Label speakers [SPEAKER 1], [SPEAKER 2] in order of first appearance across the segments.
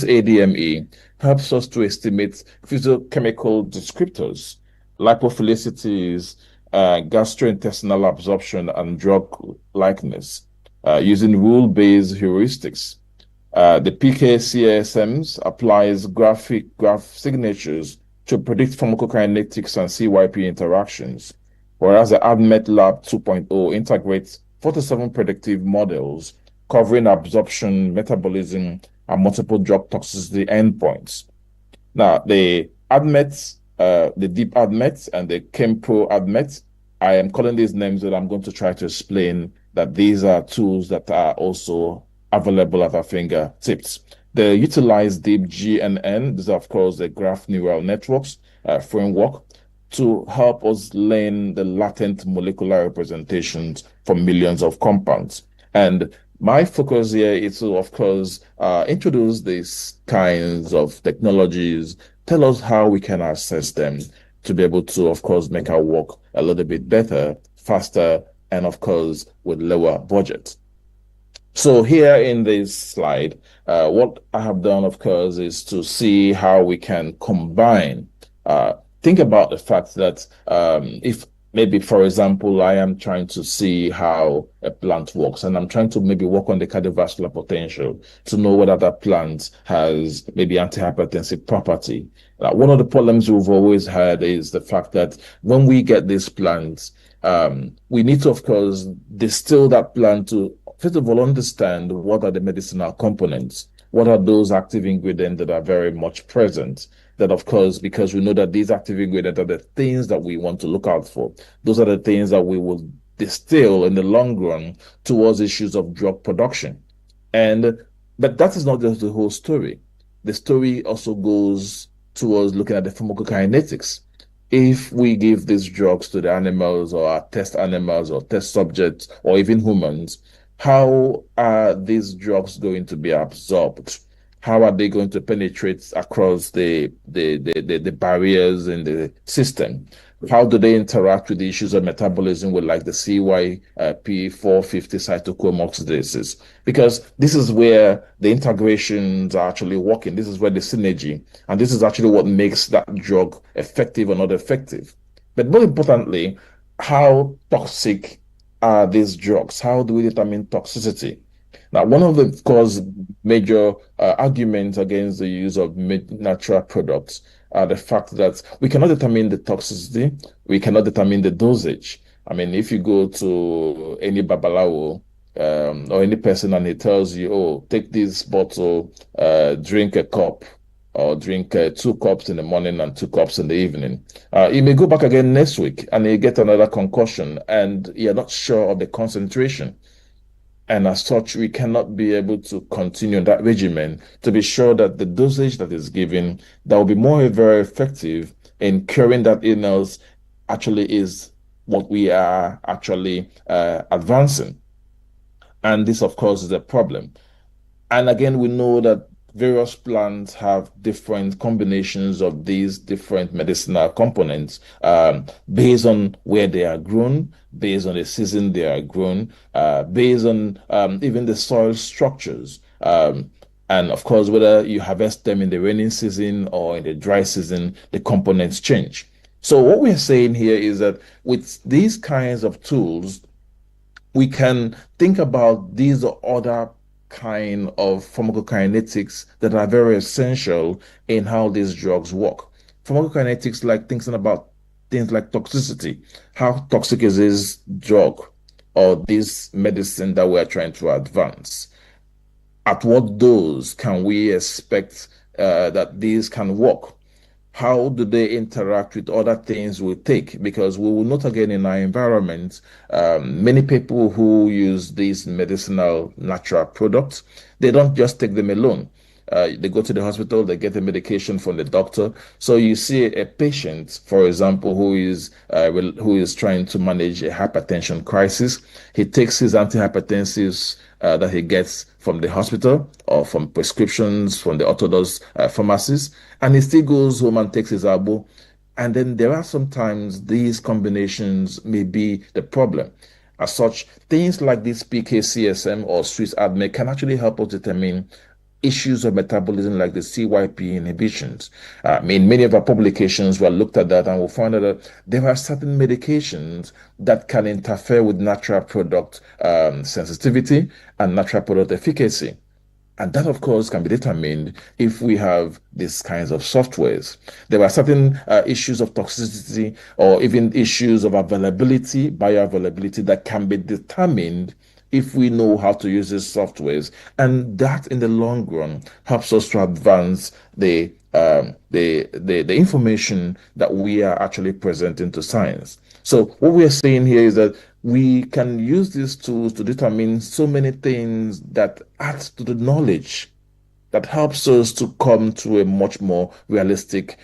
[SPEAKER 1] ADME helps us to estimate physiochemical descriptors, lipophilicity, gastrointestinal absorption, and drug likeness using rule-based heuristics. The PKCSMs applies graph signatures to predict pharmacokinetics and CYP interactions, whereas the ADMET Lab 2.0 integrates 47 predictive models covering absorption, metabolism, and multiple drug toxicity endpoints. Now, the ADMET, the Deep ADMET and the ChemPro ADMET, I am calling these names that I'm going to try to explain that these are tools that are also available at our fingertips. They utilize deep GNN, these are of course the graph neural networks framework, to help us learn the latent molecular representations for millions of compounds. And my focus here is to, of course, introduce these kinds of technologies, tell us how we can access them to be able to, of course, make our work a little bit better, faster, and of course, with lower budget. So here in this slide, what I have done, of course, is to see how we can combine. Think about the fact that if maybe, for example, I am trying to see how a plant works, and I'm trying to maybe work on the cardiovascular potential to know whether that plant has maybe antihypertensive property. One of the problems we've always had is the fact that when we get these plants, we need to, of course, distill that plant to, first of all, understand what are the medicinal components, what are those active ingredients that are very much present. That, of course, because we know that these active ingredients are the things that we want to look out for. Those are the things that we will distill in the long run towards issues of drug production. But that is not just the whole story. The story also goes towards looking at the pharmacokinetics. If we give these drugs to the animals or our test animals or test subjects or even humans, how are these drugs going to be absorbed? How are they going to penetrate across the barriers in the system? How do they interact with the issues of metabolism with like the CYP450 cytochrome oxidases? Because this is where the integrations are actually working. This is where the synergy, and this is actually what makes that drug effective or not effective. But more importantly, how toxic are these drugs? How do we determine toxicity? Now, one of the, of course, major arguments against the use of natural products are the fact that we cannot determine the toxicity, we cannot determine the dosage. I mean, if you go to any babalawo or any person and he tells you, oh, take this bottle, drink a cup, or drink 2 cups in the morning and 2 cups in the evening. You may go back again next week and you get another concoction and you're not sure of the concentration. And as such, we cannot be able to continue that regimen to be sure that the dosage that is given that will be more very effective in curing that illness actually is what we are actually advancing. And this, of course, is a problem. And again, we know that various plants have different combinations of these different medicinal components based on where they are grown, based on the season they are grown, based on even the soil structures. And of course, whether you harvest them in the rainy season or in the dry season, the components change. So what we're saying here is that with these kinds of tools, we can think about these other kind of pharmacokinetics that are very essential in how these drugs work. Pharmacokinetics, like thinking about things like toxicity. How toxic is this drug or this medicine that we're trying to advance? At what dose can we expect that these can work? How do they interact with other things we take? Because we will note again in our environment, many people who use these medicinal natural products, they don't just take them alone. They go to the hospital, they get the medication from the doctor. So you see a patient, for example, who is trying to manage a hypertension crisis. He takes his antihypertensives that he gets from the hospital or from prescriptions from the orthodox pharmacies, and he still goes home and takes his abo. And then there are sometimes these combinations may be the problem. As such, things like this PKCSM or Swiss ADME can actually help us determine issues of metabolism like the CYP inhibitions. In many of our publications, we looked at that and we found out that there are certain medications that can interfere with natural product sensitivity and natural product efficacy. And that, of course, can be determined if we have these kinds of softwares. There are certain issues of toxicity or even issues of availability, bioavailability, that can be determined if we know how to use these softwares. And that, in the long run, helps us to advance the information that we are actually presenting to science. So what we are saying here is that we can use these tools to determine so many things that add to the knowledge that helps us to come to a much more realistic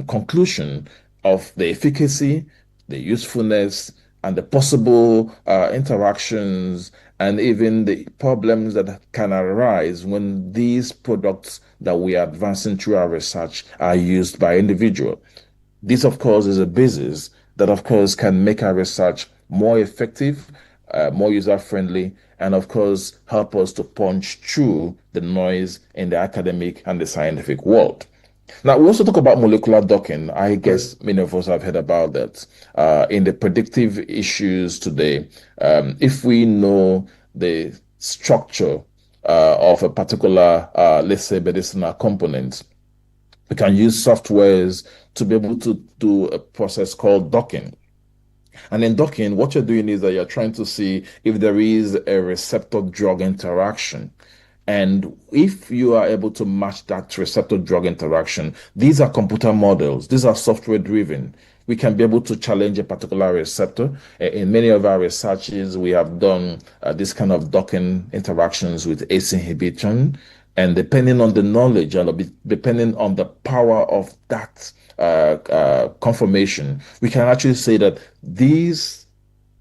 [SPEAKER 1] conclusion of the efficacy, the usefulness, and the possible interactions and even the problems that can arise when these products that we are advancing through our research are used by individuals. This, of course, is a basis that, of course, can make our research more effective, more user-friendly, and, of course, help us to punch through the noise in the academic and the scientific world. Now, we also talk about molecular docking. I guess many of us have heard about that. In the predictive issues today, if we know the structure of a particular, let's say, medicinal component, we can use softwares to be able to do a process called docking. And in docking, what you're doing is that you're trying to see if there is a receptor drug interaction. And if you are able to match that receptor drug interaction, these are computer models, these are software driven. We can be able to challenge a particular receptor. In many of our researches, we have done this kind of docking interactions with ACE inhibition. And depending on the knowledge and depending on the power of that conformation, we can actually say that these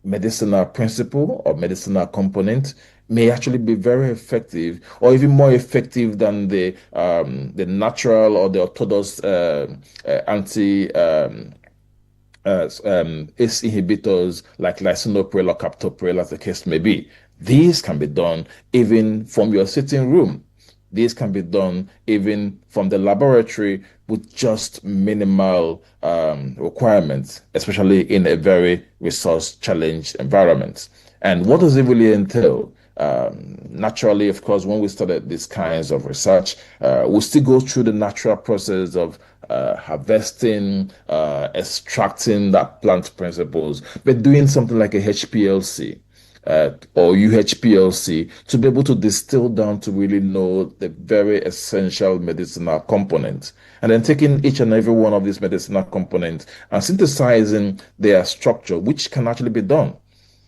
[SPEAKER 1] medicinal principle or medicinal component may actually be very effective or even more effective than the natural or the orthodox anti ACE inhibitors like lisinopril or captopril, as the case may be. These can be done even from your sitting room. This can be done even from the laboratory with just minimal requirements, especially in a very resource-challenged environment. And what does it really entail? Naturally, of course, when we started these kinds of research, we still go through the natural process of harvesting, extracting that plant principles, but doing something like a HPLC or UHPLC to be able to distill down to really know the very essential medicinal components. And then taking each and every one of these medicinal components and synthesizing their structure, which can actually be done.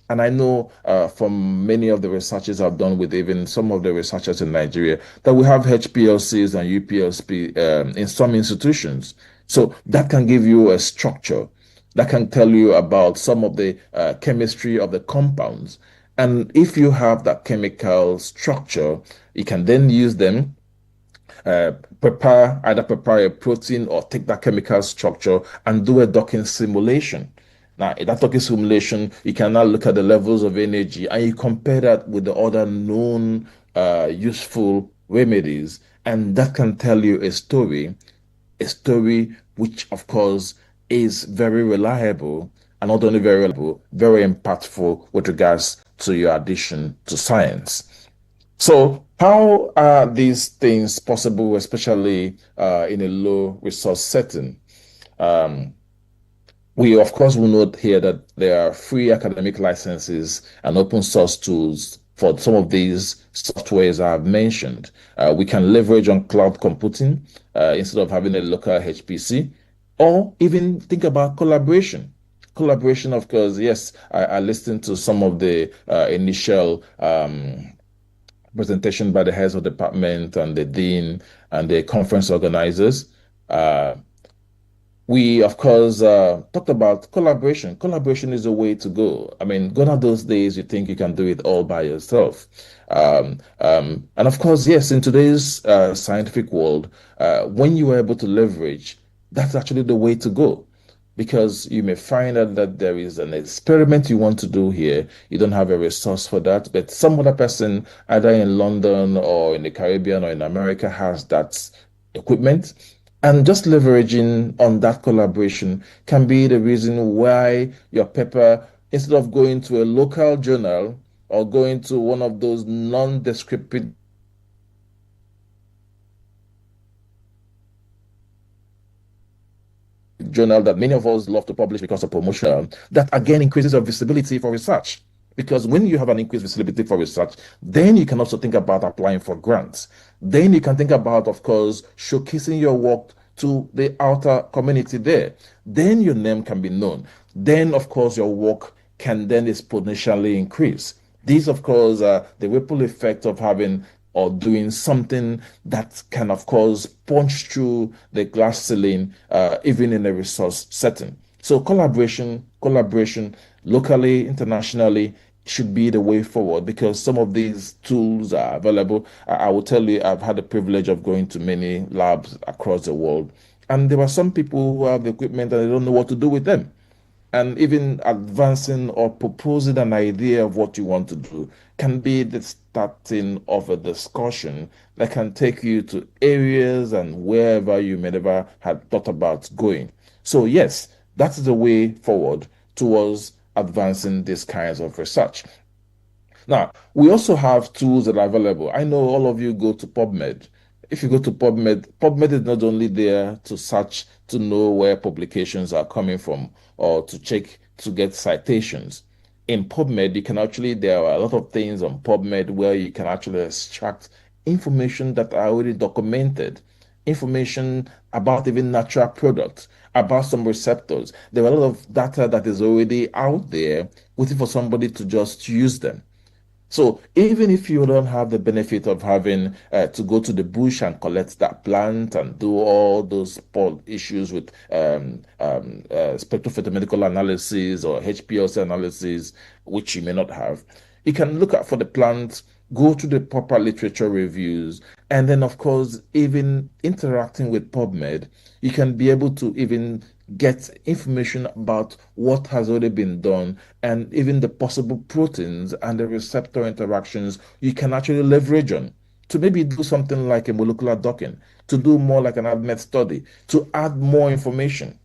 [SPEAKER 1] And I know from many of the researches I've done with even some of the researchers in Nigeria that we have HPLCs and UPLC in some institutions. So that can give you a structure that can tell you about some of the chemistry of the compounds. And if you have that chemical structure, you can then use them, prepare a protein or take that chemical structure and do a docking simulation. Now, in that docking simulation, you can now look at the levels of energy and you compare that with the other known useful remedies, and that can tell you a story which, of course, is very reliable and not only very reliable, very impactful with regards to your addition to science. So, how are these things possible, especially in a low resource setting? We, of course, will note here that there are free academic licenses and open source tools for some of these softwares I have mentioned. We can leverage on cloud computing instead of having a local HPC, or even think about collaboration. Collaboration, of course, yes, I listened to some of the initial presentation by the heads of department and the dean and the conference organizers. We, of course, talked about collaboration. Collaboration is the way to go. I mean, gone are those days you think you can do it all by yourself. And of course, yes, in today's scientific world, when you are able to leverage, that's actually the way to go. because you may find out that there is an experiment you want to do here. You don't have a resource for that, but some other person, either in London or in the Caribbean or in America, has that equipment. And just leveraging on that collaboration can be the reason why your paper, instead of going to a local journal or going to one of those non-descriptive journal that many of us love to publish because of promotion, that again increases your visibility for research. Because when you have an increased visibility for research, then you can also think about applying for grants. Then you can think about, of course, showcasing your work to the outer community there. Then your name can be known. Then, of course, your work can then exponentially increase. These, of course, are the ripple effect of having or doing something that can, of course, punch through the glass ceiling, even in a resource setting. So collaboration, locally, internationally, should be the way forward because some of these tools are available. I will tell you, I've had the privilege of going to many labs across the world, and there are some people who have the equipment and they don't know what to do with them, and even advancing or proposing an idea of what you want to do can be the starting of a discussion that can take you to areas and wherever you may never had thought about going. So yes, that's the way forward towards advancing these kinds of research. Now, we also have tools that are available. I know all of you go to PubMed. If you go to PubMed, PubMed is not only there to search to know where publications are coming from or to check to get citations. In PubMed, you can actually, there are a lot of things on PubMed where you can actually extract information that are already documented, information about even natural products, about some receptors. There are a lot of data that is already out there waiting for somebody to just use them. So even if you don't have the benefit of having to go to the bush and collect that plant and do all those issues with spectrophotometrical analysis or HPLC analysis, which you may not have, you can look out for the plant, go to the proper literature reviews, and then of course, even interacting with PubMed, you can be able to even get information about what has already been done and even the possible proteins and the receptor interactions you can actually leverage on to maybe do something like a molecular docking, to do more like an ADMET study, to add more information.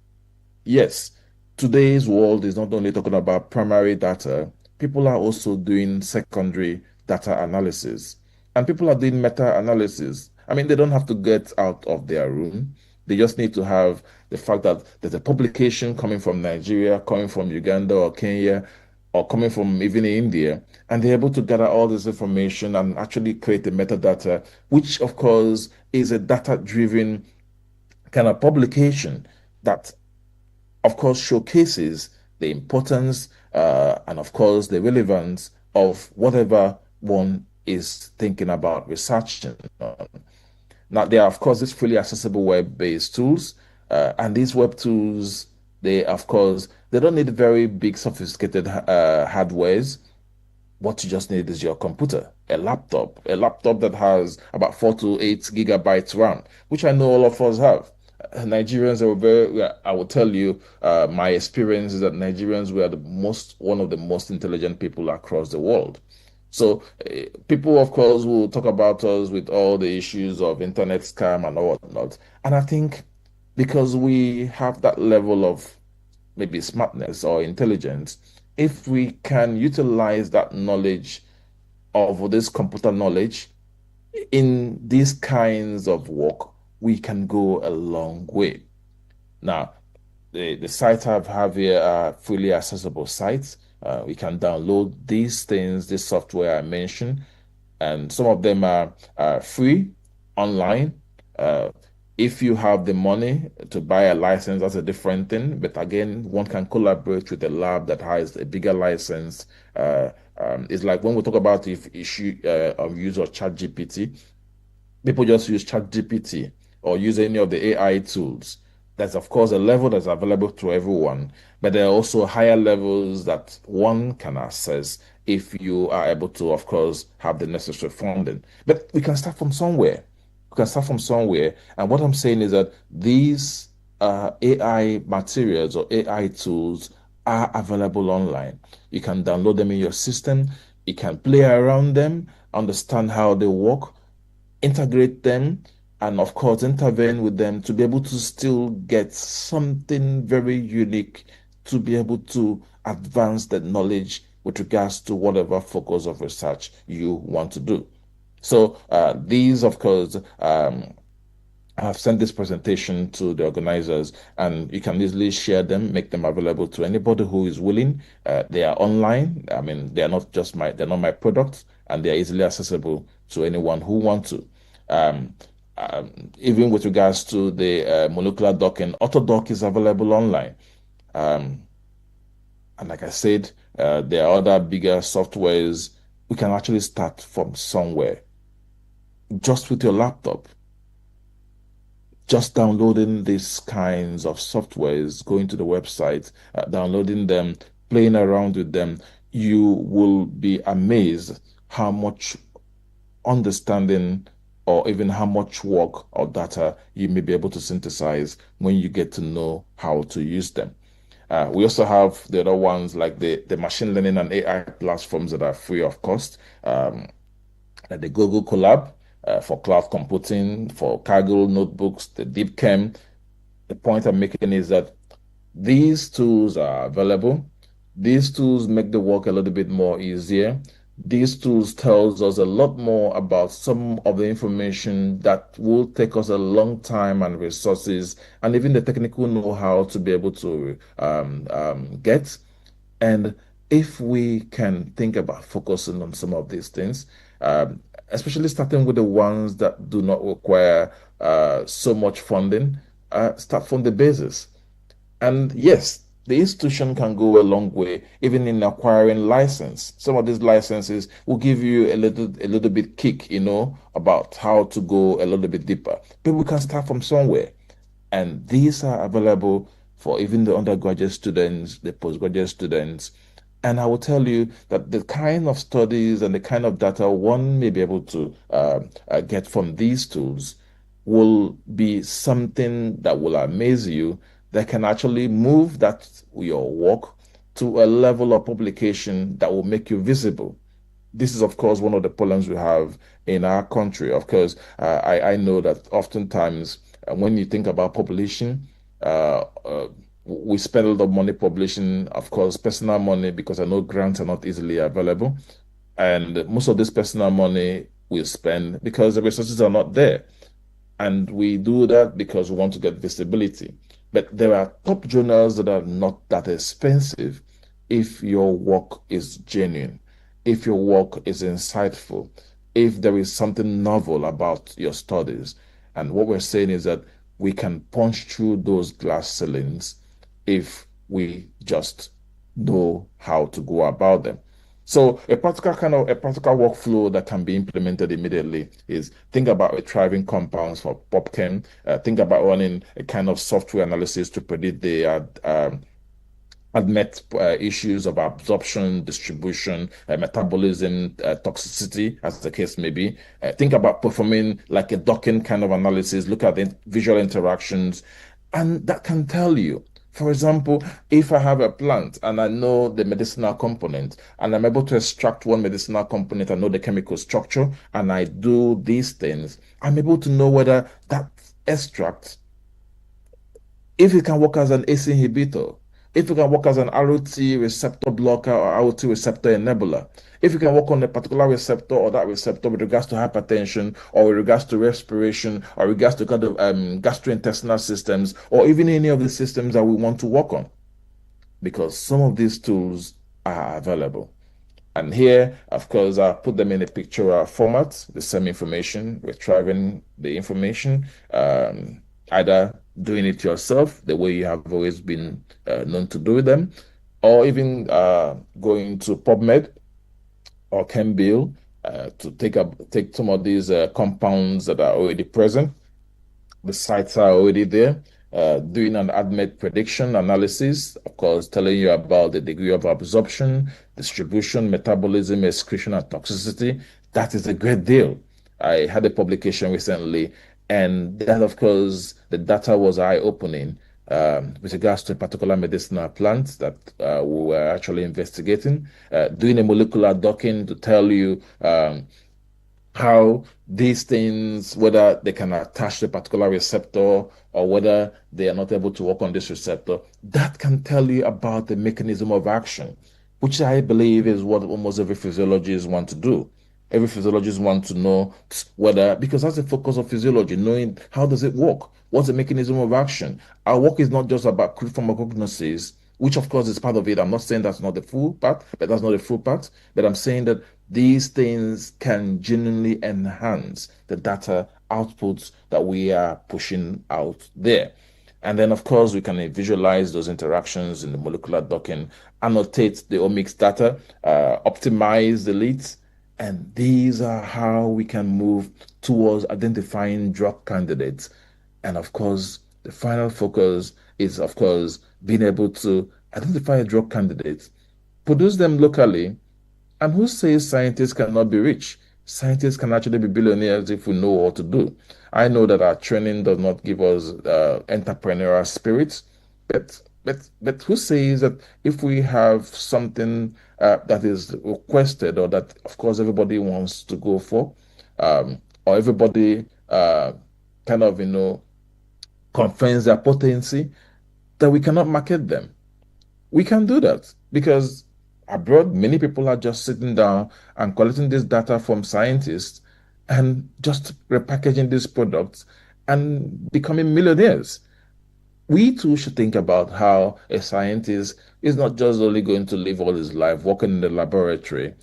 [SPEAKER 1] Yes, today's world is not only talking about primary data, people are also doing secondary data analysis. And people are doing meta analysis. I mean, they don't have to get out of their room. They just need to have the fact that there's a publication coming from Nigeria, coming from Uganda or Kenya, or coming from even India, and they're able to gather all this information and actually create the metadata, which of course is a data-driven kind of publication that of course, showcases the importance and, of course, the relevance of whatever one is thinking about researching on. Now, there are, of course, these freely accessible web-based tools, and these web tools, they, of course, they don't need very big, sophisticated hardwares. What you just need is your computer, a laptop that has about 4 to 8 gigabytes RAM, which I know all of us have. Nigerians are very, I will tell you, my experience is that Nigerians were one of the most intelligent people across the world. So people, of course, will talk about us with all the issues of internet scam and all whatnot. And I think because we have that level of maybe smartness or intelligence, if we can utilize that knowledge of this computer knowledge in these kinds of work, we can go a long way. Now, the sites have here are freely accessible sites. We can download these things, this software I mentioned, and some of them are free online. Uh, if you have the money to buy a license, that's a different thing. But again, one can collaborate with a lab that has a bigger license. It's like when we talk about if issue of use of ChatGPT, people just use ChatGPT or use any of the AI tools. That's, of course, a level that's available to everyone, but there are also higher levels that one can access if you are able to, of course, have the necessary funding. But we can start from somewhere. We can start from somewhere. And what I'm saying is that these AI materials or AI tools are available online. You can download them in your system, you can play around them, understand how they work, integrate them, and of course, intervene with them to be able to still get something very unique to be able to advance the knowledge with regards to whatever focus of research you want to do. So, these, of course, I've sent this presentation to the organizers, and you can easily share them, make them available to anybody who is willing. They are online. I mean, they're not my products, and they are easily accessible to anyone who wants to. Um, Even with regards to the molecular docking, AutoDock is available online. Um, and like I said, there are other bigger softwares. We can actually start from somewhere, just with your laptop. Just downloading these kinds of softwares, going to the website, downloading them, playing around with them, you will be amazed how much understanding or even how much work or data you may be able to synthesize when you get to know how to use them. We also have the other ones like the machine learning and AI platforms that are free of cost. Like the Google Colab for cloud computing, for Kaggle notebooks, the DeepChem. The point I'm making is that these tools are available. These tools make the work a little bit more easier. These tools tells us a lot more about some of the information that will take us a long time and resources and even the technical know-how to be able to get. And if we can think about focusing on some of these things, especially starting with the ones that do not require so much funding, start from the basis. And yes, the institution can go a long way, even in acquiring license. Some of these licenses will give you a little bit kick, about how to go a little bit deeper. But we can start from somewhere. And these are available for even the undergraduate students, the postgraduate students. And I will tell you that the kind of studies and the kind of data one may be able to get from these tools will be something that will amaze you, that can actually move that your work to a level of publication that will make you visible. This is, of course, one of the problems we have in our country. Of course, I know that oftentimes when you think about publishing, uh, uh, we spend a lot of money publishing, of course, personal money, because I know grants are not easily available. And most of this personal money we spend because the resources are not there. And we do that because we want to get visibility. But there are top journals that are not that expensive if your work is genuine, if your work is insightful, if there is something novel about your studies. And what we're saying is that we can punch through those glass ceilings if we just know how to go about them. So a practical workflow that can be implemented immediately is think about retrieving compounds for PubChem. Think about running a kind of software analysis to predict the admit issues of absorption, distribution, metabolism, toxicity, as the case may be. Think about performing like a docking kind of analysis, look at the visual interactions, and that can tell you. For example, if I have a plant and I know the medicinal component and I'm able to extract one medicinal component, I know the chemical structure, and I do these things, I'm able to know whether that extract, if it can work as an ACE inhibitor, if it can work as an ROT receptor blocker or ROT receptor enabler, if it can work on a particular receptor or that receptor with regards to hypertension or with regards to respiration or regards to kind of gastrointestinal systems or even any of the systems that we want to work on, because some of these tools are available. And here, of course, I put them in a pictorial format, the same information, retrieving the information, either doing it yourself, the way you have always been known to do them, or even going to PubMed or ChemBill to take some of these compounds that are already present. The sites are already there. Doing an ADMET prediction analysis, of course, telling you about the degree of absorption, distribution, metabolism, excretion, and toxicity. That is a great deal. I had a publication recently, and that, of course, the data was eye-opening. with regards to a particular medicinal plant that we were actually investigating, doing a molecular docking to tell you how these things, whether they can attach to a particular receptor or whether they are not able to work on this receptor, that can tell you about the mechanism of action, which I believe is what almost every physiologist want to do. Every physiologist wants to know whether, because that's the focus of physiology, knowing how does it work, what's the mechanism of action. Our work is not just about crude pharmacognosis, which of course is part of it. I'm not saying that's not the full part, but that's not the full part. But I'm saying that these things can genuinely enhance the data outputs that we are pushing out there. And then, of course, we can visualize those interactions in the molecular docking, annotate the omics data, optimize the leads, and these are how we can move towards identifying drug candidates. And of course, the final focus is, of course, being able to identify a drug candidate, produce them locally, and who says scientists cannot be rich? Scientists can actually be billionaires if we know what to do. I know that our training does not give us entrepreneurial spirits, but who says that if we have something that is requested or that, of course, everybody wants to go for, or everybody kind of confirms their potency, that we cannot market them? We can do that because abroad, many people are just sitting down and collecting this data from scientists and just repackaging these products and becoming millionaires. We too should think about how a scientist is not just only going to live all his life working in the laboratory,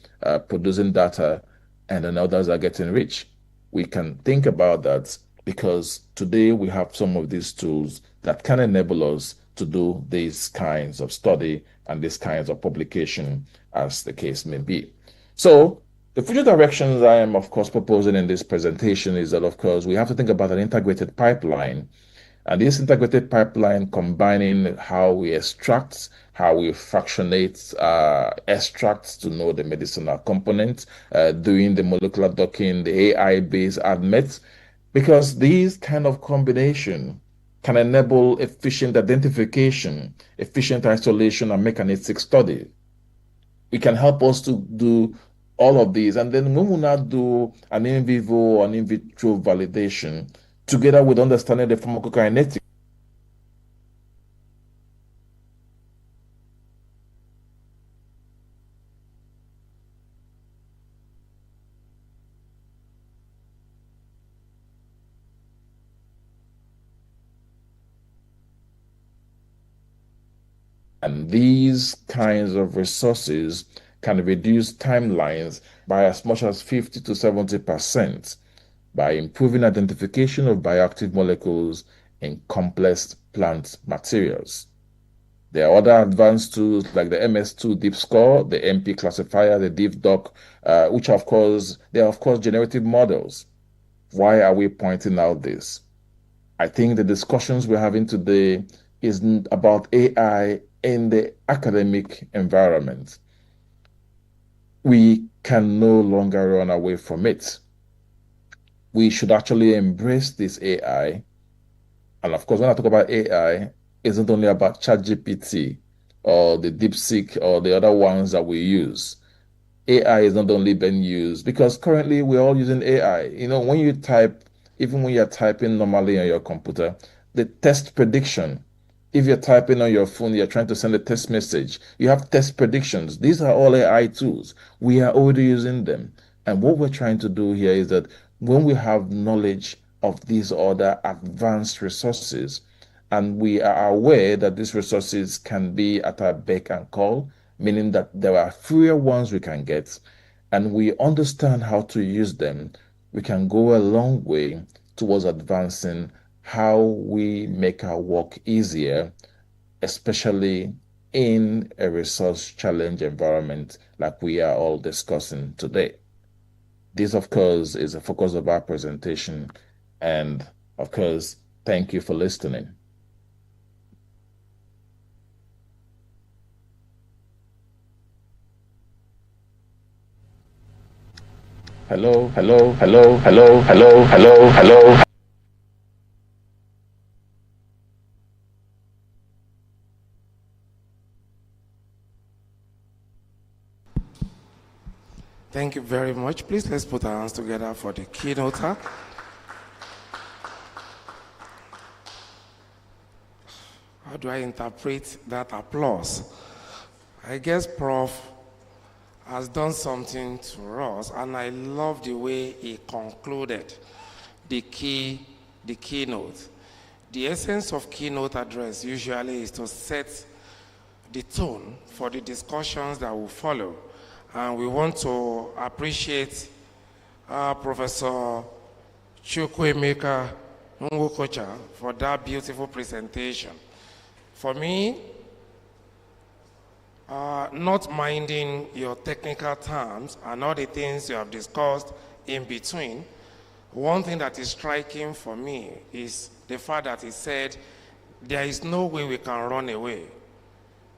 [SPEAKER 1] producing data, and then others are getting rich. We can think about that because today we have some of these tools that can enable us to do these kinds of study and these kinds of publication, as the case may be. So, the future directions I am, of course, proposing in this presentation is that, of course, we have to think about an integrated pipeline, and this integrated pipeline combining how we extract, how we fractionate extracts to know the medicinal component, doing the molecular docking, the AI-based admets, because these kind of combination can enable efficient identification, efficient isolation, and mechanistic study. It can help us to do all of these. And then when we now do an in vivo or an in vitro validation, together with understanding the pharmacokinetics, and these kinds of resources can reduce timelines by as much as 50 to 70% by improving identification of bioactive molecules in complex plant materials. There are other advanced tools like the MS2 Deep Score, the MP classifier, the DeepDoc, which of course, they are of course generative models. Why are we pointing out this? I think the discussions we're having today isn't about AI in the academic environment. We can no longer run away from it. We should actually embrace this AI. And of course, when I talk about AI, it isn't only about ChatGPT or the DeepSeek or the other ones that we use. AI is not only being used because currently we're all using AI. When you type, even when you're typing normally on your computer, the text prediction, if you're typing on your phone, you're trying to send a text message, you have text predictions. These are all AI tools. We are already using them. And what we're trying to do here is that when we have knowledge of these other advanced resources, and we are aware that these resources can be at our beck and call, meaning that there are freer ones we can get, and we understand how to use them, we can go a long way towards advancing how we make our work easier, especially in a resource challenge environment like we are all discussing today. This, of course, is the focus of our presentation, and of course, thank you for listening. Hello, hello, hello, hello, hello, hello, hello.
[SPEAKER 2] Thank you very much. Please let's put our hands together for the keynoter. How do I interpret that applause? I guess Prof has done something to us, and I love the way he concluded the keynote. The essence of keynote address usually is to set the tone for the discussions that will follow. And we want to appreciate Professor Chukwuemeka Nwokocha for that beautiful presentation. For me, not minding your technical terms and all the things you have discussed in between, one thing that is striking for me is the fact that he said there is no way we can run away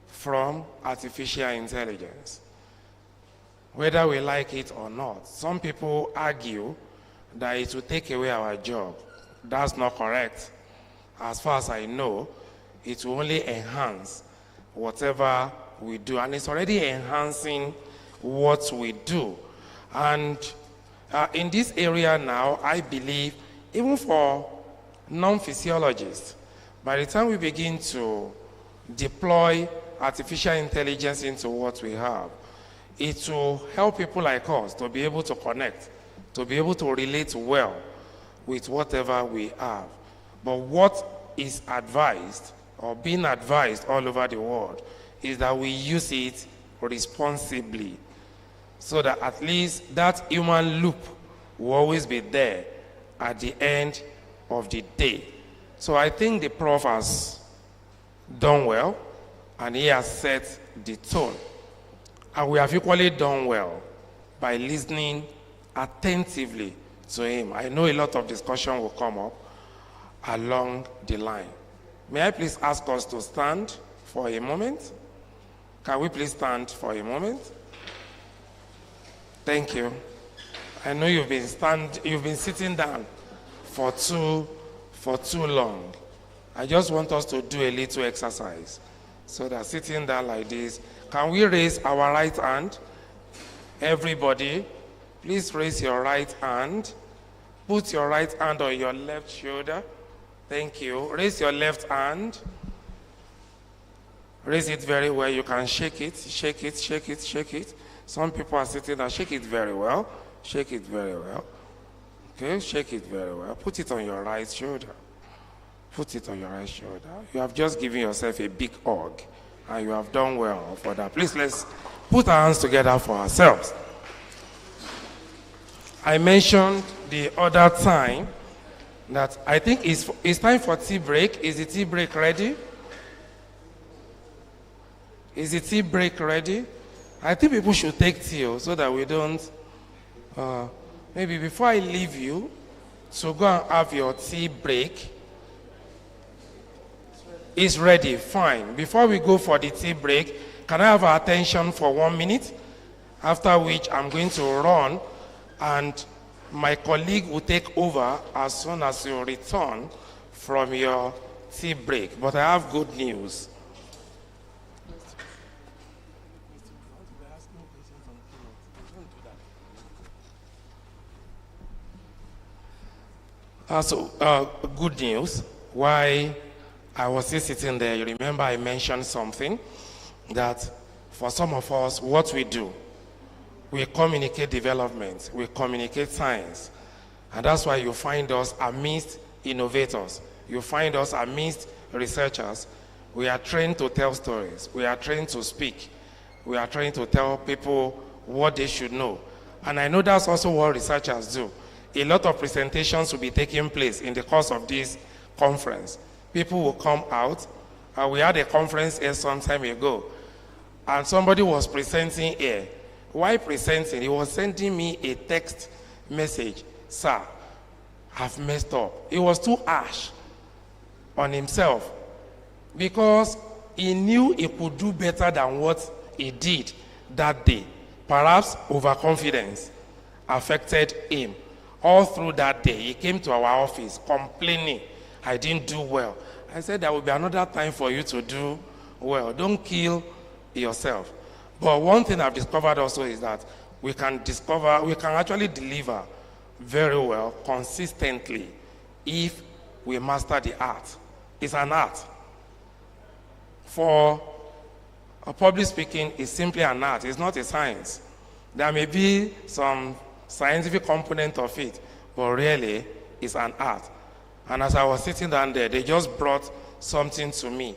[SPEAKER 2] from artificial intelligence, whether we like it or not. Some people argue that it will take away our job. That's not correct. As far as I know, it will only enhance whatever we do, and it's already enhancing what we do. And in this area now, I believe, even for non-physiologists, by the time we begin to deploy artificial intelligence into what we have, it will help people like us to be able to connect, to be able to relate well with whatever we have. But what is advised, or being advised all over the world, is that we use it responsibly, so that at least that human loop will always be there at the end of the day. So I think the Prof has done well, and he has set the tone. And we have equally done well by listening attentively to him. I know a lot of discussion will come up along the line. May I please ask us to stand for a moment? Can we please stand for a moment? Thank you. I know you've been sitting down for too long. I just want us to do a little exercise. So that sitting down like this, can we raise our right hand? Everybody, please raise your right hand. Put your right hand on your left shoulder. Thank you. Raise your left hand. Raise it very well. You can shake it, shake it, shake it, shake it. Some people are sitting there. Shake it very well. Shake it very well. Okay, shake it very well. Put it on your right shoulder. Put it on your right shoulder. You have just given yourself a big hug, and you have done well for that. Please, let's put our hands together for ourselves. I mentioned the other time that I think it's time for tea break. Is the tea break ready? Is the tea break ready? I think people should take tea so that we don't, maybe before I leave you, so go and have your tea break. It's ready, fine. Before we go for the tea break, can I have our attention for 1 minute? After which I'm going to run, and my colleague will take over as soon as you return from your tea break. But I have good news. Good news. Why I was still sitting there, you remember I mentioned something that for some of us, what we do, we communicate development, we communicate science. And that's why you find us amidst innovators. You find us amidst researchers. We are trained to tell stories. We are trained to speak. We are trained to tell people what they should know. And I know that's also what researchers do. A lot of presentations will be taking place in the course of this conference. People will come out. We had a conference here some time ago, and somebody was presenting here. While presenting, he was sending me a text message. Sir, I've messed up. He was too harsh on himself because he knew he could do better than what he did that day. Perhaps overconfidence affected him. All through that day, he came to our office complaining, I didn't do well. I said, there will be another time for you to do well. Don't kill yourself. But one thing I've discovered also is that we can actually deliver very well, consistently, if we master the art. It's an art. For public speaking, is simply an art. It's not a science. There may be some scientific component of it, but really, it's an art. And as I was sitting down there, they just brought something to me,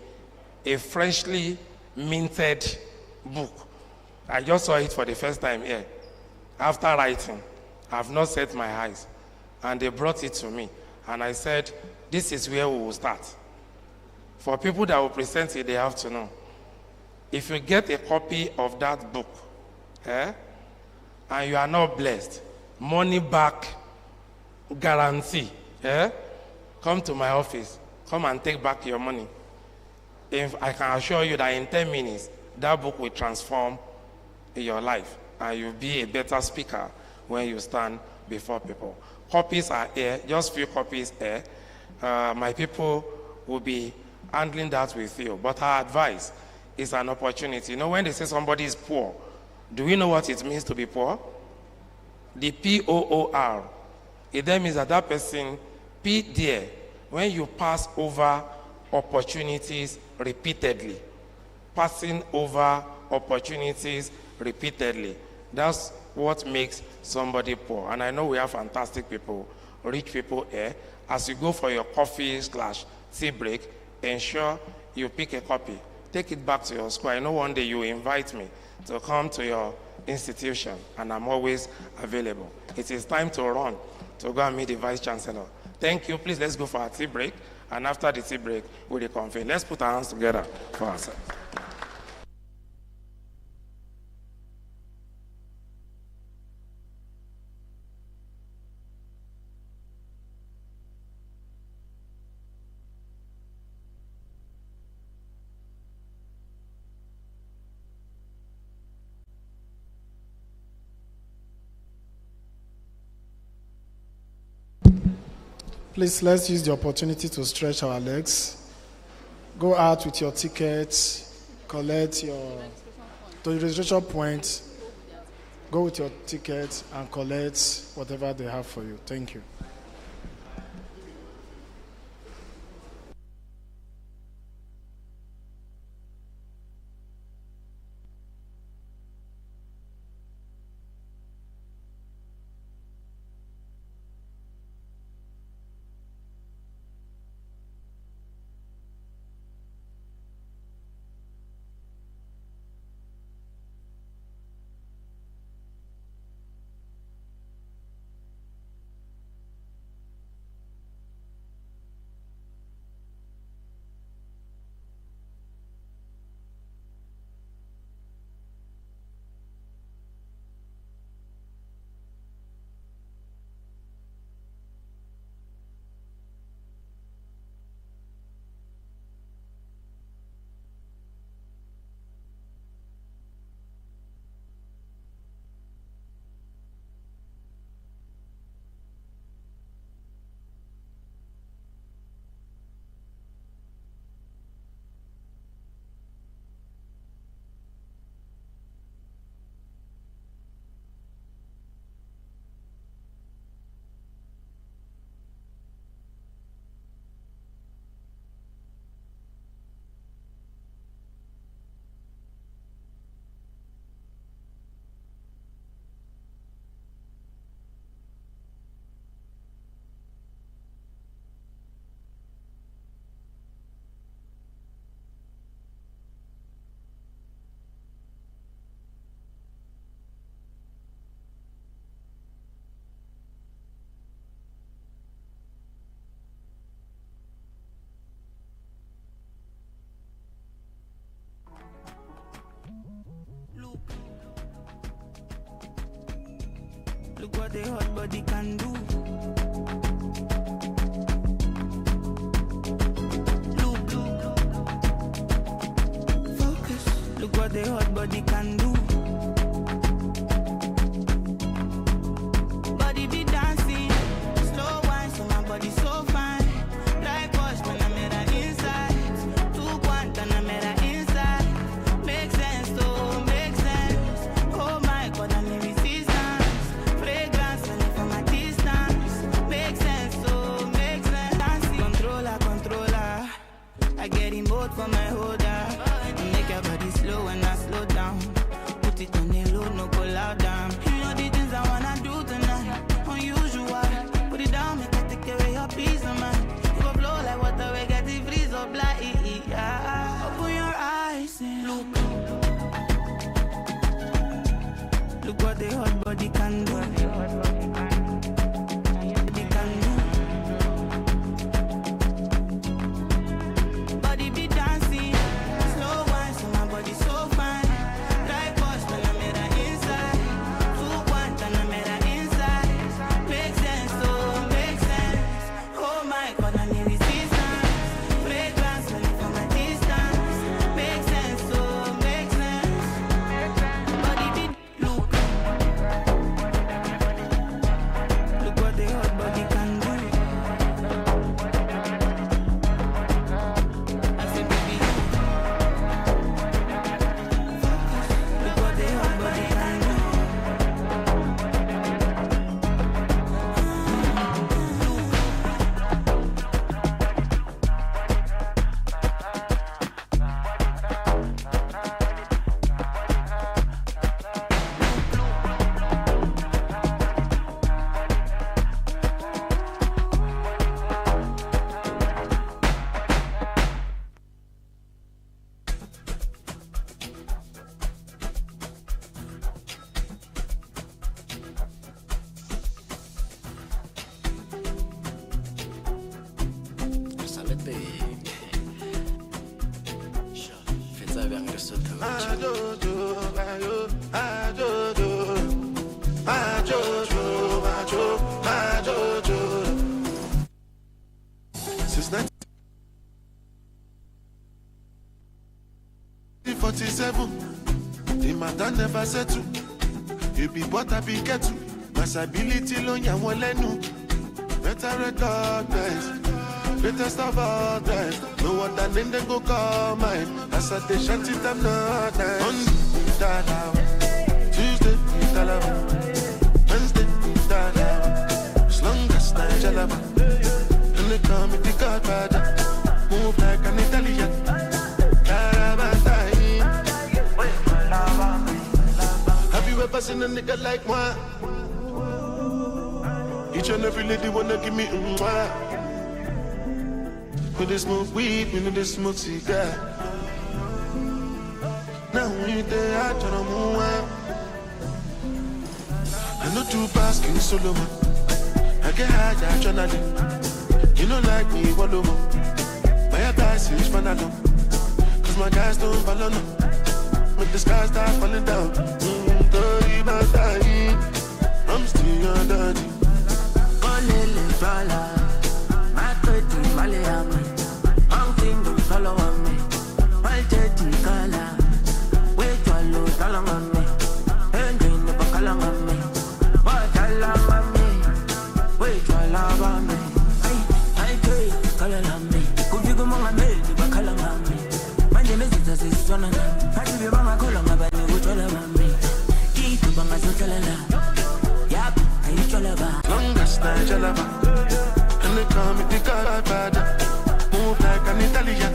[SPEAKER 2] a freshly minted book. I just saw it for the first time here. After writing, I've not set my eyes. And they brought it to me. And I said, this is where we will start. For people that will present it, they have to know. If you get a copy of that book, and you are not blessed, money back guarantee, come to my office. Come and take back your money. If I can assure you that in 10 minutes, that book will transform your life. And you'll be a better speaker when you stand before people. Copies are here, just few copies here. My people will be handling that with you. But our advice is an opportunity. You know, when they say somebody is poor, do we know what it means to be poor? The P-O-O-R. It then means that that person, P there, when you pass over opportunities repeatedly, passing over opportunities repeatedly, that's what makes somebody poor. And I know we have fantastic people, rich people here. As you go for your coffee/tea break, ensure you pick a copy. Take it back to your school. I know one day you invite me to come to your institution, and I'm always available. It is time to run to go and meet the Vice Chancellor. Thank you. Please, let's go for our tea break. And after the tea break, we'll reconvene. Let's put our hands together for ourselves.
[SPEAKER 3] Please, let's use the opportunity to stretch our legs. Go out with your tickets, collect your, to the registration point, go with your ticket and collect whatever they have for you. Thank you.
[SPEAKER 4] Look what a hot body can do. Look, focus. Look what a hot body can do. Body be dancing, slow wine, so my body so fine. Like wash when I'm at her inside. Too quant and I'm at her inside. Make sense, oh, make sense. Oh my God, I never see damn. You know the things I wanna do tonight. Unusual. Put it down, make it take away your peace of mind. You go blow like water, we get the freeze up like open your eyes and look. Look what the hot body can do. It can do. Body be dancing, slow wine, so my body so fine. Dry post and I made her inside. 2-1 and I made her inside. Make sense, oh, make sense. Oh my God, I need resistance. Fragrance only from a distance. Make sense, oh, make sense. Body be look. Look what the hot body can do. I said, baby, look what the hot body can do.
[SPEAKER 5] Since 1947, the matter never settle. You be what I be get to. Massability lo ya won lenu. Better recognize. Greatest of all time. No other name they go call mine. As I they shanty them not nice. Monday, Dalawa. Tuesday, Dalawa. Wednesday, Dalawa. As long as Nigelaba. And they call me the Godfather. Move like an Italian. Have you ever seen a nigga like moi? Each and every lady wanna give me mwah. When they smoke weed, when they smoke cigar. Now we there, I try to move on. I know two basking solo man. I get high, I try to. You know like me, what over. My advice is fun alone. Cause my guys don't follow no. Make the sky start falling down. I'm still your daddy.
[SPEAKER 4] Olele fala, makoti maleami, mountain don't follow on me. Malteti kala, wait your load along on me. Engine never calling on me. What I love on me, wait your love on me. I pay, calling on me. Could you go on me, but calling on me. My name is Jesus, one of them. I give you my call on my body, which all of me. Keep to my social life. Yap, I eat your lover.
[SPEAKER 5] Long as Nigelaba. And they call me the Godfather. Move like an Italian.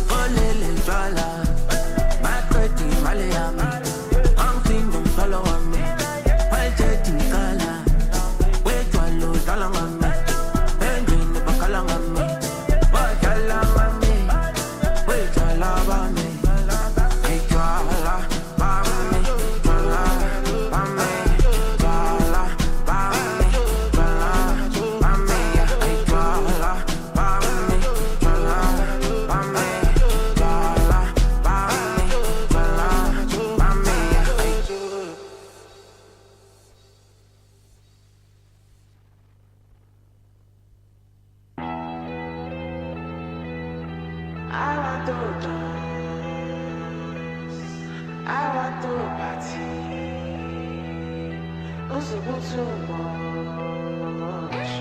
[SPEAKER 4] Olele fala, makoti maleami, mountain don't follow on me. Malteti kala, wait your load along on me. Engine never calling on me. What I love on me, wait your love on me. Wait your love on me, your love on me, your love on me, your love on me. Wait your love on me, your love on me, your love on me, your love on me. I want to dance, I want to party. What's too much?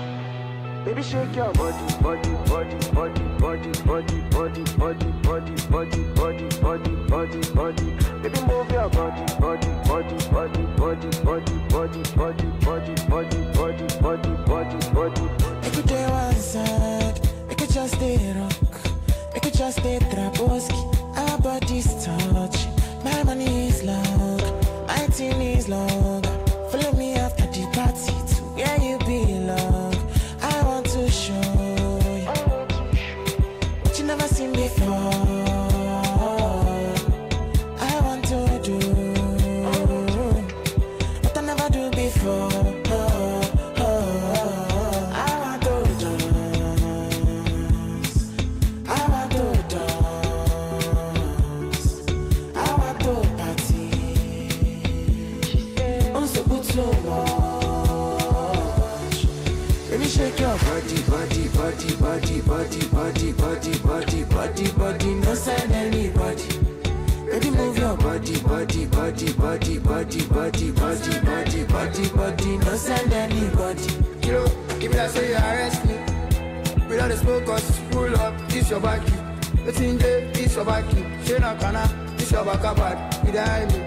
[SPEAKER 4] Baby, shake your body, body, body, body, body, body, body, body, body, body, body, body, body, body. Baby, move your body, body, body, body, body, body, body, body, body, body, body, body, body, body. Make it day one side, make it just stay rock, make it just stay traboski. Our body
[SPEAKER 6] this touch. My money is long, my team is long. Follow me after the party to where you belong. I want to show you what you never seen before. I want to do what I never do before. Body, no send anybody. Baby, move your body, no send anybody.
[SPEAKER 7] Kilo, if I say you arrest me, without the smoke, cause pull up, this your back. It's in there, this your back. Shena Kana, this your back bad, behind me.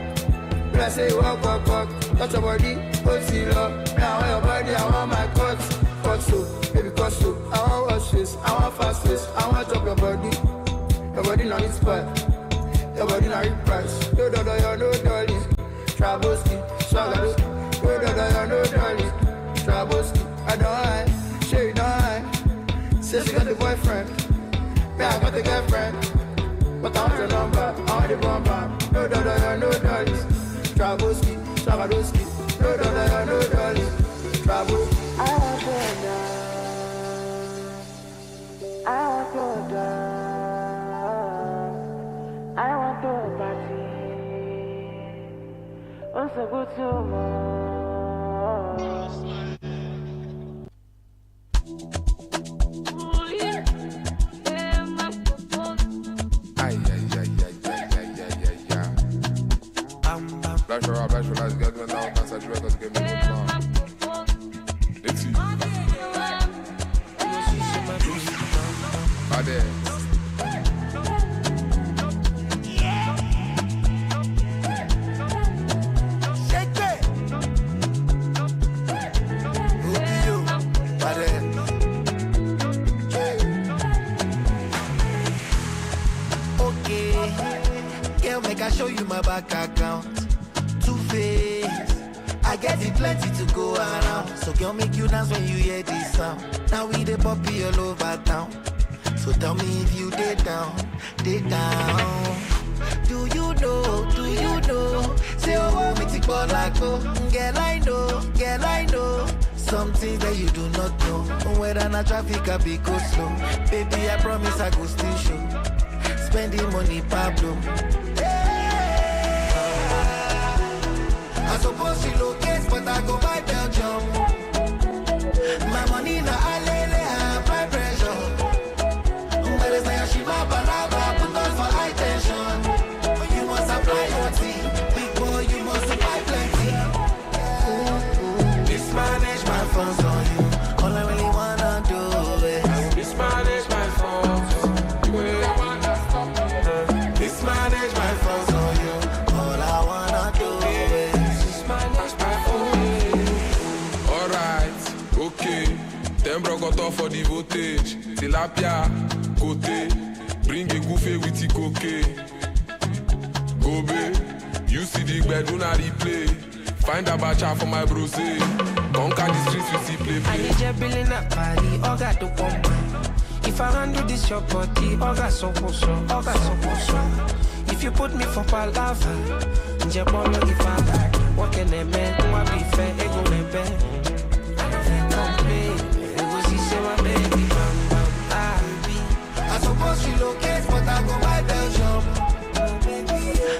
[SPEAKER 7] When I say walk, touch your body, go see love. Now I want your body, I want my cuts, so, baby, cut so. I want wash face, I want fast face, I want chop your body. Your body not inspired, your body not price. No, no, darling. Traboski, swagger. No, darling. Traboski, I don't hide, share you don't hide. Say she got the boyfriend, me I got the girlfriend. But I want your number, I want the bumper. No, darling. Traboski, swaggerski. No, darling. Traboski.
[SPEAKER 6] I want your dance. I want your dance. I want to party. What's a good tomorrow?
[SPEAKER 8] Flash her out, let's get me now. That's a record, give me one more. Let's see. Are there?
[SPEAKER 9] I show you my bank account. Two-Face, I get it plenty to go around. So girl, make you dance when you hear this sound. Now we the poppy all over town. So tell me if you did down, did down. Do you know? Say oh, me take ball like oh. Girl I know. Something that you do not know. Whether na traffic I be go slow. Baby, I promise I go still show. Spending money, Pablo. I suppose she locate, but I go buy Belgium. My money na alele, high pressure. But it's like she ma balaba, put on for high tension. You must apply your team, big boy, you must apply plenty. Mismanage my funds on you, all I really wanna do is mismanage my funds. You really wanna stop me? Mismanage my funds on you, all I wanna do is.
[SPEAKER 8] Okay, them bro got off for the voltage. Tilapia, côté, bring a goofy with the cocaine. Go be, you see the bedroom I replay. Find a bacha for my bros. Conquer the streets with the play.
[SPEAKER 10] I need your billing up party, all got the bomb. If I handle this your body, all got so. If you put me for palava, Jabolo if I like, what can a man who I be fair, ego nebe.
[SPEAKER 9] I suppose she locates, but I go buy Belgium.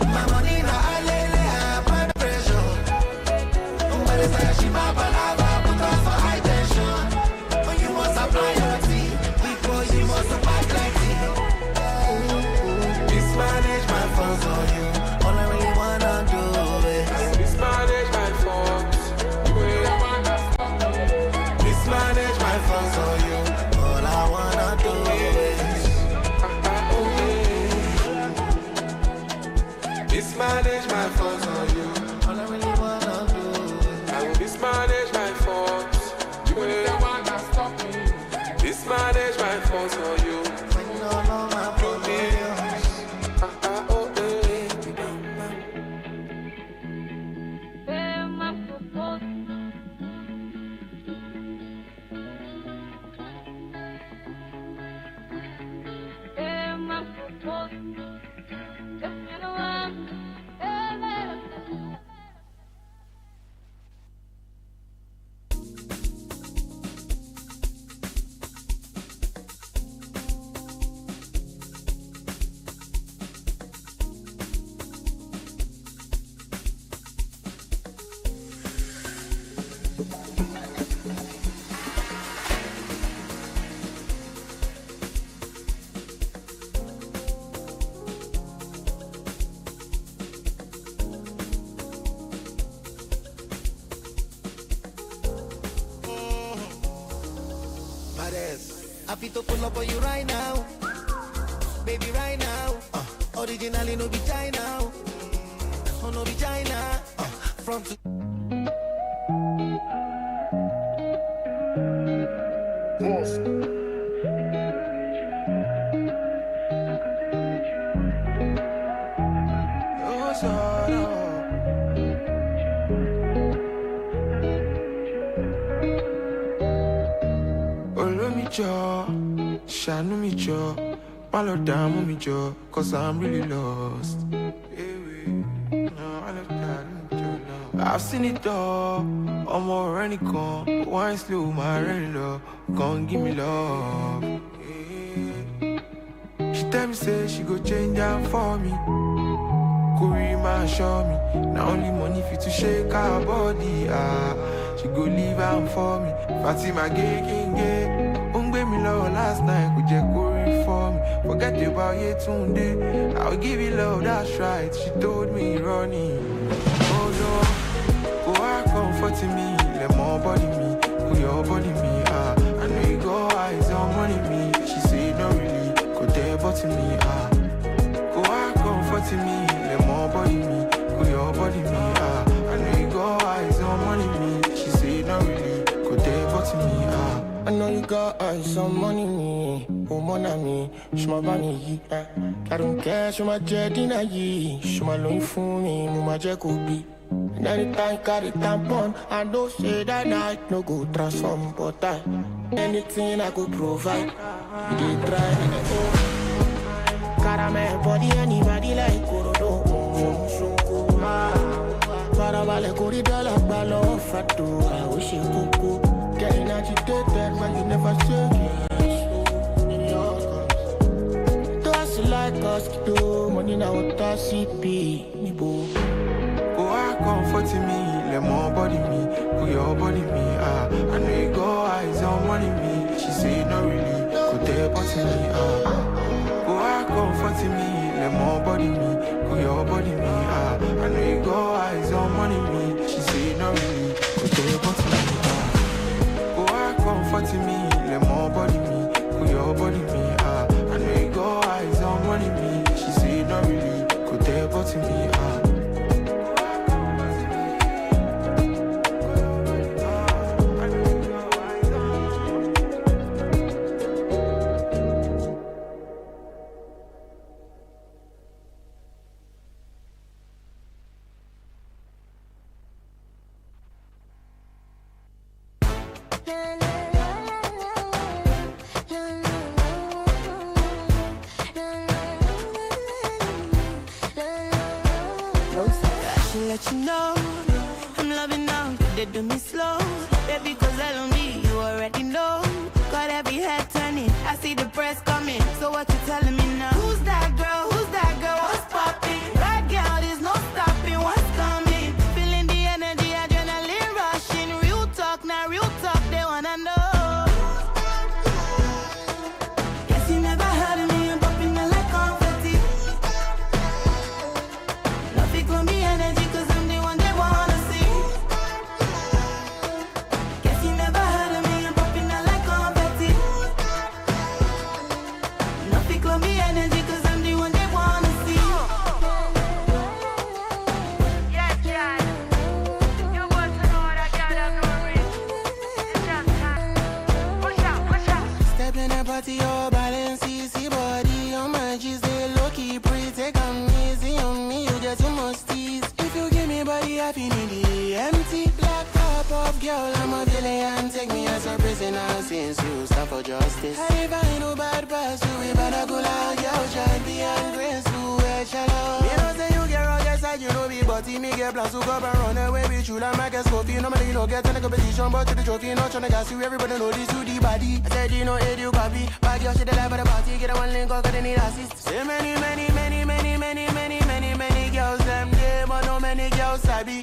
[SPEAKER 9] My money na alele, high pressure. But it's like she ma balaba, put on for high tension. You must apply your tea, big boy, you must apply plenty. Mismanage my funds on you, all I really wanna do is
[SPEAKER 8] mismanage my funds. You really wanna stop me?
[SPEAKER 9] Mismanage my funds on you, all I wanna do is mismanage my funds on you. All I really wanna do is
[SPEAKER 8] I will mismanage my funds. You really wanna stop me? Mismanage my funds on you.
[SPEAKER 9] when you don't know my portfolio. fit to pull up on you right now. Baby, right now. Originally no be China. Oh, no be China. From to
[SPEAKER 11] Shine me jaw, follow down me jaw, cause I'm really lost. I've seen it all, I'm already gone. Wine slow, my rain love, gon' give me love. She tell me, say she go change down for me. Kurima show me, not only money fit to shake her body. She go leave out for me. Fatima gay. Me love last night, could you go for me? Forget about you today. I'll give you love, that's right. She told me running. Oh no, go out comforting me, let more body me, put your body me. I know you go eyes on money me. She said no really, go there but me. Go out comforting me, let more body me, put your body me. I know you go eyes on money me. She said no really, go there but me.
[SPEAKER 6] I know you got some money, me, oh mon ami, je m'en vais ni I don't care, je m'en j'ai dinayi, je m'en loin for me, mama j'ai kobi. And anytime got it tampon, I know say that night no go transform, but anything I could provide, you did try. Caramel body, anybody like Korodo, Parabale corridor, ballo, fatto, I wish you could. Getting agitated when you never say yes. Do us like us, do money now what I see be.
[SPEAKER 11] Go out comforting me, let more body me, put your body me. I know you go eyes on money me. She said no really, go there but me. Go out comforting me, let more body me, put your body me. I know you go eyes on money me. She said no really, go there but me. Comforting me, let more body me, put your body me. I know you go eyes on money me. She said not really, go there but me.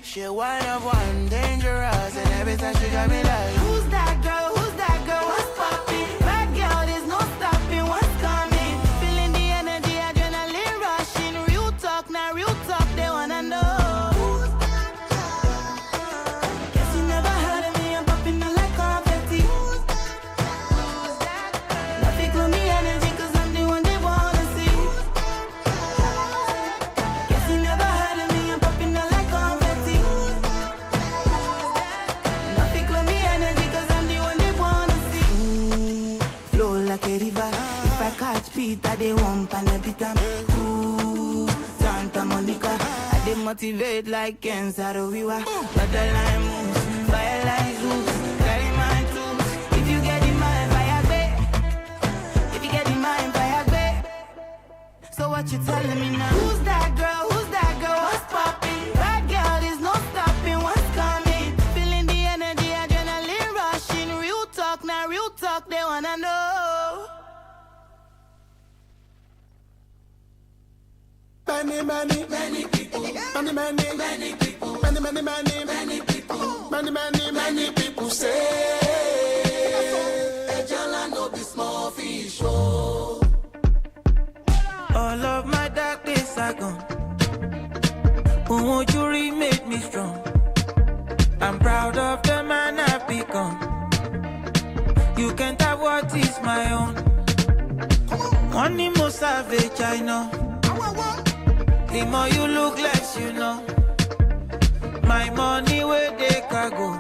[SPEAKER 6] She one of one, dangerous, and every time she got me like,
[SPEAKER 12] who's that girl? Who's that girl? What's poppin'? Bad girl, there's no stopping. What's coming? Feeling the energy, adrenaline rushing. Real talk, now real talk, they wanna know. Who's that girl? Guess you never heard of me, I'm popping out like confetti. Who's that girl? motivate like cancer. We were borderline moves, fire like zoo, carry my tools. If you get in mind, fire babe. If you get in mind, fire babe. So what you telling me now? Who's that girl? Who's that girl? What's popping? That girl is no stopping. What's coming? Feeling the energy, adrenaline rushing. Real talk, now real talk. They wanna know.
[SPEAKER 7] Many people, many people, many people say, Ejala no be small fish. Oh.
[SPEAKER 10] All of my dark days are gone. Won't you remake me strong? I'm proud of the man I've become. You can't have what is my own. One more savage, I know. The more you look less, you know. My money where they can go.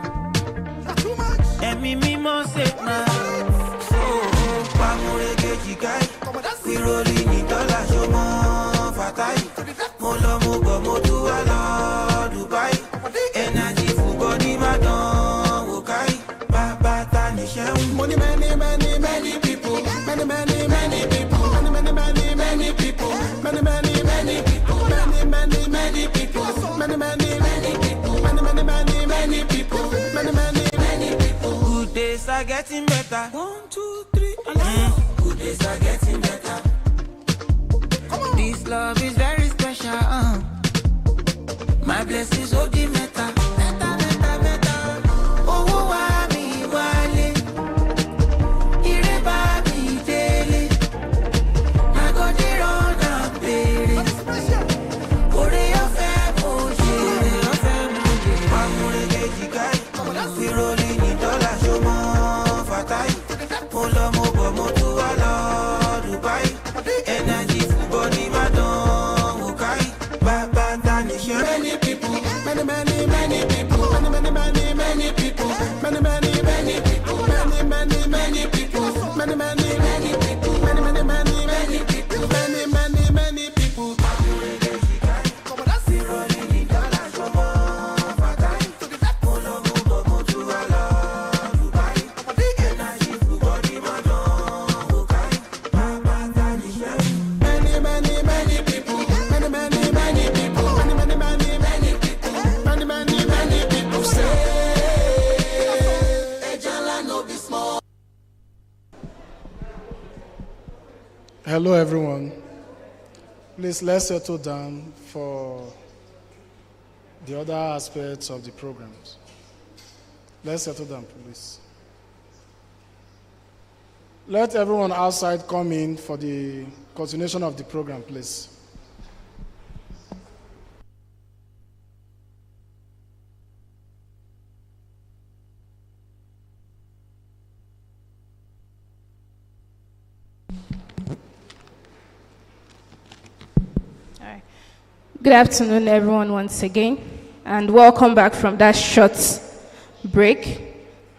[SPEAKER 10] And me must save my guy. We rolling in dollars, show more fatai. Molo mugo motu ala Dubai. Energy for body madon wokai. Baba tanisha.
[SPEAKER 7] Money, many people, many people, many people, many people, many people, many people.
[SPEAKER 10] Good days are getting better. 1, 2, 3,
[SPEAKER 7] Good days are getting better.
[SPEAKER 10] This love is very special. My blessings hold the meta. Oh, wami wale. Ire babi daily. I got the run and pay. Ore ofe moje. Amure geji guy. We rolling in dollars, show more fatai. Molo mobo motu ala Dubai. Energy for body madon wokai. Baba tanisha.
[SPEAKER 7] Many people, many people, many people, many people, many people, many people, many people. Hello, everyone. Please, let's settle down for the other aspects of the programs. Let's settle down, please. Let everyone outside come in for the continuation of the program, please.
[SPEAKER 13] Good afternoon, everyone, once again, and welcome back from that short break.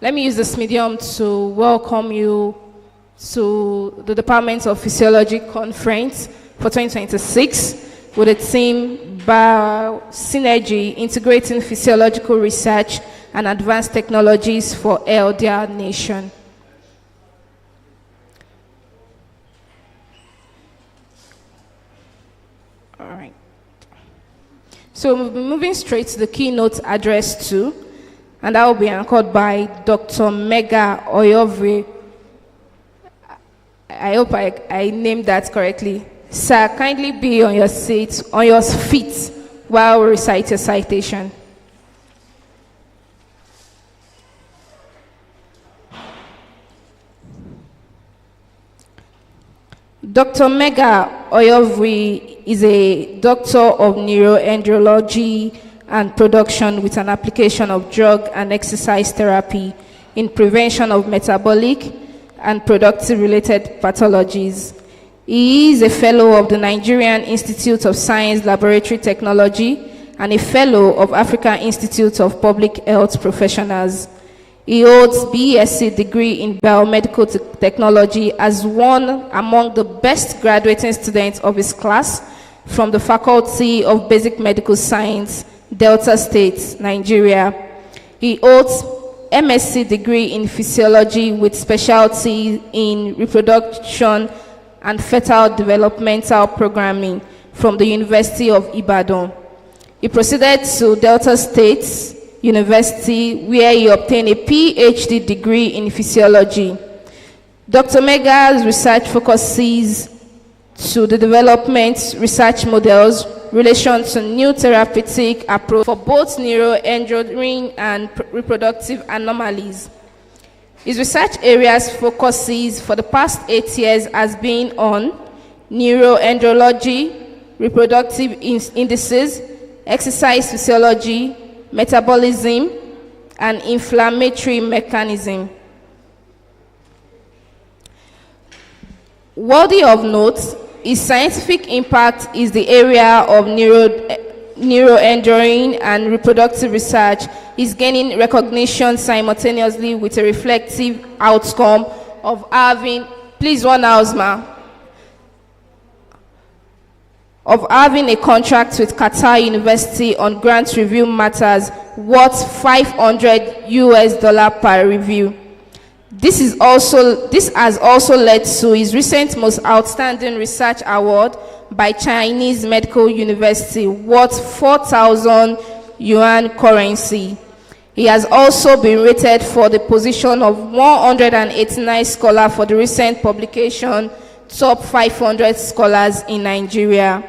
[SPEAKER 13] Let me use this medium to welcome you to the Department of Physiology Conference for 2026 with the theme Synergy, Integrating Physiological Research and Advanced Technologies for a Healthier Nation. All right. So we'll be moving straight to the keynote address 2, and that will be anchored by Dr. Mega Oyovre. I hope I named that correctly. Sir, kindly be on your seat, on your feet, while we recite your citation. Dr. Mega Oyovre is a doctor of neuroendocrinology and production with an application of drug and exercise therapy in prevention of metabolic and productive-related pathologies. He is a fellow of the Nigerian Institute of Science Laboratory Technology and a fellow of African Institute of Public Health Professionals. He holds BSc degree in biomedical technology as one among the best graduating students of his class from the Faculty of Basic Medical Science, Delta State, Nigeria. He holds MSc degree in Physiology with specialty in Reproduction and Fetal Developmental Programming from the University of Ibadan. He proceeded to Delta State University, where he obtained a PhD degree in Physiology. Dr. Mega's research focuses to the development research models relation to new therapeutic approach for both neuroendocrine and reproductive anomalies. His research areas focuses for the past 8 years has been on neuroendocrinology, reproductive indices, exercise physiology, metabolism, and inflammatory mechanism. Worthy of note, his scientific impact is the area of neuroendocrine and reproductive research is gaining recognition simultaneously with a reflective outcome of having, please one house ma, of having a contract with Qatar University on grant review matters worth $500 per review. This has also led to his recent most outstanding research award by Chinese Medical University worth 4,000 yuan currency. He has also been rated for the position of 189 scholar for the recent publication Top 500 Scholars in Nigeria.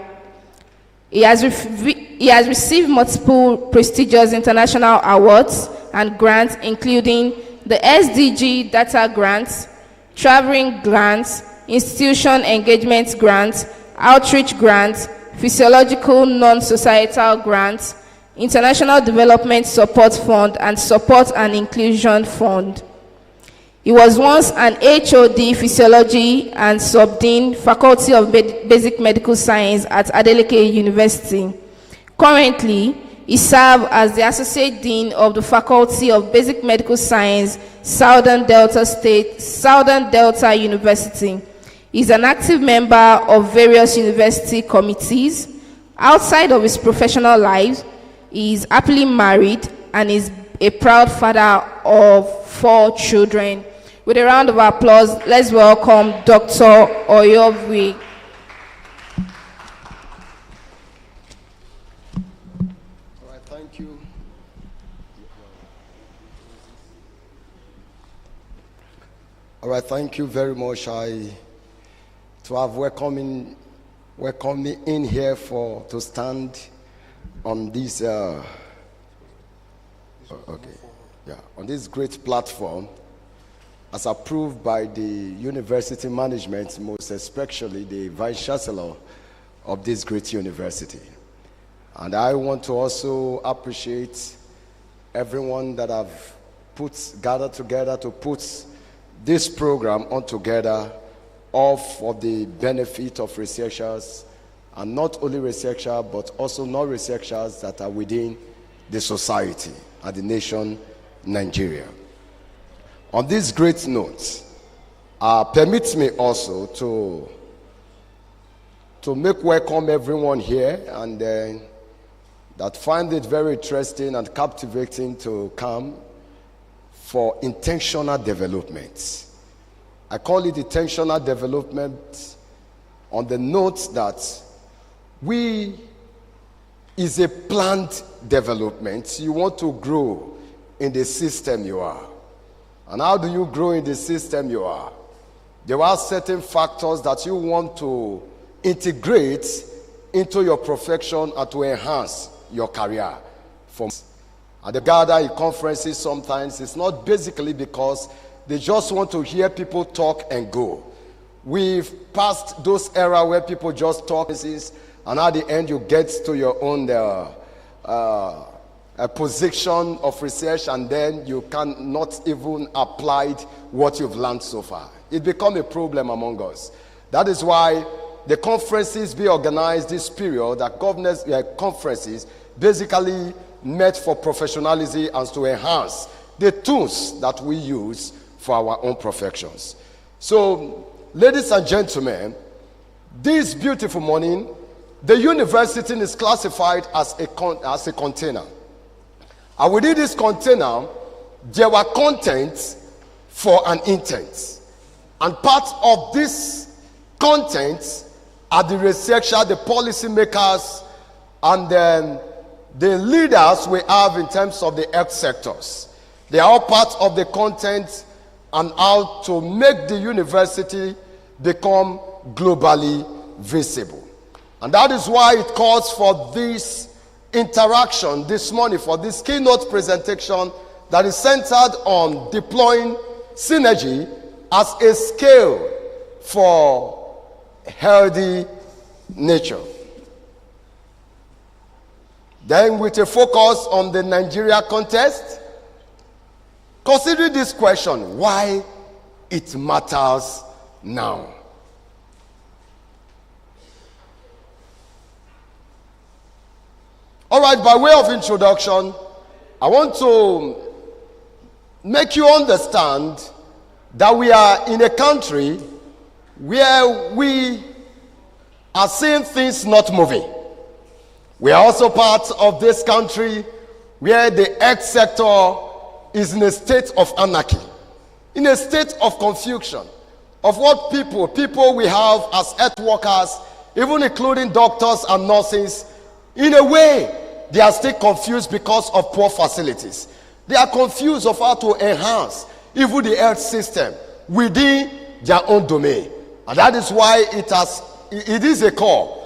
[SPEAKER 13] He has received multiple prestigious international awards and grants, including the SDG Data Grants, Traveling Grants, Institution Engagement Grants, Outreach Grants, Physiological Non-Societal Grants, International Development Support Fund, and Support and Inclusion Fund. He was once an HOD Physiology and Subdean Faculty of Basic Medical Science at Adeleke University. Currently, he serves as the Associate Dean of the Faculty of Basic Medical Science, Southern Delta University. He is an active member of various university committees. Outside of his professional life, he is happily married and is a proud father of 4 children. With a round of applause, let's welcome Dr. Oyovwe.
[SPEAKER 14] Thank you. All right, thank you very much. To have welcomed me in here to stand on this on this great platform, as approved by the university management, most especially the Vice Chancellor of this great university. And I want to also appreciate everyone that have gathered together to put this program on together, all for the benefit of researchers, and not only researchers, but also non-researchers that are within the society and the nation, Nigeria. On this great note, permit me also to make welcome everyone here, and that find it very interesting and captivating to come for intentional development. I call it intentional development on the note that is a planned development. You want to grow in the system you are. And how do you grow in the system you are? There are certain factors that you want to integrate into your profession and to enhance your career. At the gather in conferences sometimes, it's not basically because they just want to hear people talk and go. We've passed those era where people just talk, and at the end you get to your own a position of research, and then you cannot even apply what you've learned so far. It becomes a problem among us. That is why the conferences be organized this period, that governance conferences basically met for professionalism and to enhance the tools that we use for our own professions. So, ladies and gentlemen, this beautiful morning, the university is classified as a container. And within this container, there were contents for an intent. And part of this content are the researchers, the policymakers, and then the leaders we have in terms of the health sectors. They are all part of the content and how to make the university become globally visible. And that is why it calls for this interaction this morning, for this keynote presentation that is centered on deploying synergy as a scale for healthy nature. Then with a focus on the Nigeria context, consider this question: why it matters now. All right, by way of introduction, I want to make you understand that we are in a country where we are seeing things not moving. We are also part of this country where the health sector is in a state of anarchy, in a state of confusion of what people we have as health workers, even including doctors and nurses. In a way, they are still confused because of poor facilities. They are confused of how to enhance even the health system within their own domain. And that is why it is a call.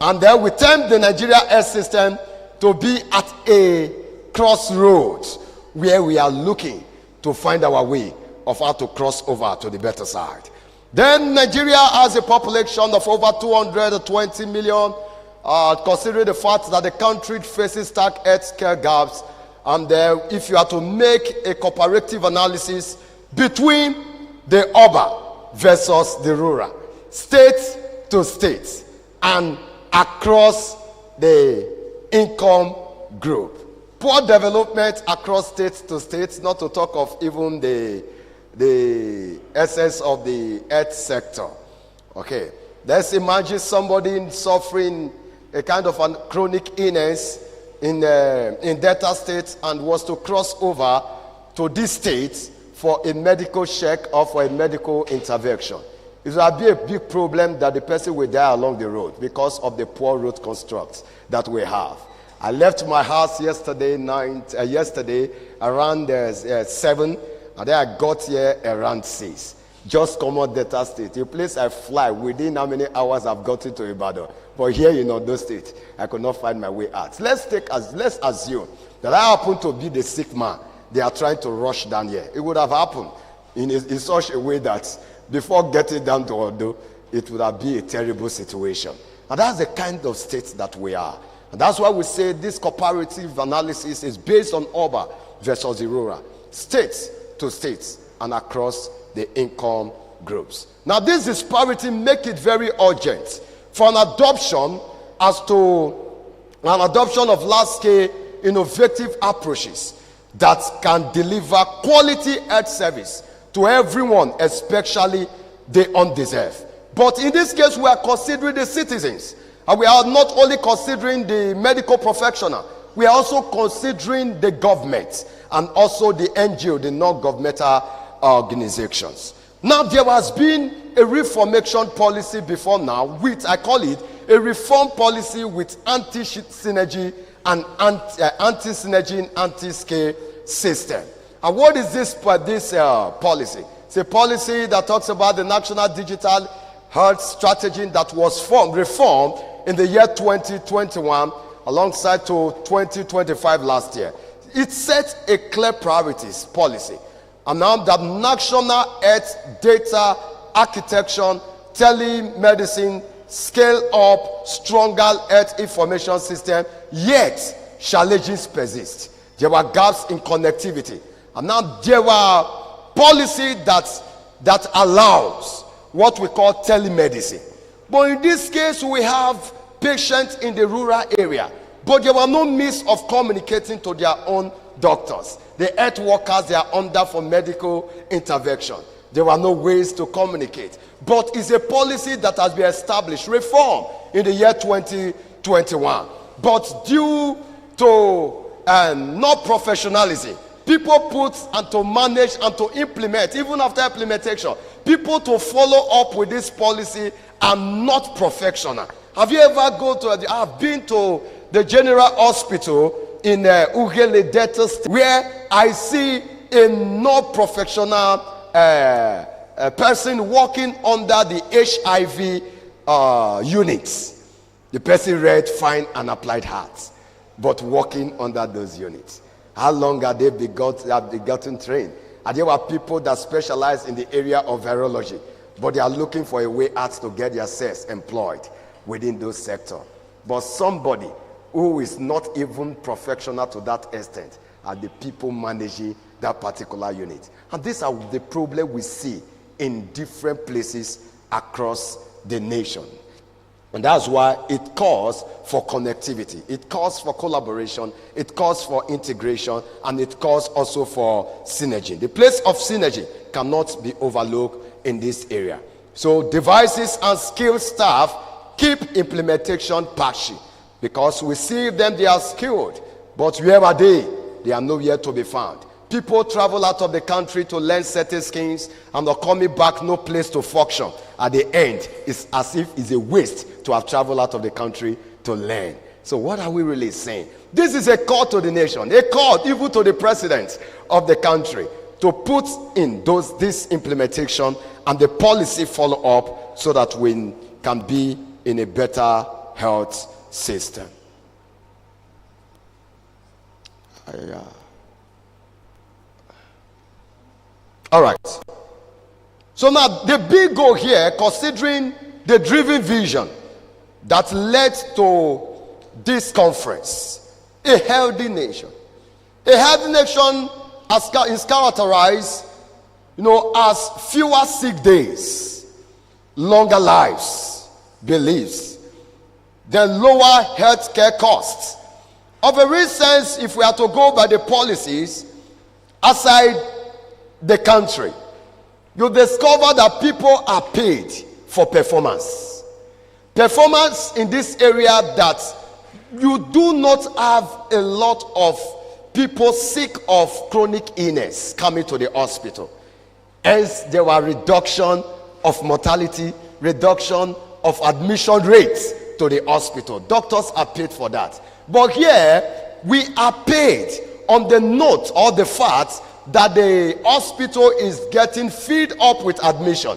[SPEAKER 14] And then we term the Nigeria health system to be at a crossroads where we are looking to find our way of how to cross over to the better side. Then Nigeria has a population of over 220 million, considering the fact that the country faces stark health care gaps. And if you are to make a comparative analysis between the urban versus the rural, state to state, and across the income group, poor development across state to state, not to talk of even the essence of the health sector. Okay, let's imagine somebody suffering a kind of a chronic illness in Delta State and was to cross over to this state for a medical check or for a medical intervention. It will be a big problem that the person will die along the road because of the poor road constructs that we have. I left my house yesterday around 7, and then I got here around 6. Just come out Delta State, a place I fly within how many hours I've gotten to Ibadan. But here in Ondo State, I could not find my way out. Let's assume that I happen to be the sick man they are trying to rush down here. It would have happened in such a way that before getting down to Ondo, it would have been a terrible situation. And that's the kind of state that we are. And that's why we say this comparative analysis is based on urban versus the rural, states to states, and across the income groups. Now, this disparity makes it very urgent for an adoption of large-scale innovative approaches that can deliver quality health service to everyone, especially the undeserved. But in this case, we are considering the citizens, and we are not only considering the medical professional, we are also considering the government and also the NGO, the non-governmental organizations. Now, there has been a reformation policy before now, which I call it a reform policy with anti-synergy and anti-synergy and anti-scale system. And what is this policy? It's a policy that talks about the National Digital Health Strategy that was reformed in the year 2021 alongside to 2025 last year. It sets a clear priorities policy. And now that national health data architecture, telemedicine, scale up, stronger health information system, yet challenges persist. There were gaps in connectivity. And now there were policy that allows what we call telemedicine. But in this case, we have patients in the rural area, but there were no means of communicating to their own doctors. The health workers they are under for medical intervention. There were no ways to communicate. But it's a policy that has been established, reform in the year 2021. But due to not professionalism, people put and to manage and to implement, even after implementation, people to follow up with this policy are not professional. Have you ever I've been to the General Hospital in Ughelli Delta State, where I see a not professional person working under the HIV units. The person read fine and applied heart, but working under those units. How long have they gotten trained? And there were people that specialize in the area of virology, but they are looking for a way out to get themselves employed within those sectors. But somebody who is not even professional to that extent are the people managing that particular unit. And these are the problem we see in different places across the nation. And that's why it calls for connectivity. It calls for collaboration. It calls for integration. And it calls also for synergy. The place of synergy cannot be overlooked in this area. So devices and skilled staff keep implementation patchy, because we see them, they are skilled, but where are they? They are nowhere to be found. People travel out of the country to learn certain skills and are coming back, no place to function. At the end, it's as if it's a waste to have traveled out of the country to learn. So what are we really saying? This is a call to the nation, a call even to the president of the country to put in this implementation and the policy follow up so that we can be in a better health system. All right. So now the big goal here, considering the driven vision that led to this conference, a healthy nation. A healthy nation is characterized, as fewer sick days, longer lives, beliefs, then lower healthcare costs. Of a real sense, if we are to go by the policies outside the country, you discover that people are paid for performance. Performance in this area that you do not have a lot of people sick of chronic illness coming to the hospital. Hence, there were reduction of mortality, reduction of admission rates to the hospital. Doctors are paid for that. But here, we are paid on the note or the fact that the hospital is getting filled up with admission.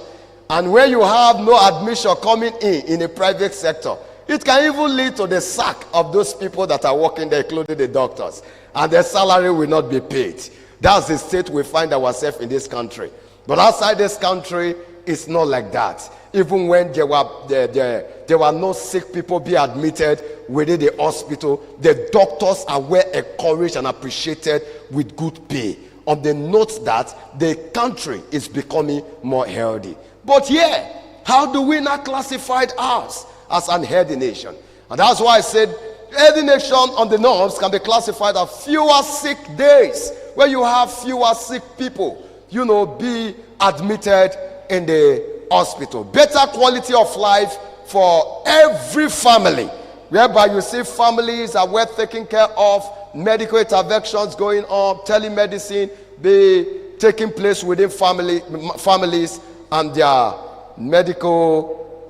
[SPEAKER 14] And when you have no admission coming in a private sector, it can even lead to the sack of those people that are working there, including the doctors. And their salary will not be paid. That's the state we find ourselves in this country. But outside this country, it's not like that. Even when there were no sick people being admitted within the hospital, the doctors are well encouraged and appreciated with good pay, on the note that the country is becoming more healthy. But here, how do we not classify ours as an healthy nation? And that's why I said healthy nation on the norms can be classified as fewer sick days, where you have fewer sick people, be admitted in the hospital. Better quality of life for every family, whereby you see families are well taken care of, medical interventions going on, telemedicine be taking place within families and their medical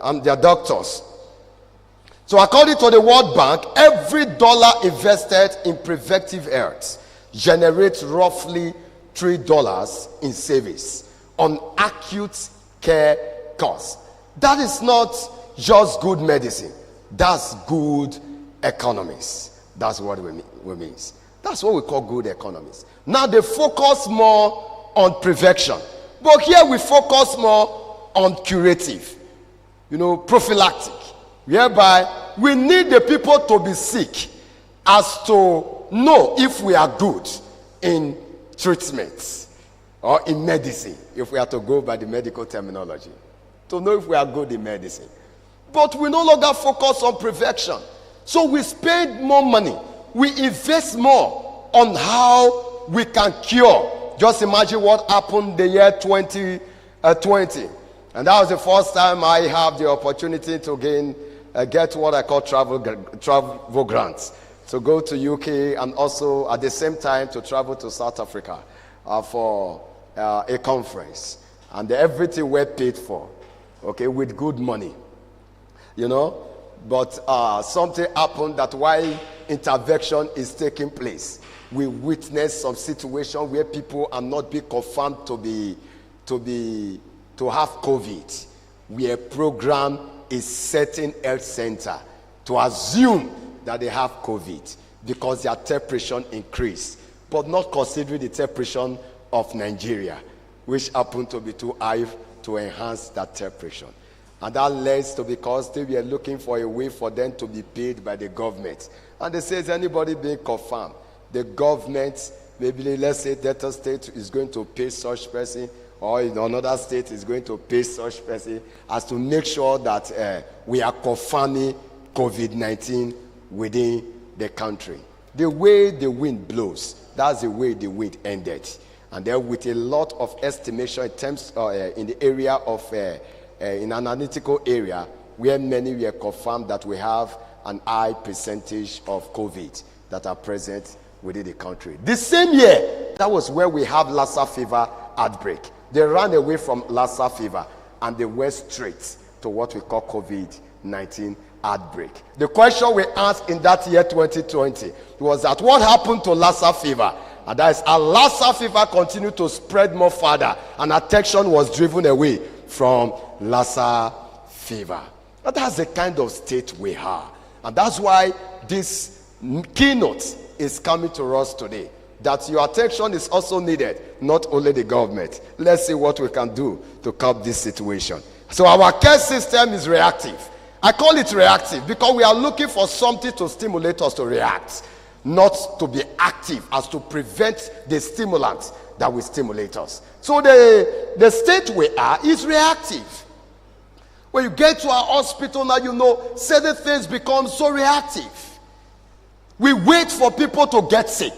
[SPEAKER 14] and their doctors. So according to the World Bank, every dollar invested in preventive health generates roughly $3 in savings on acute care costs. That is not just good medicine. That's good economics. That's what we mean. That's what we call good economics. Now they focus more on prevention. But here we focus more on curative, prophylactic, whereby we need the people to be sick as to know if we are good in treatments or in medicine, if we are to go by the medical terminology, to know if we are good in medicine. But we no longer focus on prevention. So we spend more money, we invest more on how we can cure Just imagine what happened the year 2020. And that was the first time I have the opportunity to get what I call travel grants. To go to UK and also at the same time to travel to South Africa for a conference. And everything were paid for, okay, with good money, you know. But something happened that while intervention is taking place, we witness some situation where people are not being confirmed to have COVID. Where a program is setting health center to assume that they have COVID because their temperature increased, but not considering the temperature of Nigeria, which happened to be too high to enhance that temperature. And that leads to because they were looking for a way for them to be paid by the government. And they say, is anybody being confirmed? The government, maybe let's say Delta State is going to pay such person, or in another state is going to pay such person, as to make sure that we are confirming COVID-19 within the country. The way the wind blows, that's the way the wind ended. And then with a lot of estimation in terms in the area of in an analytical area where many were confirmed that we have an high percentage of COVID that are present within the country. The same year, that was where we have Lassa fever outbreak. They ran away from Lassa fever and they went straight to what we call COVID-19 outbreak. The question we asked in that year 2020 was that what happened to Lassa fever? And that is, Lassa fever continued to spread more further and attention was driven away from Lassa fever. And that's the kind of state we are. And that's why this keynote is coming to us today. That your attention is also needed, not only the government. Let's see what we can do to curb this situation. So our care system is reactive. I call it reactive because we are looking for something to stimulate us to react, not to be active as to prevent the stimulants that will stimulate us. So the state we are is reactive. When you get to our hospital now, you know, certain things become so reactive. We wait for people to get sick,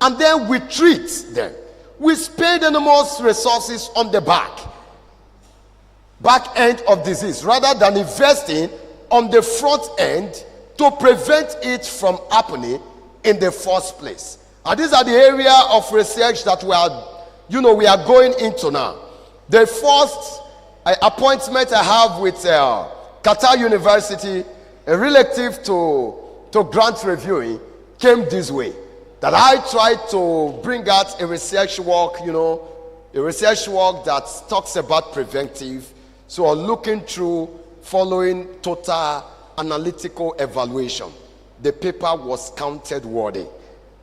[SPEAKER 14] and then we treat them. We spend enormous resources on the back end of disease rather than investing on the front end to prevent it from happening in the first place. And these are the area of research that we are going into now. The first appointment I have with Qatar University, relative to grant reviewing, came this way. That I tried to bring out a research work, a research work that talks about preventive. So looking through, following total analytical evaluation. The paper was counted worthy,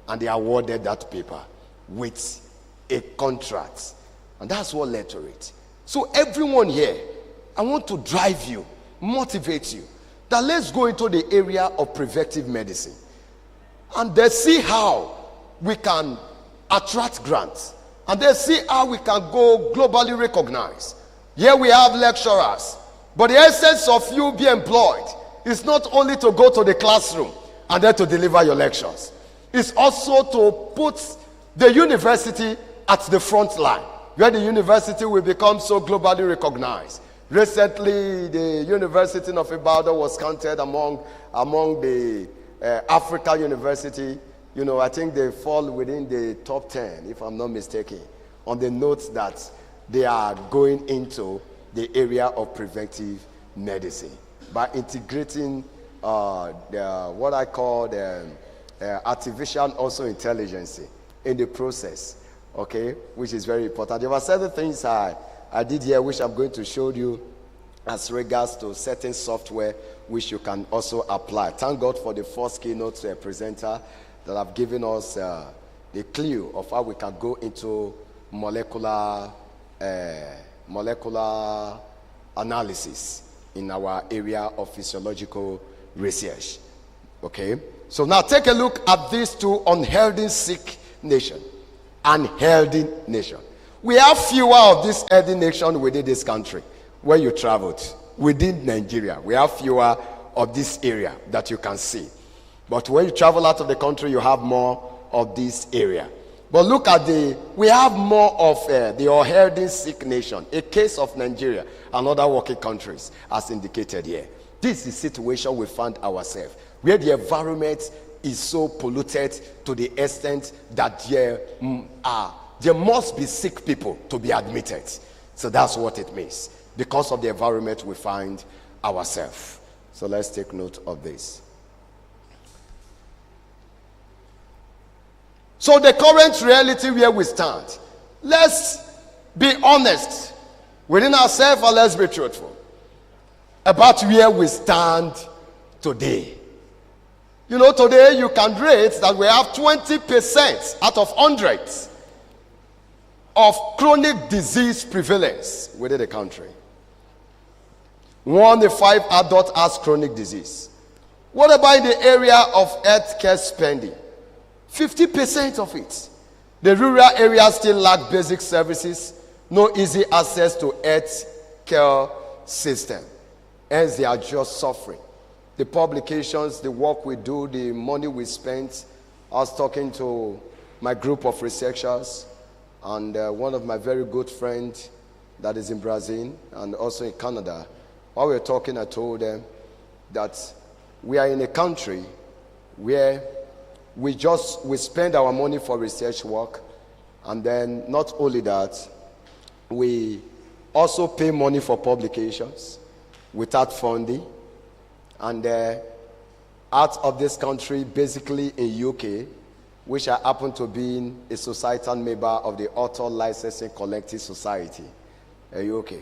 [SPEAKER 14] and they awarded that paper with a contract. And that's what led to it. So everyone here, I want to drive you, motivate you, that let's go into the area of preventive medicine. And then see how we can attract grants. And then see how we can go globally recognized. Here we have lecturers. But the essence of you being employed is not only to go to the classroom and then to deliver your lectures. It's also to put the university at the front line, where the university will become so globally recognized. Recently, the University of Ibadan was counted among the African university. I think they fall within the top 10, if I'm not mistaken, on the notes that they are going into the area of preventive medicine by integrating what I call the artificial also intelligence in the process, okay, which is very important. There were certain things I did here which I'm going to show you as regards to certain software which you can also apply. Thank God for the first keynote presenter that have given us the clue of how we can go into molecular analysis in our area of physiological research. Okay, so now take a look at these two: unhealthy sick nation and healthy nation. We have fewer of these healthy nations within this country. Where you traveled within Nigeria, we have fewer of this area that you can see. But when you travel out of the country, you have more of this area. But look at we have more of the unhealthy sick nation, a case of Nigeria and other working countries as indicated here. This is the situation we find ourselves, where the environment is so polluted to the extent that there must be sick people to be admitted. So that's what it means, because of the environment we find ourselves. So let's take note of this. So the current reality where we stand, let's be honest within ourselves and let's be truthful about where we stand today. You know, today you can rate that we have 20% out of 100 of chronic disease prevalence within the country. 1 in 5 adults has chronic disease. What about in the area of healthcare spending? 50% of it. The rural areas still lack basic services, no easy access to health care system. Hence, they are just suffering. The publications, the work we do, the money we spend. I was talking to my group of researchers and one of my very good friends that is in Brazil and also in Canada. While we were talking, I told them that we are in a country where we spend our money for research work, and then not only that, we also pay money for publications without funding. And out of this country, basically in UK, which I happen to be a societal member of the Author Licensing Collective Society, UK.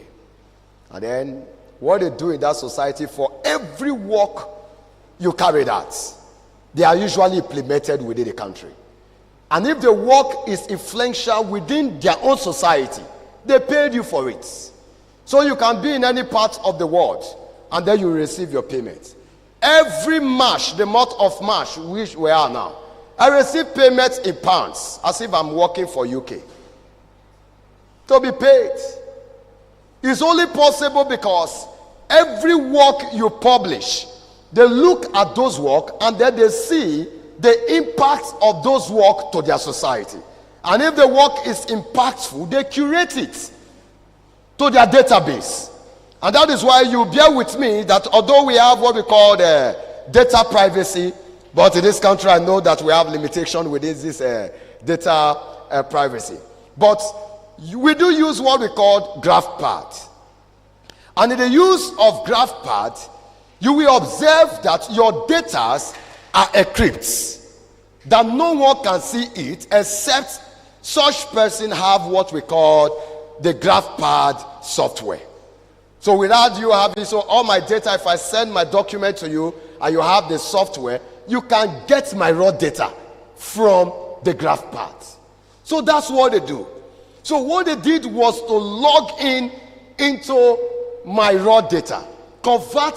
[SPEAKER 14] And then what they do in that society, for every work you carried out, they are usually implemented within the country. And if the work is influential within their own society, they paid you for it. So you can be in any part of the world and then you receive your payment. Every March, the month of March, which we are now, I receive payments in pounds as if I'm working for UK. To be paid. It's only possible because every work you publish, they look at those work and then they see the impact of those work to their society. And if the work is impactful, they curate it to their database. And that is why you bear with me that although we have what we call data privacy, but in this country I know that we have limitation within this data privacy. But we do use what we call GraphPad. And in the use of GraphPad, you will observe that your data are encrypted, that no one can see it except such person have what we call the GraphPad software. So without you having, so all my data, if I send my document to you and you have the software, you can get my raw data from the GraphPad. So that's what they do. So what they did was to log in into my raw data, convert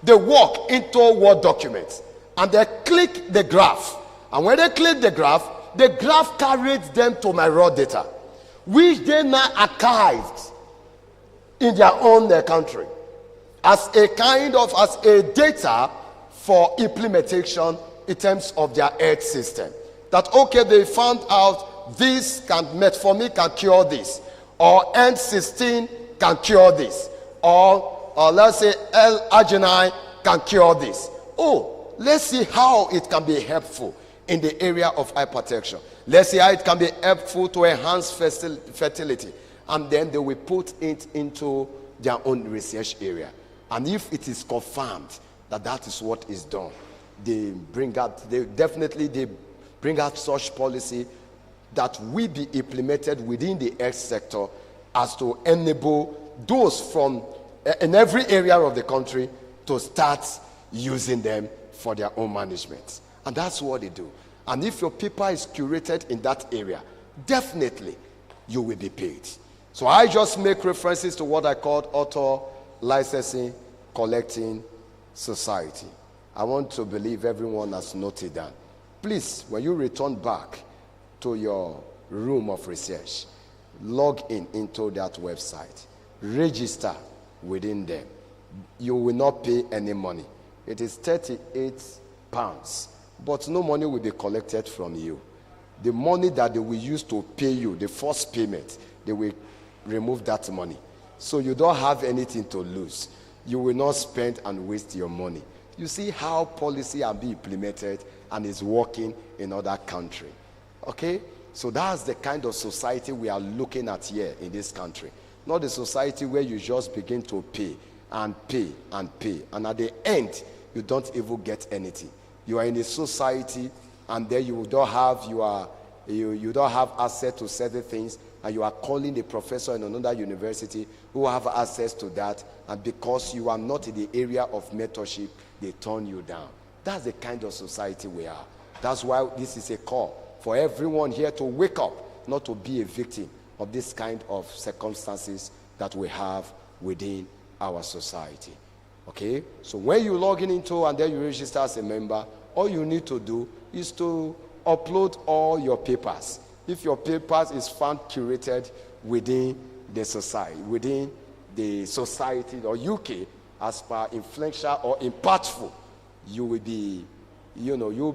[SPEAKER 14] the work into Word documents, and they click the graph. And when they click the graph carried them to my raw data, which they now archived in their own country as a data for implementation in terms of their health system. That okay, they found out this metformin can cure this, or N16 can cure this, or let's say L-arginine can cure this. Oh, let's see how it can be helpful in the area of hypertension. Let's see how it can be helpful to enhance fertility. And then they will put it into their own research area. And if it is confirmed that that is what is done, they bring out such policy that will be implemented within the health sector as to enable those from in every area of the country to start using them for their own management. And that's what they do. And if your paper is curated in that area, definitely you will be paid. So I just make references to what I call Author Licensing Collecting Society. I want to believe everyone has noted that. Please, when you return back to your room of research, log into that website. Register within them. You will not pay any money. It is £38, but no money will be collected from you. the money that they will use to pay you, the first payment, they will remove that money. So you don't have anything to lose. You will not spend and waste your money. You see how policy are being implemented and is working in other countries. Okay? So that's the kind of society we are looking at here in this country. Not the society where you just begin to pay and pay and pay. And at the end, you don't even get anything. You are in a society and then you don't have you don't have access to certain things, and you are calling a professor in another university who have access to that, and because you are not in the area of mentorship, they turn you down. That's the kind of society we are. That's why this is a call for everyone here to wake up, not to be a victim of this kind of circumstances that we have within our society. Okay? So when you log into and then you register as a member, all you need to do is to upload all your papers. If your papers is found curated within the society or UK as per influential or impactful, you will be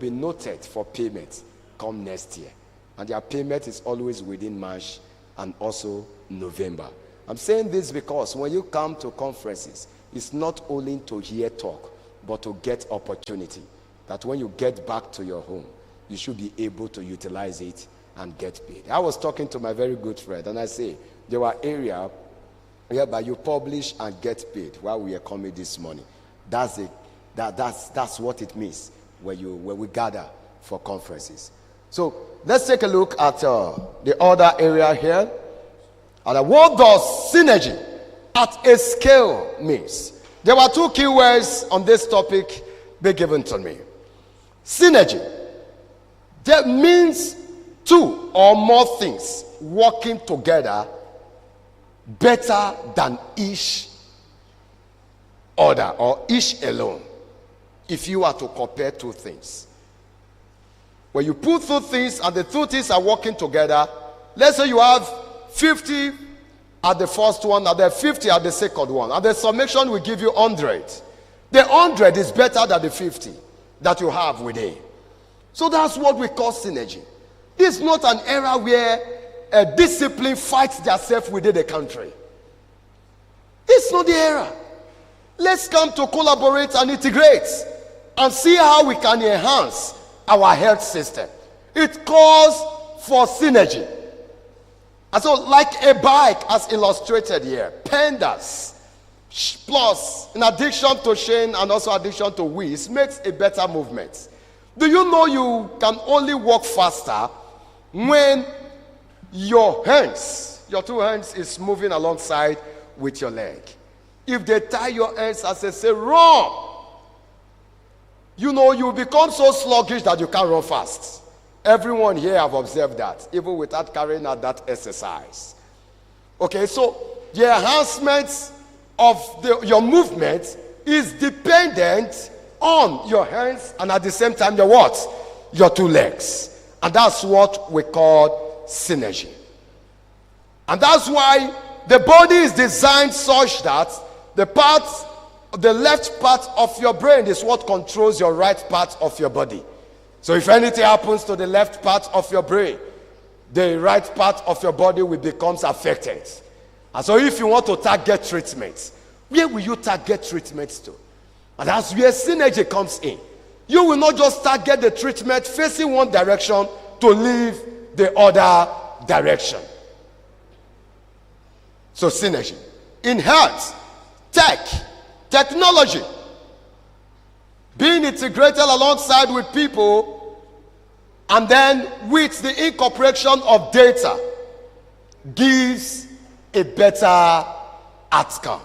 [SPEAKER 14] noted for payment come next year. And their payment is always within March and also November. I'm saying this because when you come to conferences, it's not only to hear talk, but to get opportunity. That when you get back to your home, you should be able to utilize it and get paid. I was talking to my very good friend, and I say, there were areas whereby you publish and get paid while we are coming this morning. That's what it means when we gather for conferences. So let's take a look at the other area here. And what does synergy at a scale means? There were two key words on this topic be given to me. Synergy. That means two or more things working together better than each other or each alone. If you are to compare two things, when you put two things and the two things are working together, let's say you have 50 at the first one and then 50 at the second one, and the summation will give you 100. The 100 is better than the 50 that you have within. So that's what we call synergy. This is not an era where a discipline fights themselves within the country. It's not the era. Let's come to collaborate and integrate and see how we can enhance our health system. It calls for synergy. And so, like a bike as illustrated here, pendants plus in addition to chain and also addition to wheels makes a better movement. Do you know you can only walk faster when your two hands is moving alongside with your leg? If they tie your hands as they say run, you become so sluggish that you can't run fast. Everyone here have observed that, even without carrying out that exercise. Okay, so the enhancement of your movement is dependent on your hands and at the same time your two legs. And that's what we call synergy. And that's why the body is designed such that the left part of your brain is what controls your right part of your body. So if anything happens to the left part of your brain, the right part of your body will become affected. And so if you want to target treatments, where will you target treatments to? And that's where synergy comes in. You will not just target the treatment facing one direction to leave the other direction. So synergy. In health, technology, being integrated alongside with people and then with the incorporation of data gives a better outcome.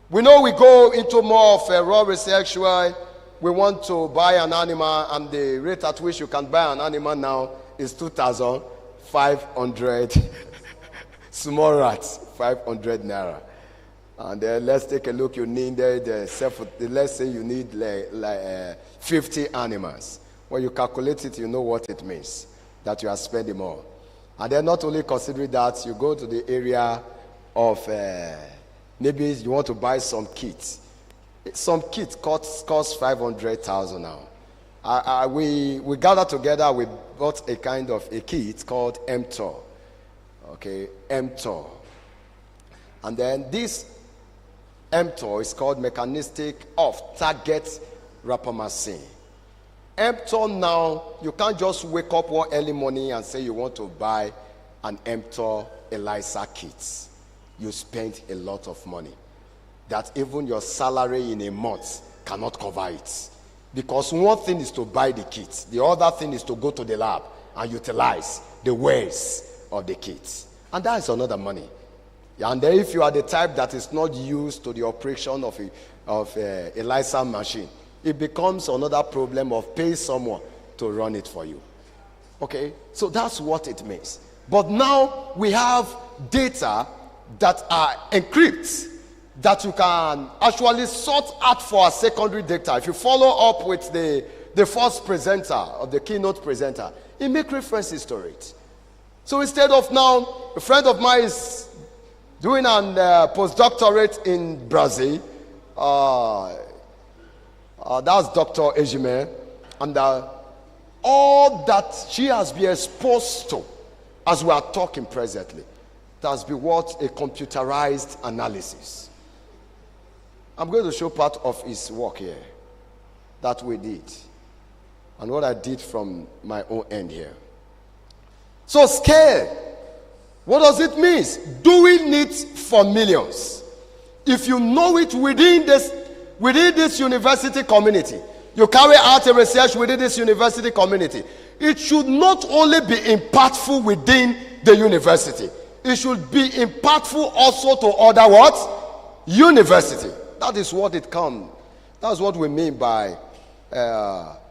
[SPEAKER 14] We know we go into more of a raw research where we want to buy an animal, and the rate at which you can buy an animal now is 2,500 small rats, 500 naira. And then let's take a look. You need let's say you need 50 animals. When you calculate it, you know what it means, that you are spending more. And then not only considering that, you go to the area of maybe you want to buy some kits. Some kits cost 500,000 now. we gathered together, we bought a kind of a kit called mTOR. Okay, mTOR. And then this mTOR is called mechanistic of target rapamycin. mTOR now, you can't just wake up one early morning and say you want to buy an mTOR ELISA kit. You spend a lot of money that even your salary in a month cannot cover it. Because one thing is to buy the kit, the other thing is to go to the lab and utilize the ways of the kit. And that is another money. And then if you are the type that is not used to the operation of a ELISA machine, it becomes another problem of paying someone to run it for you. Okay, so that's what it means. But now we have data that are encrypted, that you can actually sort out for a secondary data. If you follow up with the first presenter, or the keynote presenter, he make references to it. So instead of now, a friend of mine is doing an postdoctorate in Brazil. That's Dr. Ejime. And all that she has been exposed to, as we are talking presently, it has been what? A computerized analysis. I'm going to show part of his work here that we did, and what I did from my own end here. So scale. What does it mean? Doing it for millions. If you know it within this university community, you carry out a research within this university community, it should not only be impactful within the university, it should be impactful also to other what? University. That is what it comes. That's what we mean by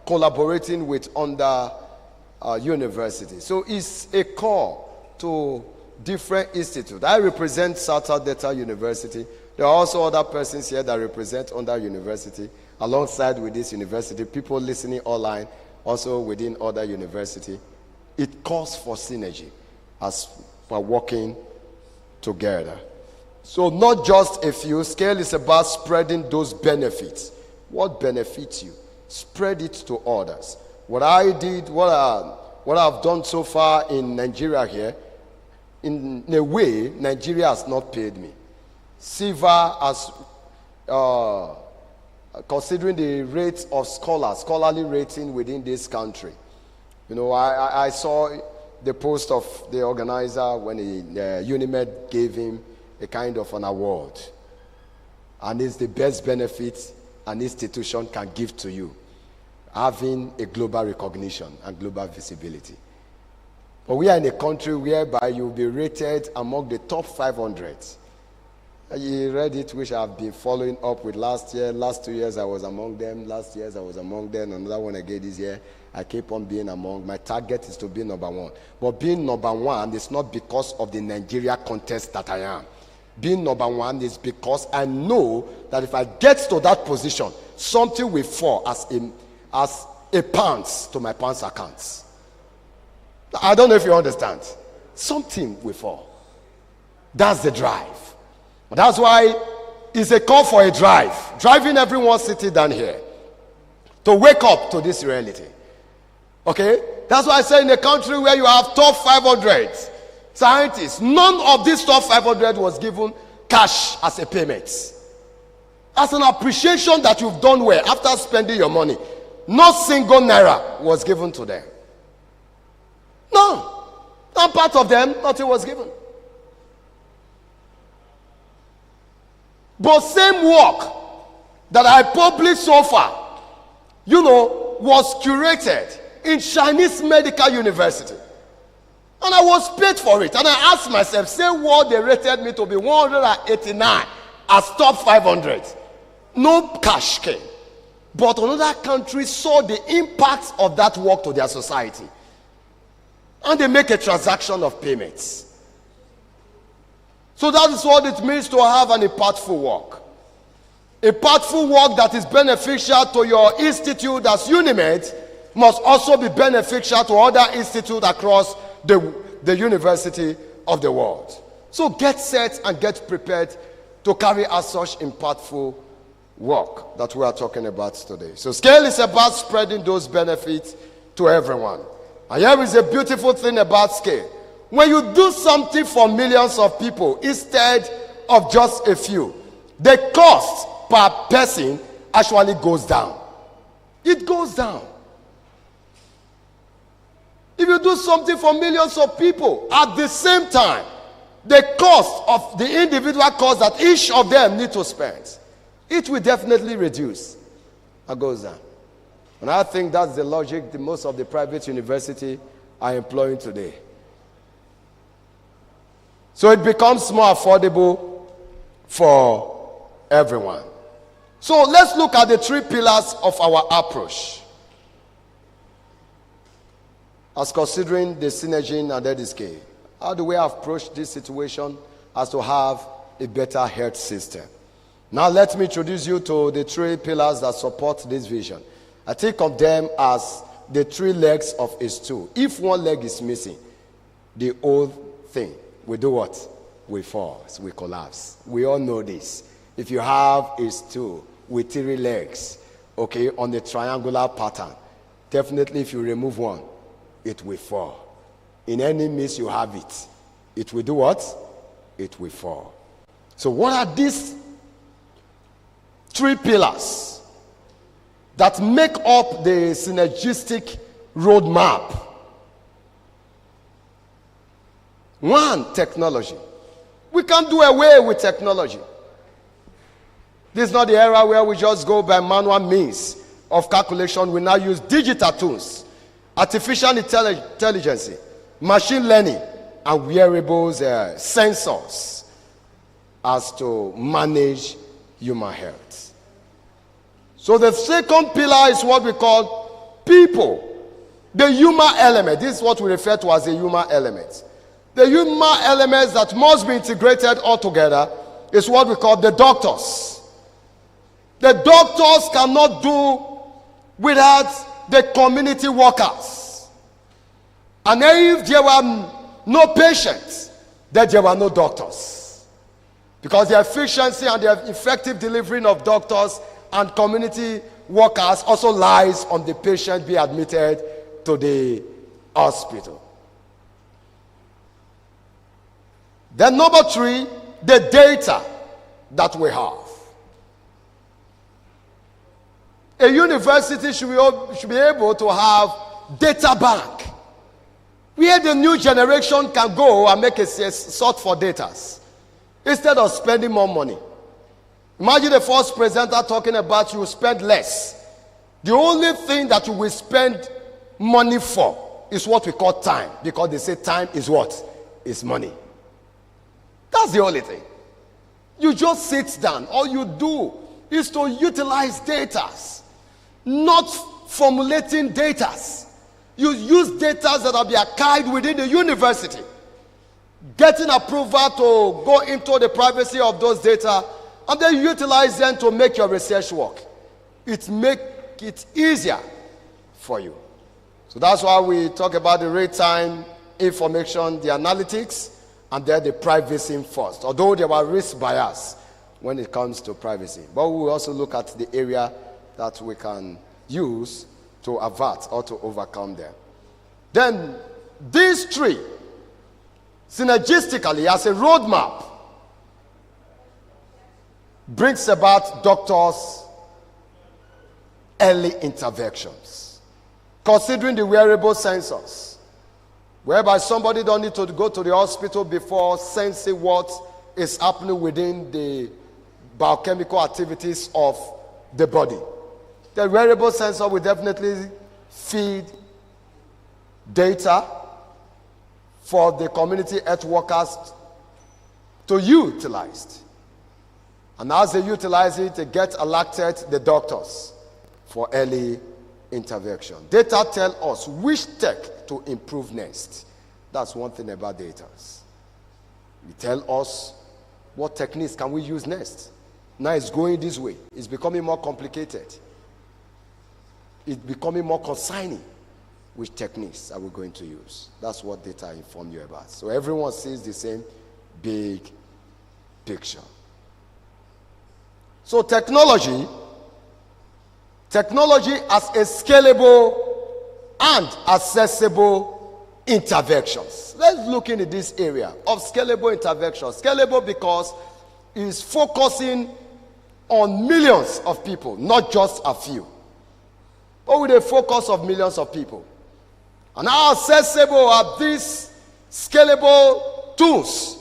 [SPEAKER 14] collaborating with under university. So it's a call to different institutes. I represent Southern Delta University. There are also other persons here that represent under university. Alongside with this university, people listening online, also within other university. It calls for synergy as we're working together. So not just a few. Scale is about spreading those benefits. What benefits you? Spread it to others. What I did, what I've done so far in Nigeria here, in a way, Nigeria has not paid me. SIVA has, considering the rate of scholarly rating within this country. You know, I saw the post of the organizer when UNIMED gave him a kind of an award. And it's the best benefit an institution can give to you, having a global recognition and global visibility. But we are in a country whereby you'll be rated among the top 500. You read it, which I've been following up with last year. Last 2 years I was among them. Last year I was among them. Another one again this year. I keep on being among. My target is to be number one. But being number one is not because of the Nigeria contest that I am. Being number one is because I know that if I get to that position, something will fall as a pounds to my pounds accounts. I don't know if you understand. Something will fall. That's the drive. That's why it's a call for a drive. Driving everyone sitting down here to wake up to this reality. Okay? That's why I say in a country where you have top 500 scientists, none of these top 500 was given cash as a payment. As an appreciation that you've done well after spending your money, no single naira was given to them. No. Not part of them, nothing was given. But same work that I published so far, was curated in Chinese Medical University. And I was paid for it. And I asked myself, say what they rated me to be 189 as top 500. No cash came. But another country saw the impact of that work to their society. And they make a transaction of payments. So that is what it means to have an impactful work. Impactful work that is beneficial to your institute as UNIMED must also be beneficial to other institutes across the university of the world. So get set and get prepared to carry out such impactful work that we are talking about today. So scale is about spreading those benefits to everyone. And here is a beautiful thing about scale. When you do something for millions of people instead of just a few, the cost per person actually goes down. It goes down. If you do something for millions of people at the same time, the cost of the individual cost that each of them need to spend, it will definitely reduce. It goes down. And I think that's the logic that most of the private universities are employing today. So it becomes more affordable for everyone. So let's look at the 3 pillars of our approach as considering the synergy and the scale. How do we approach this situation as to have a better health system? Now let me introduce you to the 3 pillars that support this vision. I think of them as the 3 legs of a stool. If one leg is missing, the whole thing will do what? We fall, we collapse. We all know this. If you have a stool with 3 legs, okay, on the triangular pattern, definitely if you remove one, it will fall. In any means you have it, it will do what? It will fall. So what are these 3 pillars that make up the synergistic roadmap? 1, technology. We can't do away with technology. This is not the era where we just go by manual means of calculation. We now use digital tools, artificial intelligence, machine learning, and wearables, sensors, as to manage human health. So the second pillar is what we call people. The human element. This is what we refer to as the human element. The human elements that must be integrated all together is what we call the doctors. The doctors cannot do without the community workers. And if there were no patients, then there were no doctors. Because the efficiency and the effective delivering of doctors and community workers also lies on the patient being admitted to the hospital. Then number 3, the data that we have. A university should be able to have data bank where the new generation can go and make a sort for data instead of spending more money. Imagine the first presenter talking about you spend less. The only thing that you will spend money for is what we call time, because they say time is what? Is money. That's the only thing. You just sit down. All you do is to utilize data, not formulating data. You use data that will be archived within the university. Getting approval to go into the privacy of those data, and then utilize them to make your research work. It makes it easier for you. So that's why we talk about the real-time information, the analytics, and then the privacy first. Although there were risk bias when it comes to privacy. But we will also look at the area that we can use to avert or to overcome them. Then these 3, synergistically as a roadmap, brings about doctors' early interventions. Considering the wearable sensors, whereby somebody don't need to go to the hospital before sensing what is happening within the biochemical activities of the body. The wearable sensor will definitely feed data for the community health workers to utilize. And as they utilize it, they get alerted the doctors for early intervention. Data tell us which tech to improve next. That's one thing about data. It tell us what techniques can we use next. Now it's going this way. It's becoming more complicated. It's becoming more consigning. Which techniques are we going to use? That's what data inform you about. So everyone sees the same big picture. So technology as a scalable and accessible interventions. Let's look into this area of scalable interventions. Scalable because it's focusing on millions of people, not just a few, but with a focus of millions of people. And how accessible are these scalable tools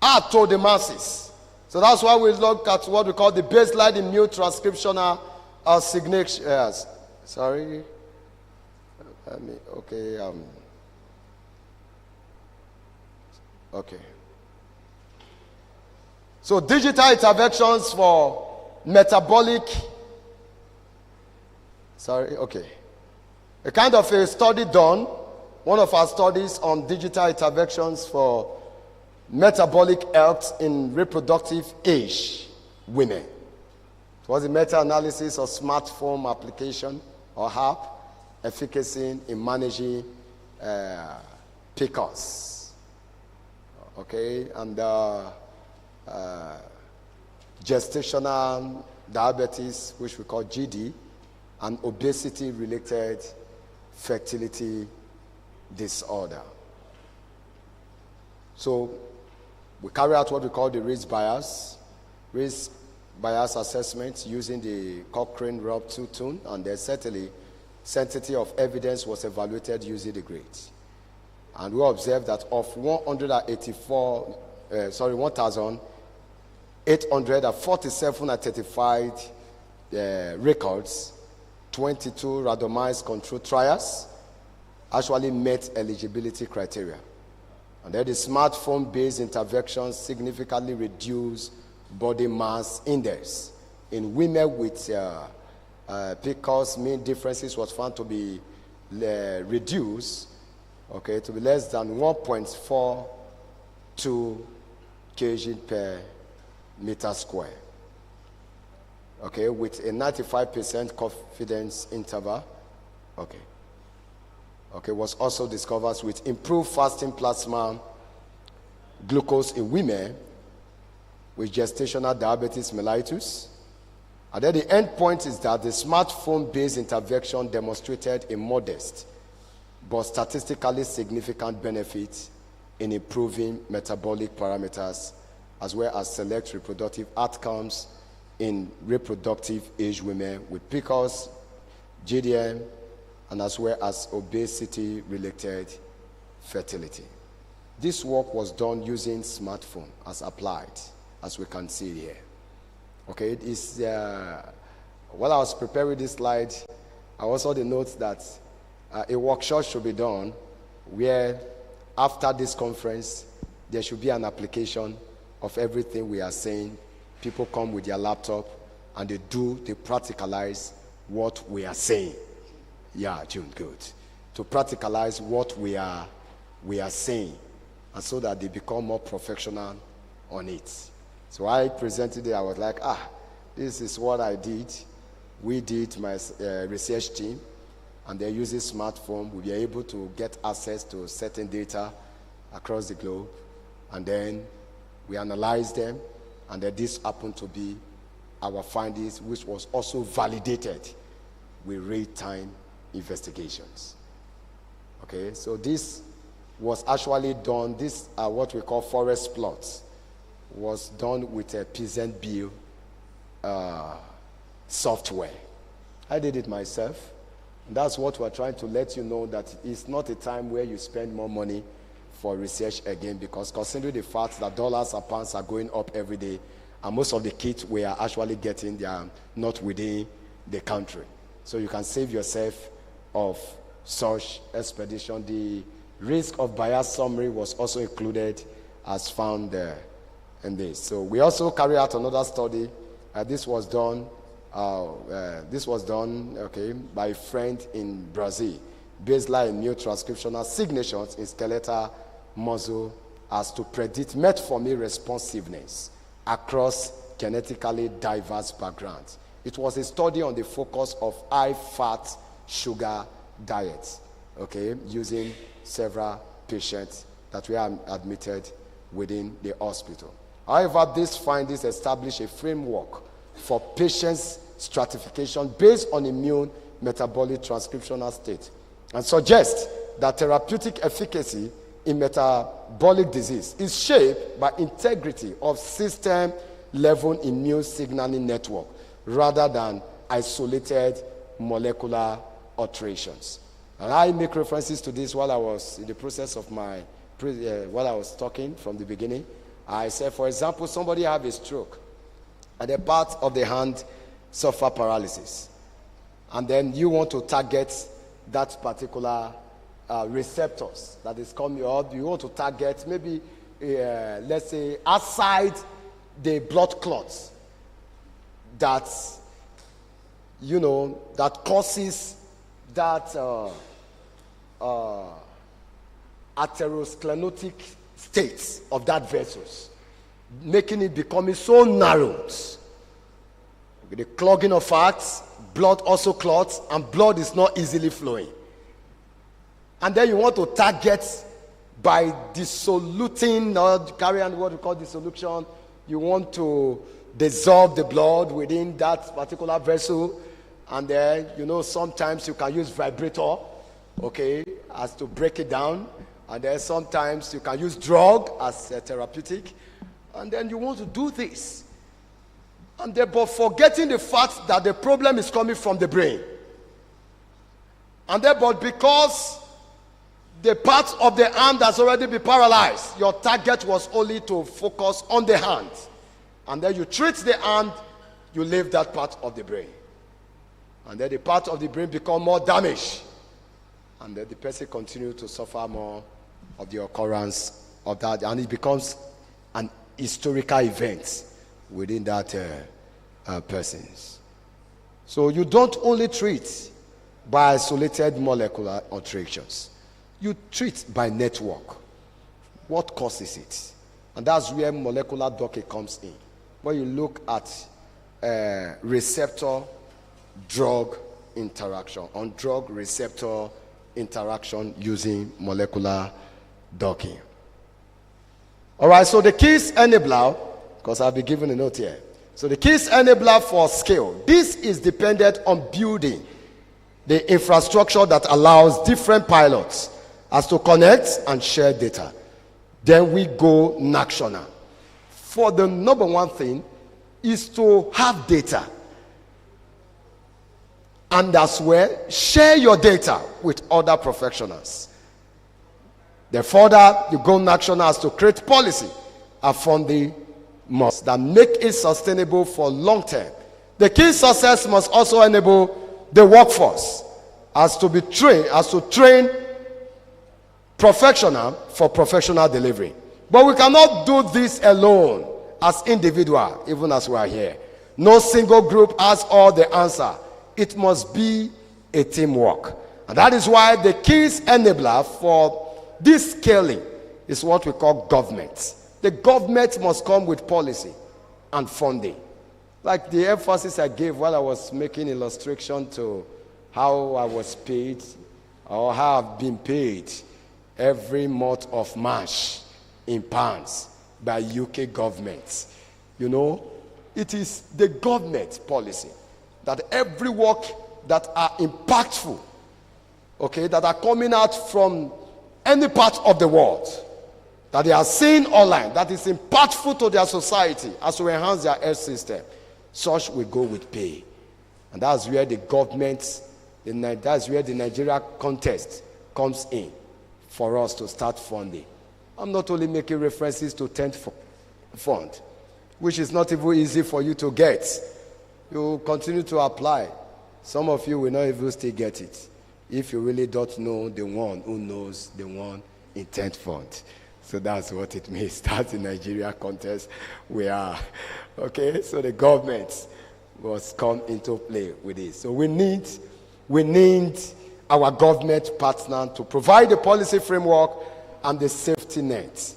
[SPEAKER 14] are to the masses? So that's why we look at what we call the baseline immune transcriptional signatures. So digital interventions for metabolic. A kind of a study done, one of our studies on digital interventions for metabolic health in reproductive age women. It was a meta-analysis of smartphone application or app efficacy in managing PCOS. And gestational diabetes, which we call GD, and obesity-related fertility disorder. So we carry out what we call the risk bias assessment using the Cochrane-Robb 2 tool, and then certainly sensitivity of evidence was evaluated using the grades. And we observed that of 1,847 identified records, 22 randomized control trials actually met eligibility criteria. And then the smartphone-based interventions significantly reduced body mass index. In women with PCOS, mean differences was found to be reduced, to be less than 1.42 kg per meter square. With a 95% confidence interval. Was also discovered with improved fasting plasma glucose in women with gestational diabetes mellitus. And then the end point is that the smartphone-based intervention demonstrated a modest but statistically significant benefit in improving metabolic parameters as well as select reproductive outcomes in reproductive age women with PCOS, GDM, and as well as obesity-related fertility. This work was done using smartphone as applied, as we can see here. It is, while I was preparing this slide, I also the note that a workshop should be done where after this conference, there should be an application of everything we are saying. People come with their laptop and they practicalize what we are saying. Yeah, June, good. To practicalize what we are saying, and so that they become more professional on it. So I presented it, I was like, this is what I did. We did, my research team, and they're using smartphone. We'll be able to get access to certain data across the globe, and then we analyze them, and then this happened to be our findings, which was also validated with real-time investigations. So this was actually done, this are what we call forest plots, was done with a peasant bill software. I did it myself. And that's what we're trying to let you know, that it's not a time where you spend more money for research again, because considering the fact that dollars and pounds are going up every day, and most of the kits we are actually getting, they are not within the country. So you can save yourself of such expedition. The risk of bias summary was also included as found there in this. So we also carry out another study. This was done by a friend in Brazil. Baseline immune transcriptional signatures in skeletal muscle as to predict metformin responsiveness across genetically diverse backgrounds. It was a study on the focus of high-fat sugar diets, using several patients that were admitted within the hospital. However, these findings establish a framework for patients' stratification based on immune metabolic transcriptional state, and suggests that therapeutic efficacy in metabolic disease is shaped by integrity of system-level immune signaling network rather than isolated molecular alterations. And I make references to this while I was in the process of while I was talking from the beginning. I said, for example, somebody have a stroke and a part of the hand suffer paralysis, and then you want to target that particular receptors that is coming up. You want to target maybe, let's say, outside the blood clots that, that causes that atherosclerotic state of that vessels, making it becoming so narrowed. The clogging of arteries, blood also clots, and blood is not easily flowing. And then you want to target by dissoluting, or carry on what we call dissolution. You want to dissolve the blood within that particular vessel. And then, sometimes you can use vibrator, okay, as to break it down. And then sometimes you can use drug as a therapeutic. And then you want to do this. And then, but forgetting the fact that the problem is coming from the brain. And then, but because the part of the hand has already been paralyzed, your target was only to focus on the hand. And then you treat the hand, you leave that part of the brain. And then the part of the brain become more damaged. And then the person continues to suffer more of the occurrence of that. And it becomes an historical event within that persons. So you don't only treat by isolated molecular alterations. You treat by network. What causes it? And that's where molecular docking comes in. When you look at receptor drug interaction, on drug receptor interaction using molecular docking. All right, so the keys enabler, because I'll be given a note here. So the keys enabler for scale. This is dependent on building the infrastructure that allows different pilots as to connect and share data. Then we go national. For the number one thing is to have data. And as well, share your data with other professionals. The further you go national as to create policy and funding must that make it sustainable for long term. The key success must also enable the workforce as to train professional for professional delivery. But we cannot do this alone as individual, even as we are here. No single group has all the answer. It must be a teamwork. And that is why the key enabler for this scaling is what we call government. The government must come with policy and funding. Like the emphasis I gave while I was making illustration to how I was paid or how I've been paid every month of March in pounds by UK government. It is the government policy that every work that are impactful, okay, that are coming out from any part of the world, that they are seeing online, that is impactful to their society as to enhance their health system, such will go with pay. And that's where the government, that's where the Nigeria contest comes in for us to start funding. I'm not only making references to 10th fund, which is not even easy for you to get. You continue to apply. Some of you will not even still get it if you really don't know the one who knows the one in 10th fund. So that's what it means. That's the Nigeria contest we are. Okay, so the government must come into play with this. So we need our government partner to provide the policy framework and the safety net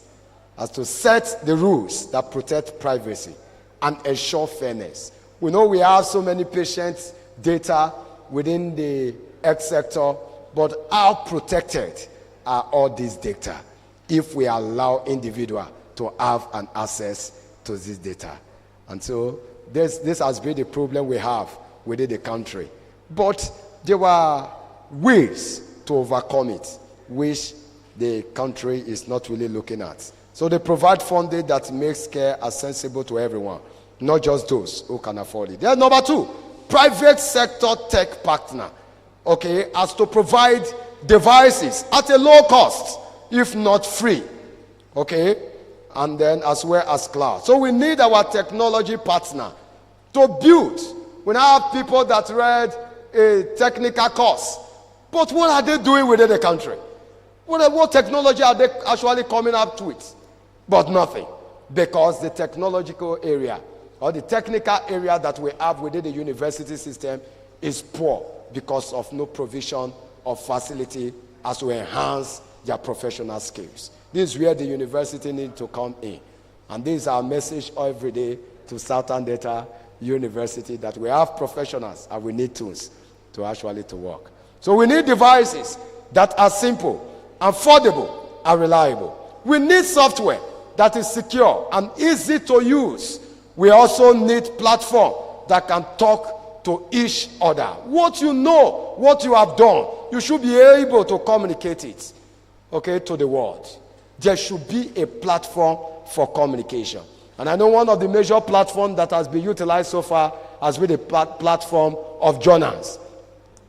[SPEAKER 14] as to set the rules that protect privacy and ensure fairness. We know we have so many patients' data within the health sector, but how protected are all these data if we allow individuals to have an access to this data? And so This has been the problem we have within the country. But there were ways to overcome it, which the country is not really looking at. So they provide funding that makes care accessible to everyone, not just those who can afford it. Then number 2, private sector tech partner, okay, as to provide devices at a low cost, if not free, okay, and then as well as cloud. So we need our technology partner to build. We now have people that read a technical course, but what are they doing within the country? What technology are they actually coming up with? But nothing, because the technological area or the technical area that we have within the university system is poor because of no provision of facility as to enhance their professional skills. This is where the university needs to come in. And this is our message every day to Southern Delta University, that we have professionals and we need tools to actually to work. So we need devices that are simple, affordable, and reliable. We need software that is secure and easy to use. We also need platform that can talk to each other. What you know, what you have done, you should be able to communicate it, okay, to the world. There should be a platform for communication. And I know one of the major platforms that has been utilized so far has been the platform of journals.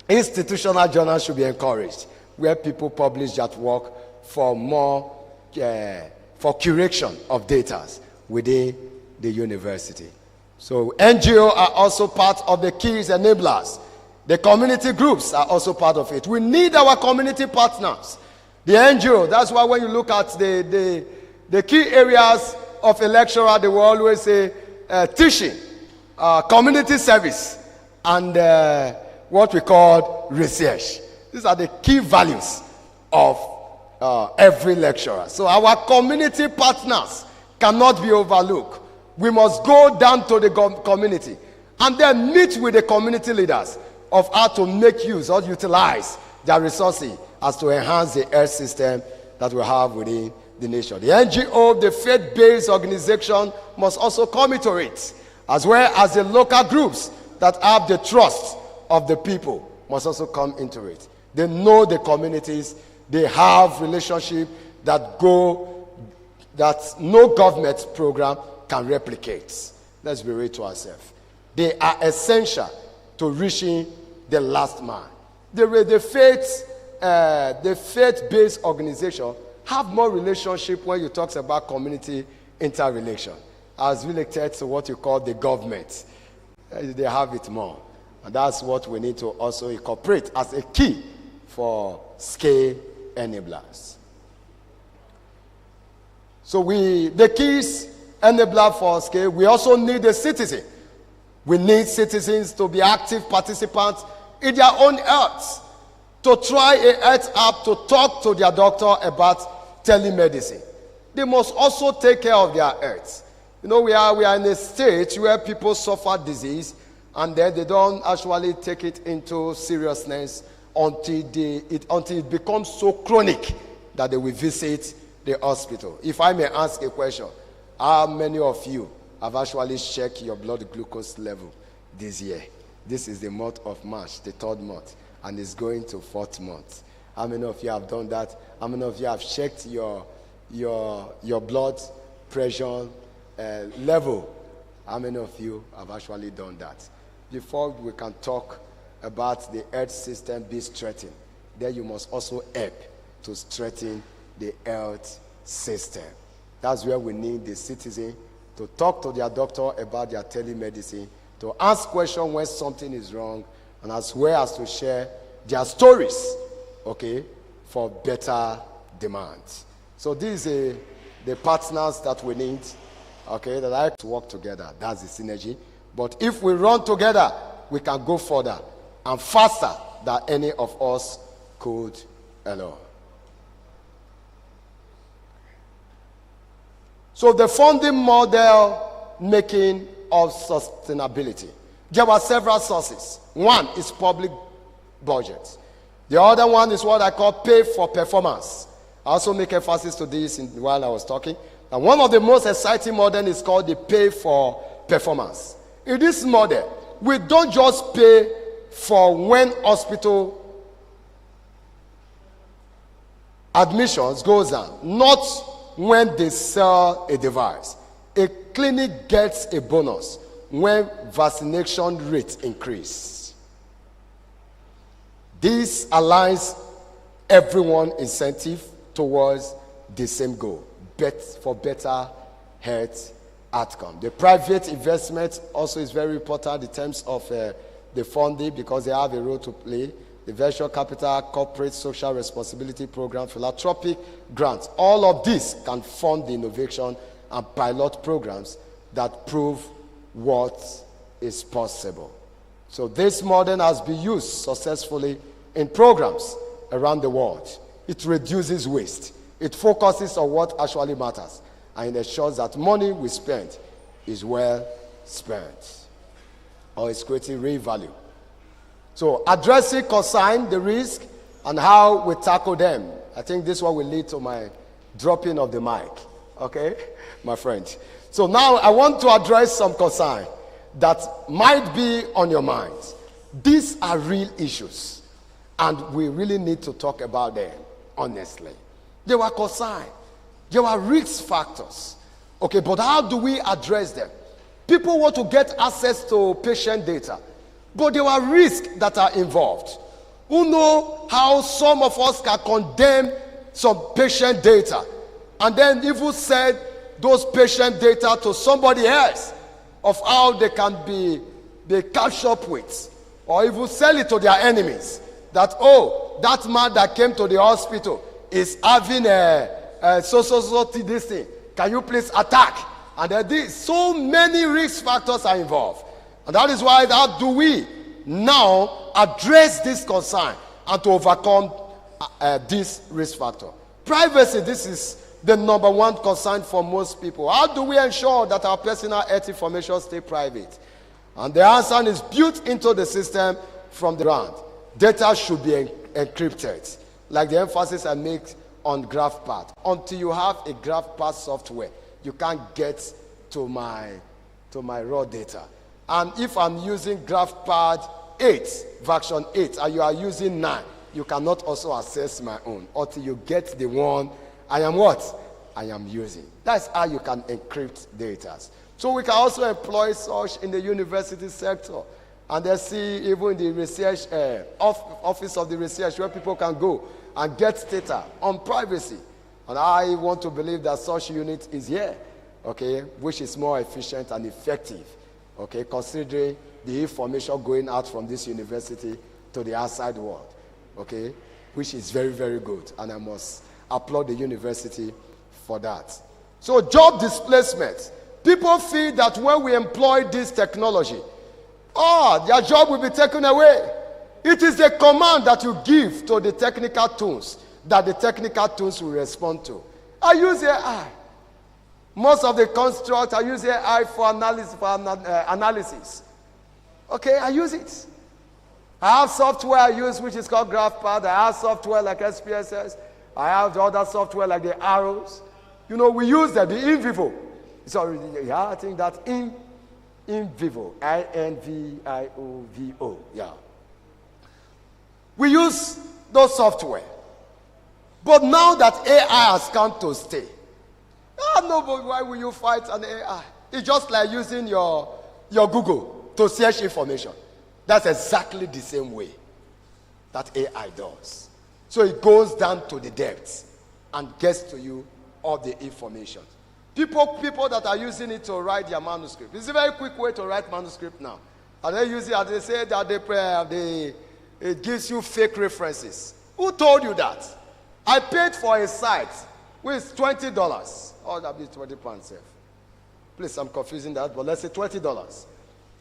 [SPEAKER 14] Institutional journals should be encouraged, where people publish that work for more, for curation of data within the university. So NGO are also part of the key enablers. The community groups are also part of it. We need our community partners. The NGO, that's why when you look at the key areas of a lecturer, they will always say teaching, community service, and what we call research. These are the key values of every lecturer. So our community partners cannot be overlooked. We must go down to the community and then meet with the community leaders of how to make use or utilize their resources as to enhance the health system that we have within the nation. The NGO, the faith-based organization, must also come into it, as well as the local groups that have the trust of the people must also come into it. They know the communities, they have relationships that no government program can replicate. Let's be real to ourselves. They are essential to reaching the last man. The faith-based organization have more relationship when you talk about community interrelation as related to what you call the government. They have it more. And that's what we need to also incorporate as a key for scale enablers. So the keys enabler for scale, we also need the citizen. We need citizens to be active participants in their own health, to try a health app to talk to their doctor about telemedicine. They must also take care of their health. You know, we are in a stage where people suffer disease and then they don't actually take it into seriousness until it becomes so chronic that they will visit the hospital. If I may ask a question, how many of you have actually checked your blood glucose level this year? This is the month of March, the 3rd month, and it's going to 4th month. How many of you have done that? How many of you have checked your blood pressure level? How many of you have actually done that? Before we can talk about the health system being strengthened, then you must also help to strengthen the health system. That's where we need the citizen to talk to their doctor about their telemedicine, to ask questions when something is wrong, and as well as to share their stories, okay, for better demand. So these are the partners that we need, okay, that like to work together. That's the synergy. But if we run together, we can go further and faster than any of us could alone. So the funding model making of sustainability. There are several sources. One is public budget. The other one is what I call pay for performance. I also make emphasis to this while I was talking. And one of the most exciting models is called the pay for performance. In this model, we don't just pay for when hospital admissions goes down, not when they sell a device. A clinic gets a bonus when vaccination rates increase. This aligns everyone incentive towards the same goal, for better health outcome. The private investment also is very important in terms of the funding, because they have a role to play. The venture capital, corporate social responsibility program, philanthropic grants, all of this can fund the innovation and pilot programs that prove what is possible. So this model has been used successfully in programs around the world. It reduces waste. It focuses on what actually matters, and it ensures that money we spend is well spent, or is creating real value. So addressing concern, the risk, and how we tackle them. I think this one will lead to my dropping of the mic. Okay, my friend. So now I want to address some concern that might be on your mind. These are real issues, and we really need to talk about them honestly. They were concern. There were risk factors. Okay, but how do we address them? People want to get access to patient data, but there are risks that are involved. Who know how some of us can condemn some patient data and then even send those patient data to somebody else of how they catch up with, or even sell it to their enemies, that, oh, that man that came to the hospital is having this thing. Can you please attack? And there so many risk factors are involved. And that is why, how do we now address this concern and to overcome this risk factor? Privacy, this is the number one concern for most people. How do we ensure that our personal health information stay private? And the answer is built into the system from the ground. Data should be encrypted, like the emphasis I make on GraphPad. Until you have a GraphPad software, you can't get to my raw data. And if I'm using GraphPad 8, version 8, and you are using 9, you cannot also access my own until you get the one I am using. That's how you can encrypt data. So we can also employ such in the university sector. And they see even in the research, office of the research, where people can go and get data on privacy. And I want to believe that such unit is here, okay, which is more efficient and effective, okay, considering the information going out from this university to the outside world, okay, which is very, very good. And I must applaud the university for that. So job displacement. People feel that when we employ this technology, their job will be taken away. It is the command that you give to the technical tools that the technical tools will respond to. I use AI. Most of the constructs, I use AI for analysis. Okay, I use it. I have software I use which is called GraphPad. I have software like SPSS. I have the other software like the arrows. You know, we use them, the in vivo. Sorry, yeah, I think that in vivo, INVIOVO, yeah. We use those software. But now that AI has come to stay, no, but why will you fight an AI? It's just like using your Google to search information. That's exactly the same way that AI does. So it goes down to the depths and gets to you all the information. People that are using it to write their manuscript. It's a very quick way to write manuscript now. And they use it, and they say that it gives you fake references. Who told you that? I paid for a site with $20. Oh, that'd be 20 pounds. Please, I'm confusing that, but let's say $20.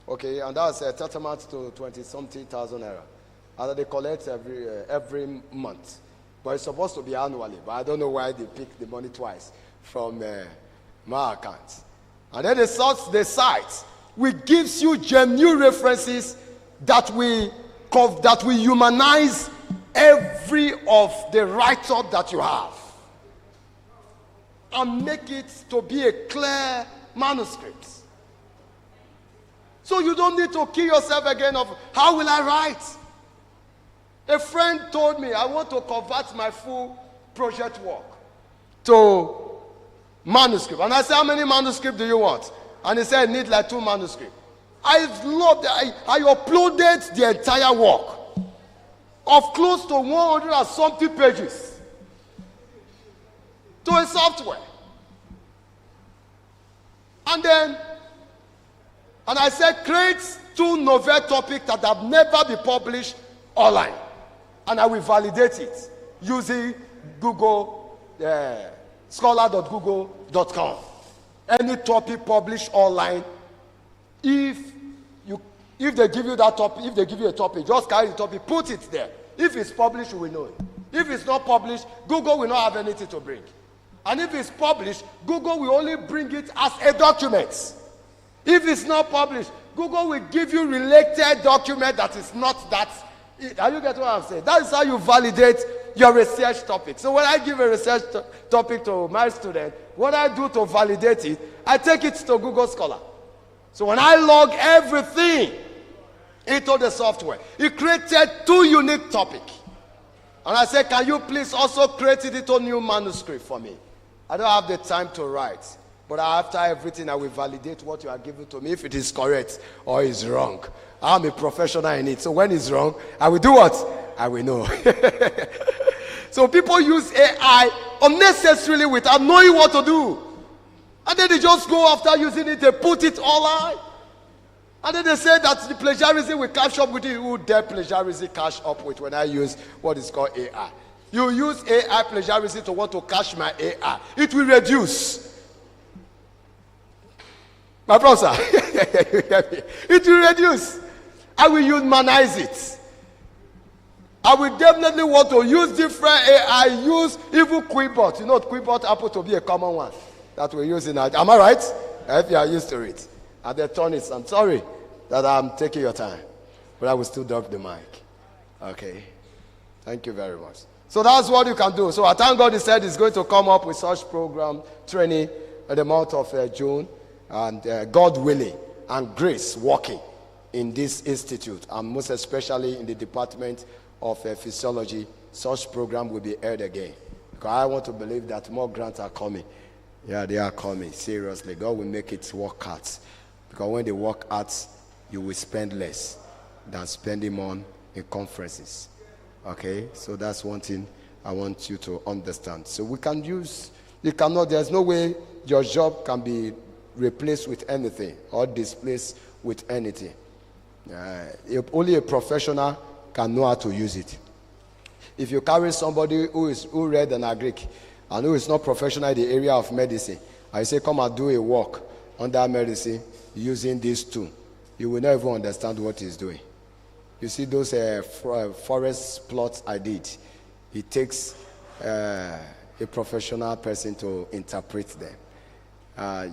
[SPEAKER 14] Okay, and that's tantamount to 20-something thousand naira. And they collect every month. But it's supposed to be annually. But I don't know why they pick the money twice from my account. And then they sort the site, which gives you genuine references that we humanize every of the write-up that you have and make it to be a clear manuscript. So you don't need to kill yourself again of how will I write? A friend told me, I want to convert my full project work to manuscript. And I said, how many manuscripts do you want? And he said, I need like 2 manuscripts. I loved it. I uploaded the entire work of close to 100 and something pages to a software. And I said, create 2 novel topics that have never been published online. And I will validate it using Google, scholar.google.com. Any topic published online, if they give you that topic, if they give you a topic, just carry the topic, put it there. If it's published, you will know it. If it's not published, Google will not have anything to bring. And if it's published, Google will only bring it as a document. If it's not published, Google will give you related document that is not that. Are you getting what I'm saying? That is how you validate your research topic. So when I give a research topic to my student, what I do to validate it, I take it to Google Scholar. So when I log everything into the software, it created 2 unique topics. And I said, can you please also create it into new manuscript for me? I don't have the time to write. But after everything, I will validate what you are giving to me, if it is correct or is wrong. I'm a professional in it. So when it's wrong, I will do what? I will know. So people use AI unnecessarily without knowing what to do. And then they just go after using it, they put it online. And then they say that the plagiarism will catch up with it. Who dare plagiarism catch up with when I use what is called AI? You use AI plagiarism to want to catch my AI. It will reduce. My brother, it will reduce. I will humanize it. I will definitely want to use different AI, use even Quibot. You know, Quibot happens to be a common one that we use in our. Am I right? If you are used to it. And they turn it. I'm sorry that I'm taking your time, but I will still drop the mic. Okay. Thank you very much. So that's what you can do. So I thank God he said he's going to come up with such program training in the month of June. And God willing and grace working in this institute, and most especially in the Department of Physiology, such program will be aired again. Because I want to believe that more grants are coming. Yeah, they are coming. Seriously, God will make it work out. Because when they work out, you will spend less than spending more in conferences. Okay, so that's one thing I want you to understand. So we can use, you cannot, there's no way your job can be replaced with anything or displaced with anything. Only a professional can know how to use it. If you carry somebody who read an agric and who is not professional in the area of medicine, I say come and do a work under medicine using this tool, you will not even understand what he's doing. You see those forest plots I did, it takes a professional person to interpret them.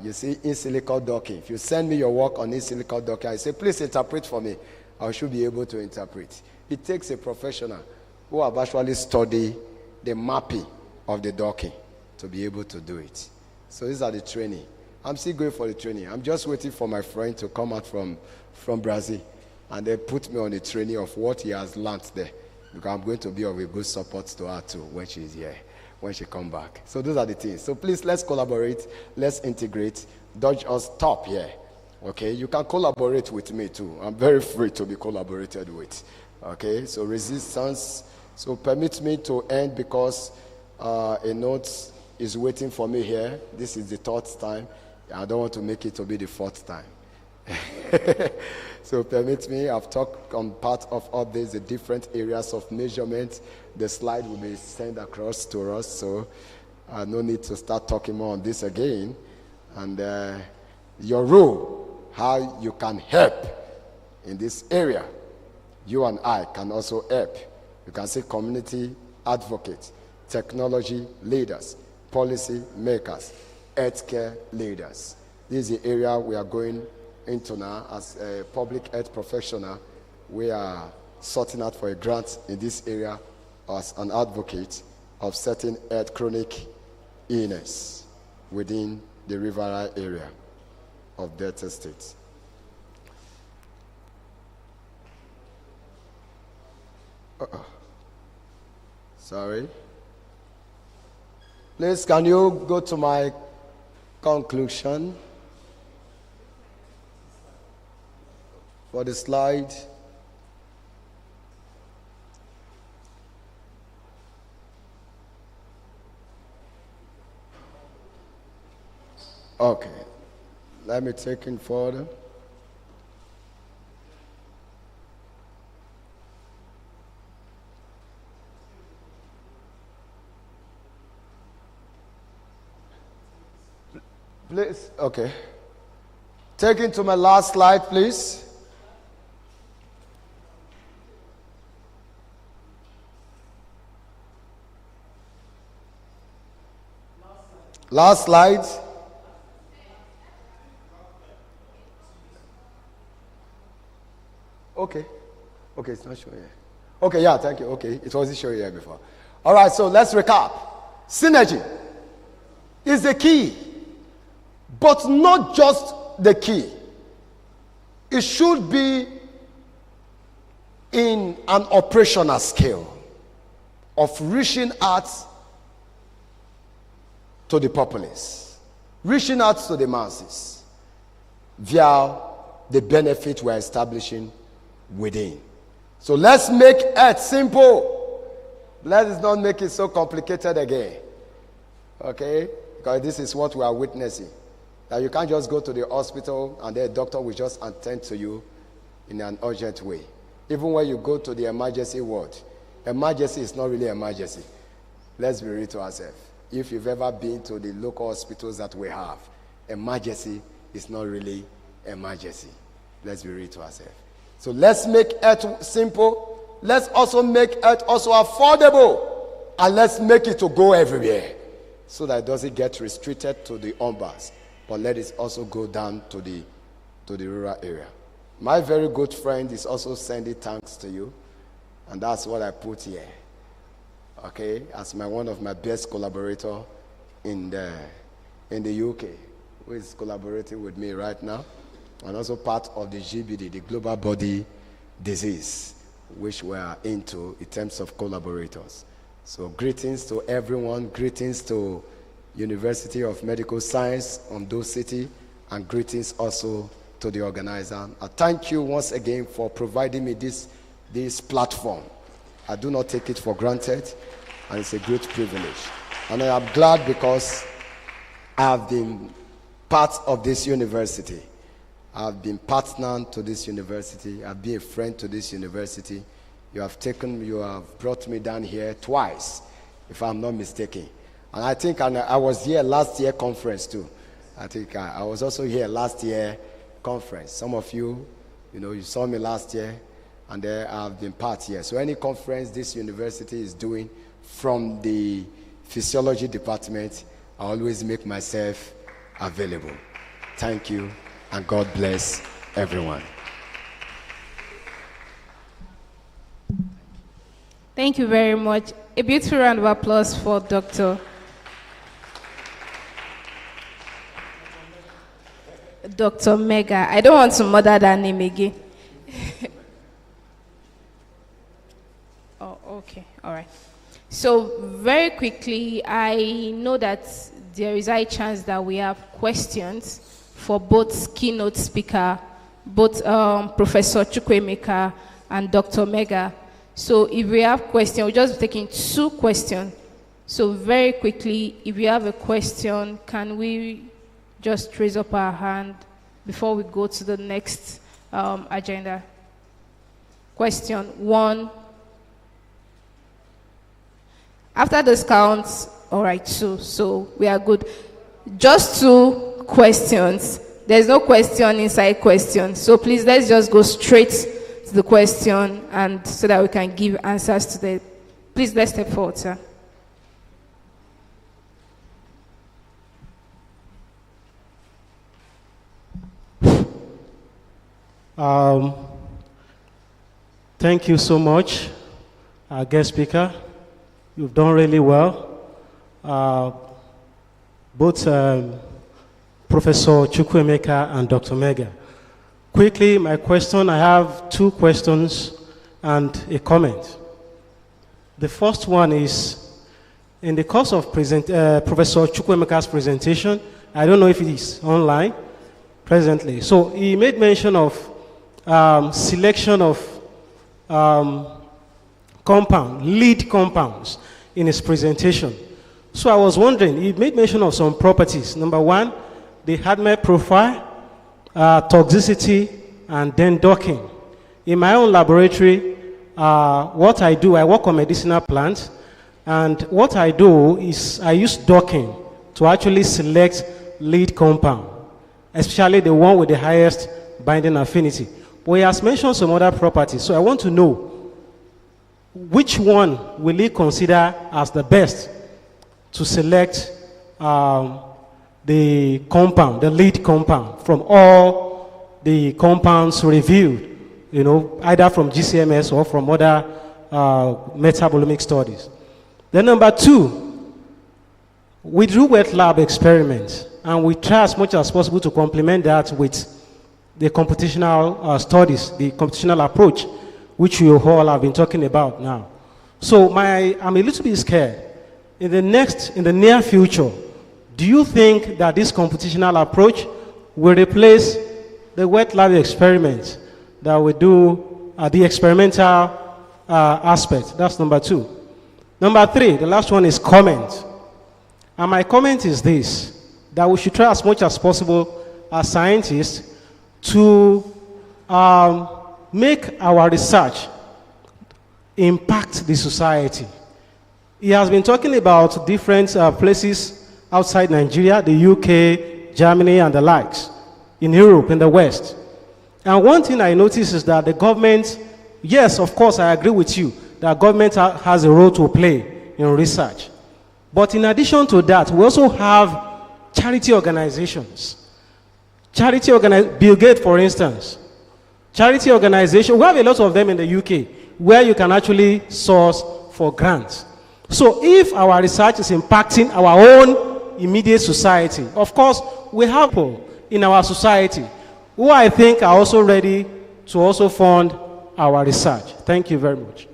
[SPEAKER 14] You see in silico docking, if you send me your work on in silico docking, I say please interpret for me, I should be able to interpret. It takes a professional who have actually studied the mapping of the docking to be able to do it. So these are the training. I'm still going for the training. I'm just waiting for my friend to come out from Brazil and then put me on the training of what he has learned there, because I'm going to be of a good support to her too when she's here, when she come back. So those are the things. So please, let's collaborate, let's integrate. Don't just stop here. Okay, you can collaborate with me too. I'm very free to be collaborated with. Okay, so resistance. So permit me to end because a note is waiting for me here. This is the 3rd time. I don't want to make it to be the 4th time. So permit me, I've talked on part of all these, the different areas of measurement. The slide will be sent across to us, so no need to start talking more on this again. And your role, how you can help in this area. You and I can also help. You can say community advocates, technology leaders, policy makers, healthcare leaders. This is the area we are going into now. As a public health professional, we are sorting out for a grant in this area as an advocate of certain health chronic illness within the Riverine area of Delta State. Sorry. Please, can you go to my conclusion for the slide? Okay. Let me take it further. Please, okay. Take it to my last slide, please. Last slide. Okay. Okay, it's not showing here. Okay, yeah, thank you. Okay, it wasn't showing here before. All right, so let's recap. Synergy is the key, but not just the key. It should be in an operational scale of reaching out to the populace, reaching out to the masses via the benefit we're establishing within. So let's make it simple. Let's not make it so complicated again. Okay? Because this is what we are witnessing. That you can't just go to the hospital and the doctor will just attend to you in an urgent way. Even when you go to the emergency ward, emergency is not really emergency. Let's be real to ourselves. If you've ever been to the local hospitals that we have, emergency is not really emergency. Let's be real to ourselves. So let's make it simple. Let's also make it also affordable. And let's make it to go everywhere. So that it doesn't get restricted to the urbans. But let it also go down to the rural area. My very good friend is also sending thanks to you. And that's what I put here. Okay? As one of my best collaborator in the UK, who is collaborating with me right now. And also part of the GBD, the Global Body Disease, which we are into in terms of collaborators. So greetings to everyone, greetings to University of Medical Science, Ondo City, and greetings also to the organizer. I thank you once again for providing me this platform. I do not take it for granted, and it's a great privilege. And I am glad because I have been part of this university. I've been partner to this university. I've been a friend to this university. You have brought me down here twice, if I'm not mistaken. And I think I was here last year conference too. I think I was also here last year conference. Some of you, you saw me last year, and I've been part here. So any conference this university is doing from the physiology department, I always make myself available. Thank you. And God bless everyone.
[SPEAKER 13] Thank you very much. A beautiful round of applause for Dr. Mega. I don't want to murder that name again. Oh, okay. All right. So very quickly, I know that there is a chance that we have questions for both keynote speaker, both Professor Chukwuemeka and Dr. Mega. So if we have questions, we're just taking 2 questions. So very quickly, if you have a question, can we just raise up our hand before we go to the next agenda? Question 1. After this counts, all right, 2. So we are good. Just 2 questions. There's no question inside question. So please, let's just go straight to the question, and so that we can give answers to the. Please, let's step forward, sir.
[SPEAKER 15] Thank you so much, our guest speaker. You've done really well. Both Professor Chukwuemeka and Dr. Mega. Quickly, my question, I have 2 questions and a comment. The first one is, in the course of Professor Chukwemeka's presentation, I don't know if it is online presently. So he made mention of selection of lead compounds in his presentation. So I was wondering, he made mention of some properties. Number one, the hardware profile, toxicity, and then docking. In my own laboratory, what I do, I work on medicinal plants, and what I do is I use docking to actually select lead compound, especially the one with the highest binding affinity. But he has mentioned some other properties, so I want to know which one will he consider as the best to select the compound, the lead compound, from all the compounds reviewed, either from GCMS or from other metabolomic studies. Then number two, we do wet lab experiments, and we try as much as possible to complement that with the computational studies, the computational approach, which you all have been talking about now. So I'm a little bit scared. In the near future, do you think that this computational approach will replace the wet lab experiments that we do at the experimental aspect? That's number two. Number three, the last one is comment. And my comment is this, that we should try as much as possible as scientists to make our research impact the society. He has been talking about different places outside Nigeria, the UK, Germany, and the likes, in Europe, in the West. And one thing I notice is that the government, yes, of course, I agree with you, that government has a role to play in research. But in addition to that, we also have charity organizations. Bill Gates, for instance. Charity organization, we have a lot of them in the UK, where you can actually source for grants. So if our research is impacting our own immediate society, of course, we have people in our society who I think are also ready to also fund our research. Thank you very much.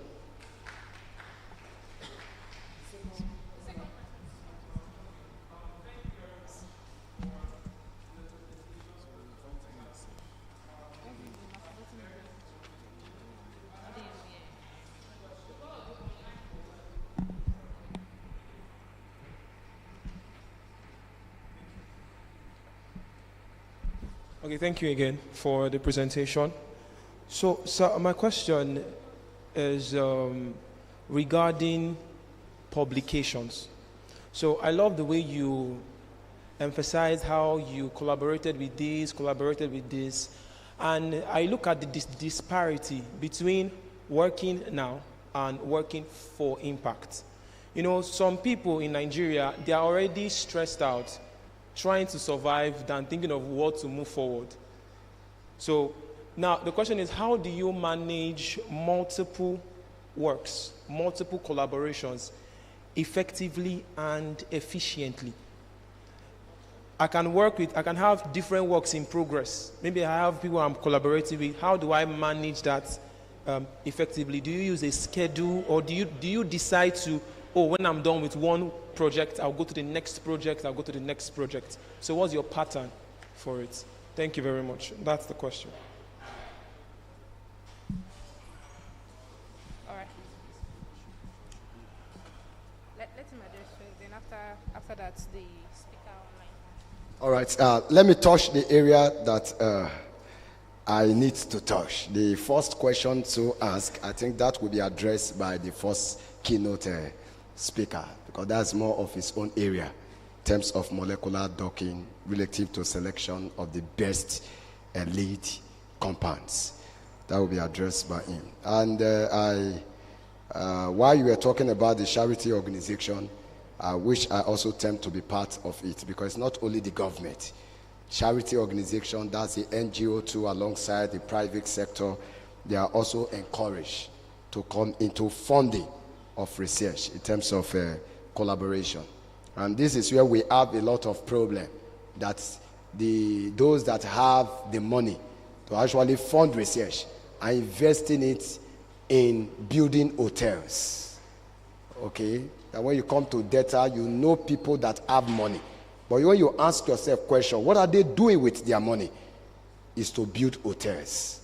[SPEAKER 16] Okay, thank you again for the presentation. So my question is regarding publications. So I love the way you emphasize how you collaborated with this, and I look at the disparity between working now and working for impact. Some people in Nigeria, they are already stressed out, trying to survive than thinking of what to move forward. So now the question is, how do you manage multiple works, multiple collaborations effectively and efficiently? I can have different works in progress. Maybe I have people I'm collaborating with. How do I manage that effectively? Do you use a schedule, or do you decide to, when I'm done with one project, I'll go to the next project, So what's your pattern for it? Thank you very much. That's the question.
[SPEAKER 13] All right. Let him address first, then after that, the speaker online.
[SPEAKER 14] All right, let me touch the area that I need to touch. The first question to ask, I think that will be addressed by the first keynote speaker, because that's more of his own area in terms of molecular docking relative to selection of the best lead compounds. That will be addressed by him. And while you were talking about the charity organization, which I also tend to be part of it, because not only the government, charity organization, that's the NGO too, alongside the private sector, they are also encouraged to come into funding of research in terms of collaboration. And this is where we have a lot of problem, that those that have the money to actually fund research are investing it in building hotels, Okay? And when you come to data, you know people that have money. But when you ask yourself question, what are they doing with their money? Is to build hotels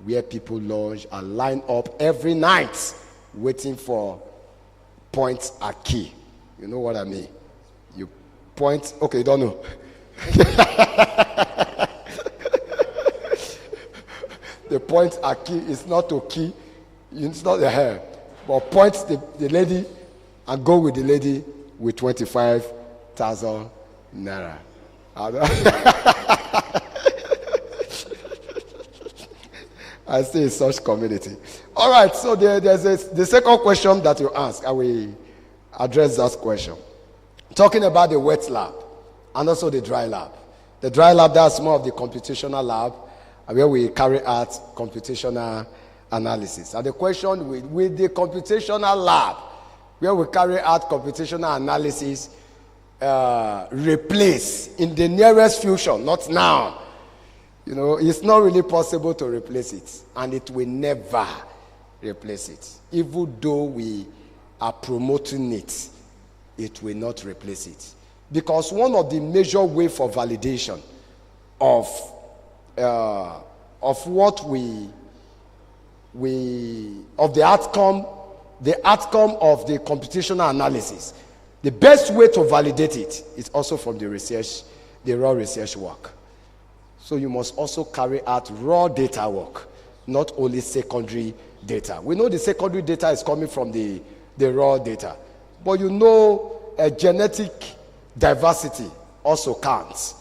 [SPEAKER 14] where people lodge and line up every night waiting for points are key. You know what I mean? You point, okay, you don't know. The point are key is not to key, it's not the hair, but point the lady and go with the lady with 25,000 naira. I stay in such community. All right, so there's the second question that you ask. I will address that question. Talking about the wet lab and also the dry lab. The dry lab, that's more of the computational lab where we carry out computational analysis. And the question with the computational lab, where we carry out computational analysis, replace in the nearest future, not now. You know, it's not really possible to replace it, and it will never replace it. Even though we are promoting it, it will not replace it. Because one of the major ways for validation of what of the outcome of the computational analysis, the best way to validate it is also from the research, the raw research work. So you must also carry out raw data work, not only secondary data. We know the secondary data is coming from the raw data, but you know genetic diversity also counts.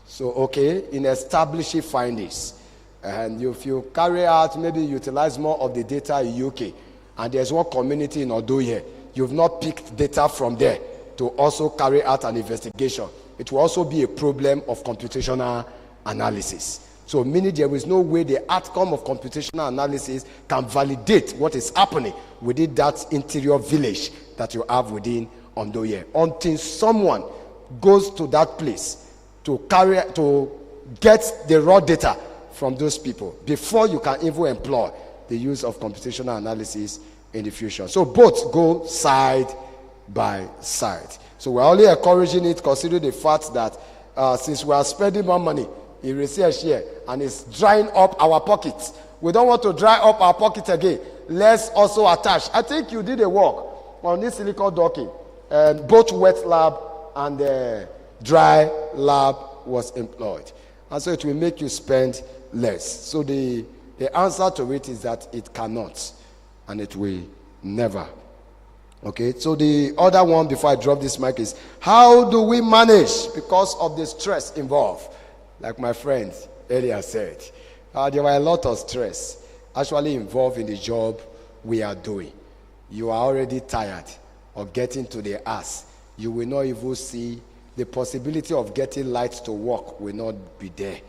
[SPEAKER 14] So, okay, in establishing findings, and if you carry out, maybe utilize more of the data in UK, and there's one community in Ondo here, you've not picked data from there to also carry out an investigation. It will also be a problem of computational analysis. So meaning there is no way the outcome of computational analysis can validate what is happening within that interior village that you have within Ondo here, until someone goes to that place to get the raw data from those people before you can even employ the use of computational analysis in the future. So both go side by side. So we're only encouraging it considering the fact that since we are spending more money in research here and it's drying up our pockets, we don't want to dry up our pockets again. Let's also attach. I think you did a work on this silicon docking, and both wet lab and dry lab was employed, and so it will make you spend less. So the answer to it is that it cannot, and it will never. Okay, so the other one before I drop this mic is, how do we manage because of the stress involved? Like my friend earlier said, there were a lot of stress actually involved in the job we are doing. You are already tired of getting to the ass. You will not even see the possibility of getting light to work will not be there.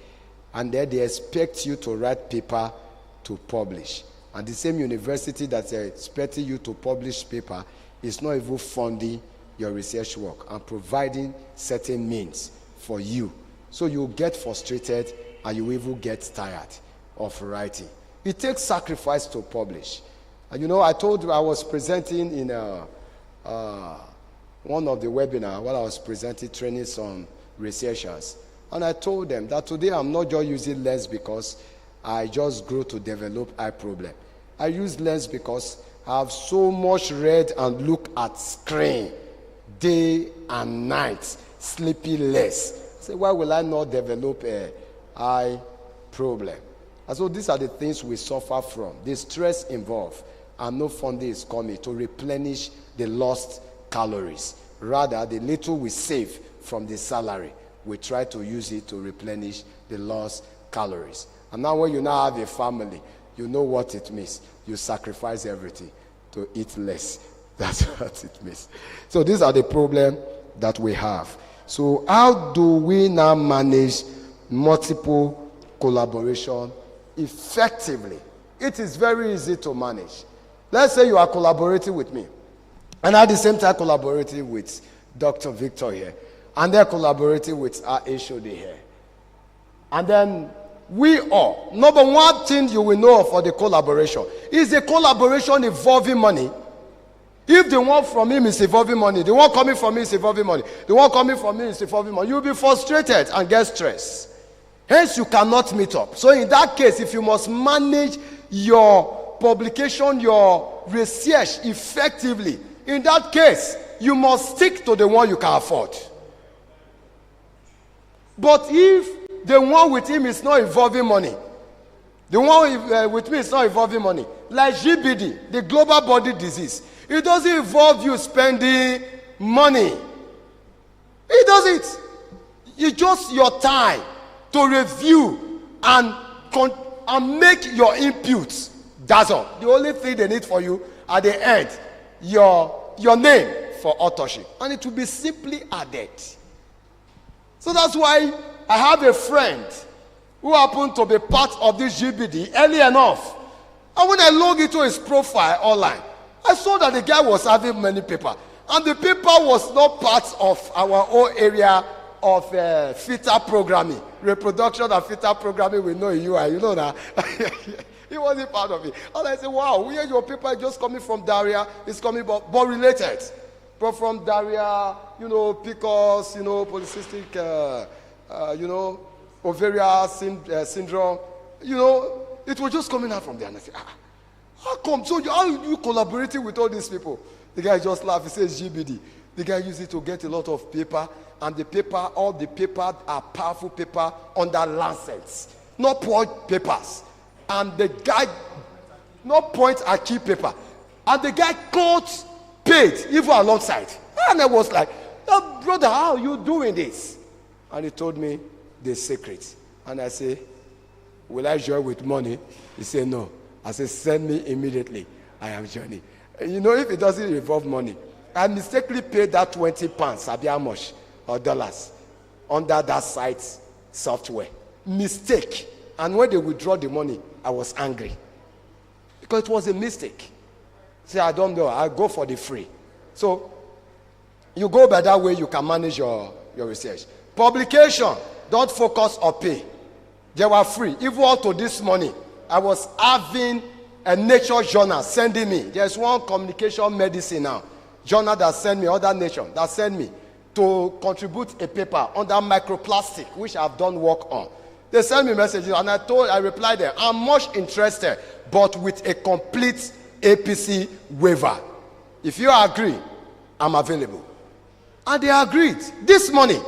[SPEAKER 14] And then they expect you to write paper to publish. And the same university that's expecting you to publish paper is not even funding your research work and providing certain means for you. So you get frustrated and you even get tired of writing. It takes sacrifice to publish. And you know, I told you I was presenting in one of the webinars while I was presenting training some researchers. And I told them that today I'm not just using lens because I just grew to develop eye problem. I use lens because I have so much read and look at screen day and night, sleeping less. So why will I not develop an eye problem? And so these are the things we suffer from. The stress involved, and no funding is coming to replenish the lost calories. Rather, the little we save from the salary, we try to use it to replenish the lost calories. And now when you now have a family, you know what it means. You sacrifice everything to eat less. That's what it means. So these are the problems that we have. So how do we now manage multiple collaboration effectively? It is very easy to manage. Let's say you are collaborating with me, and at the same time collaborating with Dr. Victor here, and they're collaborating with our HOD here. And then we all, number one thing you will know for the collaboration is a collaboration involving money. If the one from him is involving money, the one coming from me is involving money, the one coming from me is involving money, you'll be frustrated and get stressed. Hence, you cannot meet up. So in that case, if you must manage your publication, your research effectively, in that case, you must stick to the one you can afford. But if the one with him is not involving money, the one with me is not involving money, like GBD, the global body disease, it doesn't involve you spending money. It doesn't. It's just your time to review and make your inputs. That's all. The only thing they need for you at the end, your name for authorship. And it will be simply added. So that's why I have a friend who happened to be part of this GBD early enough. And when I logged into his profile online, I saw that the guy was having many papers. And the paper was not part of our own area of fetal programming. Reproduction and fetal programming, we know you are. You know that. He wasn't part of it. And I said, wow, where your paper is just coming from diarrhea, it's coming but related. But from diarrhea, PCOS, polycystic, ovarian syndrome, it was just coming out from there. And I said, how come? So how are you collaborating with all these people? The guy just laughed. He says GBD. The guy used it to get a lot of paper. And all the paper are powerful paper under Lancets. Not point papers. And the guy, not point and key paper. And the guy got paid even alongside. And I was like, oh, brother, how are you doing this? And he told me the secret. And I say, will I join with money? He said, no. I said, send me immediately. I am joining. If it doesn't involve money, I mistakenly paid that 20 pounds, how much, or dollars, under that site's software. Mistake. And when they withdraw the money, I was angry. Because it was a mistake. Say, I don't know, I'll go for the free. So, you go by that way, you can manage your research. Publication, don't focus or pay. They were free. Even up to this morning, I was having a nature journal sending me. There's one communication medicine now. Journal that sent me, other nation that sent me to contribute a paper on that microplastic, which I've done work on. They sent me messages and I replied them, I'm much interested, but with a complete APC waiver. If you agree, I'm available. And they agreed this morning.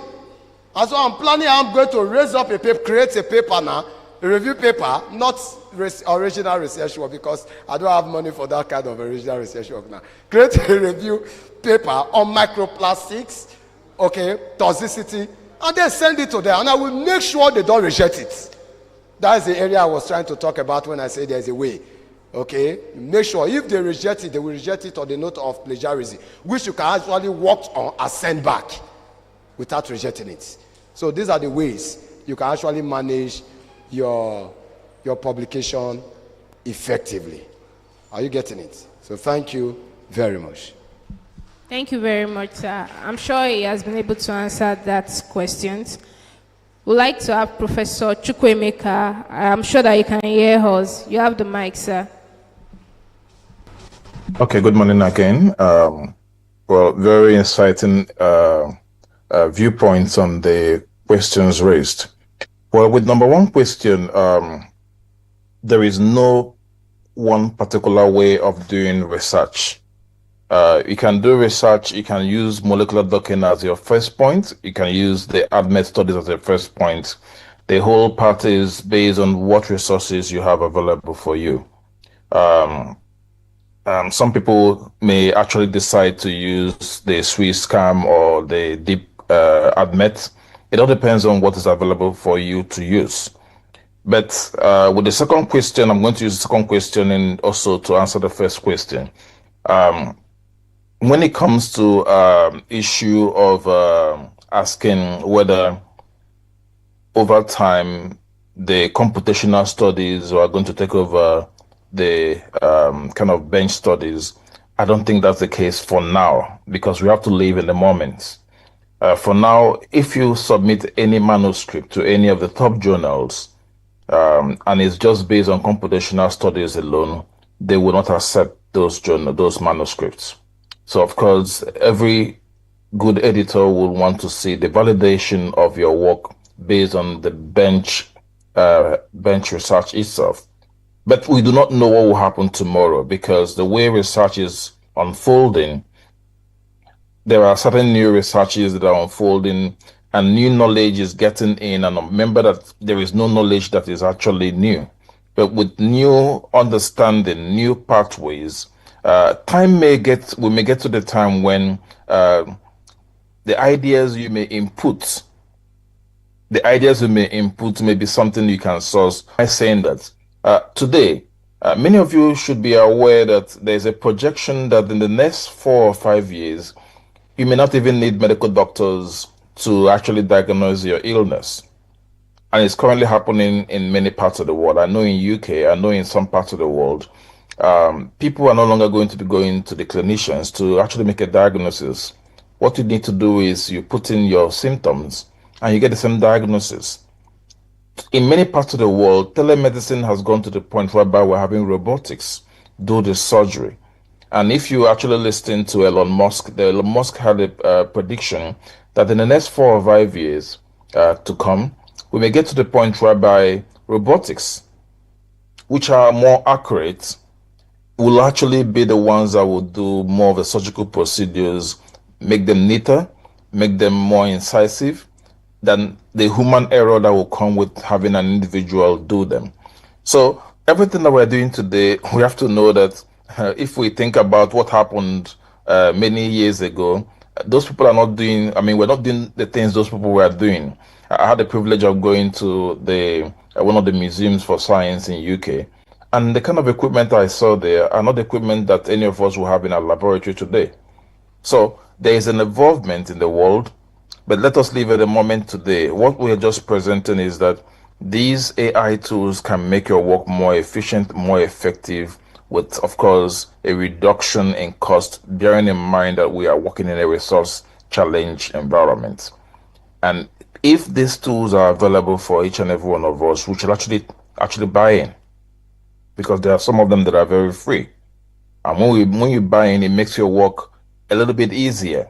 [SPEAKER 14] And so I'm planning, I'm going to raise up a paper, create a paper now, a review paper, not original research work, because I don't have money for that kind of original research work now. Create a review paper on microplastics, toxicity, and then send it to them, and I will make sure they don't reject it. That's the area I was trying to talk about when I say there's a way. Make sure if they reject it, they will reject it on the note of plagiarism, which you can actually work on and send back without rejecting it. So these are the ways you can actually manage your publication effectively. Are you getting it? So thank you very much.
[SPEAKER 13] Thank you very much, sir. I'm sure he has been able to answer that question. We'd like to have Professor Chukwemeka. I'm sure that you can hear us. You have the mic, sir.
[SPEAKER 1] Okay, good morning again. Well, very inciting viewpoints on the questions raised. Well, with number one question, there is no one particular way of doing research. You can do research, you can use molecular docking as your first point, you can use the ADMET studies as your first point. The whole part is based on what resources you have available for you. Some people may actually decide to use the SWISCAM or the deep ADMET. It all depends on what is available for you to use. But with the second question, I'm going to use the second question and also to answer the first question. When it comes to issue of asking whether over time the computational studies are going to take over the kind of bench studies, I don't think that's the case for now, because we have to live in the moment. For now, if you submit any manuscript to any of the top journals, and it's just based on computational studies alone, they will not accept those manuscripts. So, of course, every good editor will want to see the validation of your work based on the bench research itself. But we do not know what will happen tomorrow because the way research is unfolding, there are certain new researches that are unfolding and new knowledge is getting in. And remember that there is no knowledge that is actually new. But with new understanding, new pathways, we may get to the time when the ideas you may input may be something you can source. I'm saying that today, many of you should be aware that there's a projection that in the next 4 or 5 years, you may not even need medical doctors to actually diagnose your illness. And it's currently happening in many parts of the world. I know in UK, I know in some parts of the world, people are no longer going to be going to the clinicians to actually make a diagnosis. What you need to do is you put in your symptoms and you get the same diagnosis. In many parts of the world, telemedicine has gone to the point whereby we're having robotics do the surgery. And if you actually listen to Elon Musk, Elon Musk had a prediction that in the next 4 or 5 years to come, we may get to the point whereby robotics, which are more accurate, will actually be the ones that will do more of the surgical procedures, make them neater, make them more incisive than the human error that will come with having an individual do them. So everything that we're doing today, we have to know that if we think about what happened many years ago, those people are not doing, we're not doing the things those people were doing. I had the privilege of going to the one of the museums for science in UK, and the kind of equipment I saw there are not the equipment that any of us will have in our laboratory today. So there is an involvement in the world, but let us leave at the moment today. What we are just presenting is that these AI tools can make your work more efficient, more effective, with, of course, a reduction in cost, bearing in mind that we are working in a resource challenge environment. And if these tools are available for each and every one of us, we should actually buy in, because there are some of them that are very free. And when you buy in, it makes your work a little bit easier,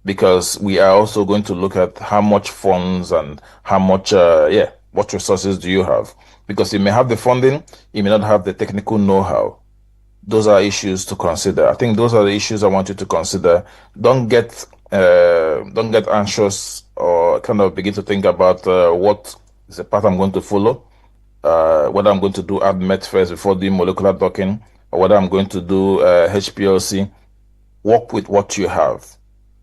[SPEAKER 1] because we are also going to look at how much funds and how much, what resources do you have? Because you may have the funding, you may not have the technical know-how. Those are issues to consider. I think those are the issues I want you to consider. Don't get anxious or kind of begin to think about what is the path I'm going to follow, whether I'm going to do ADMET first before doing molecular docking, or whether I'm going to do HPLC. Work with what you have,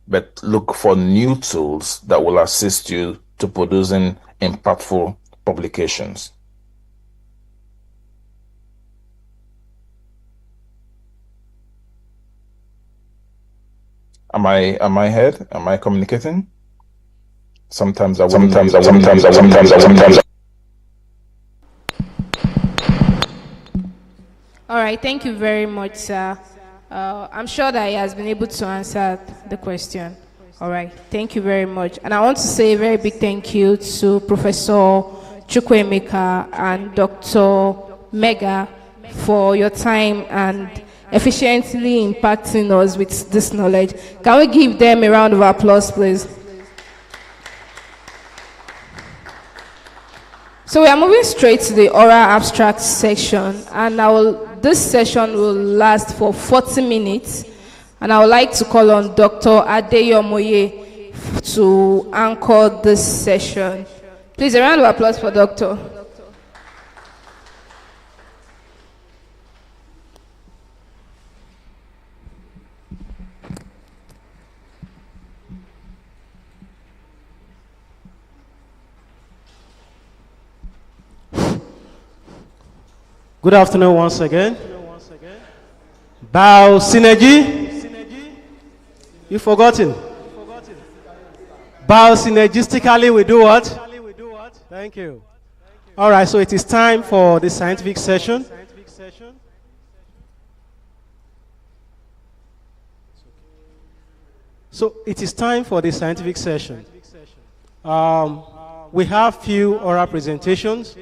[SPEAKER 1] but look for new tools that will assist you to producing impactful publications. Am I heard? Am I communicating? Sometimes. All
[SPEAKER 13] right, thank you very much, sir. I'm sure that he has been able to answer the question. All right, thank you very much. And I want to say a very big thank you to Professor Chukwuemeka and Dr. Mega for your time and efficiently impacting us with this knowledge. Can we give them a round of applause, please? So we are moving straight to the oral abstract section, and this session will last for 40 minutes, and I would like to call on Dr. Adeyomoye to anchor this session. Please, a round of applause for Dr.
[SPEAKER 15] Good afternoon once again. Bow synergy. You've forgotten. Bow synergistically, we do what? Thank you. All right, so it is time for the scientific session. So it is time for the scientific session. We have few oral presentations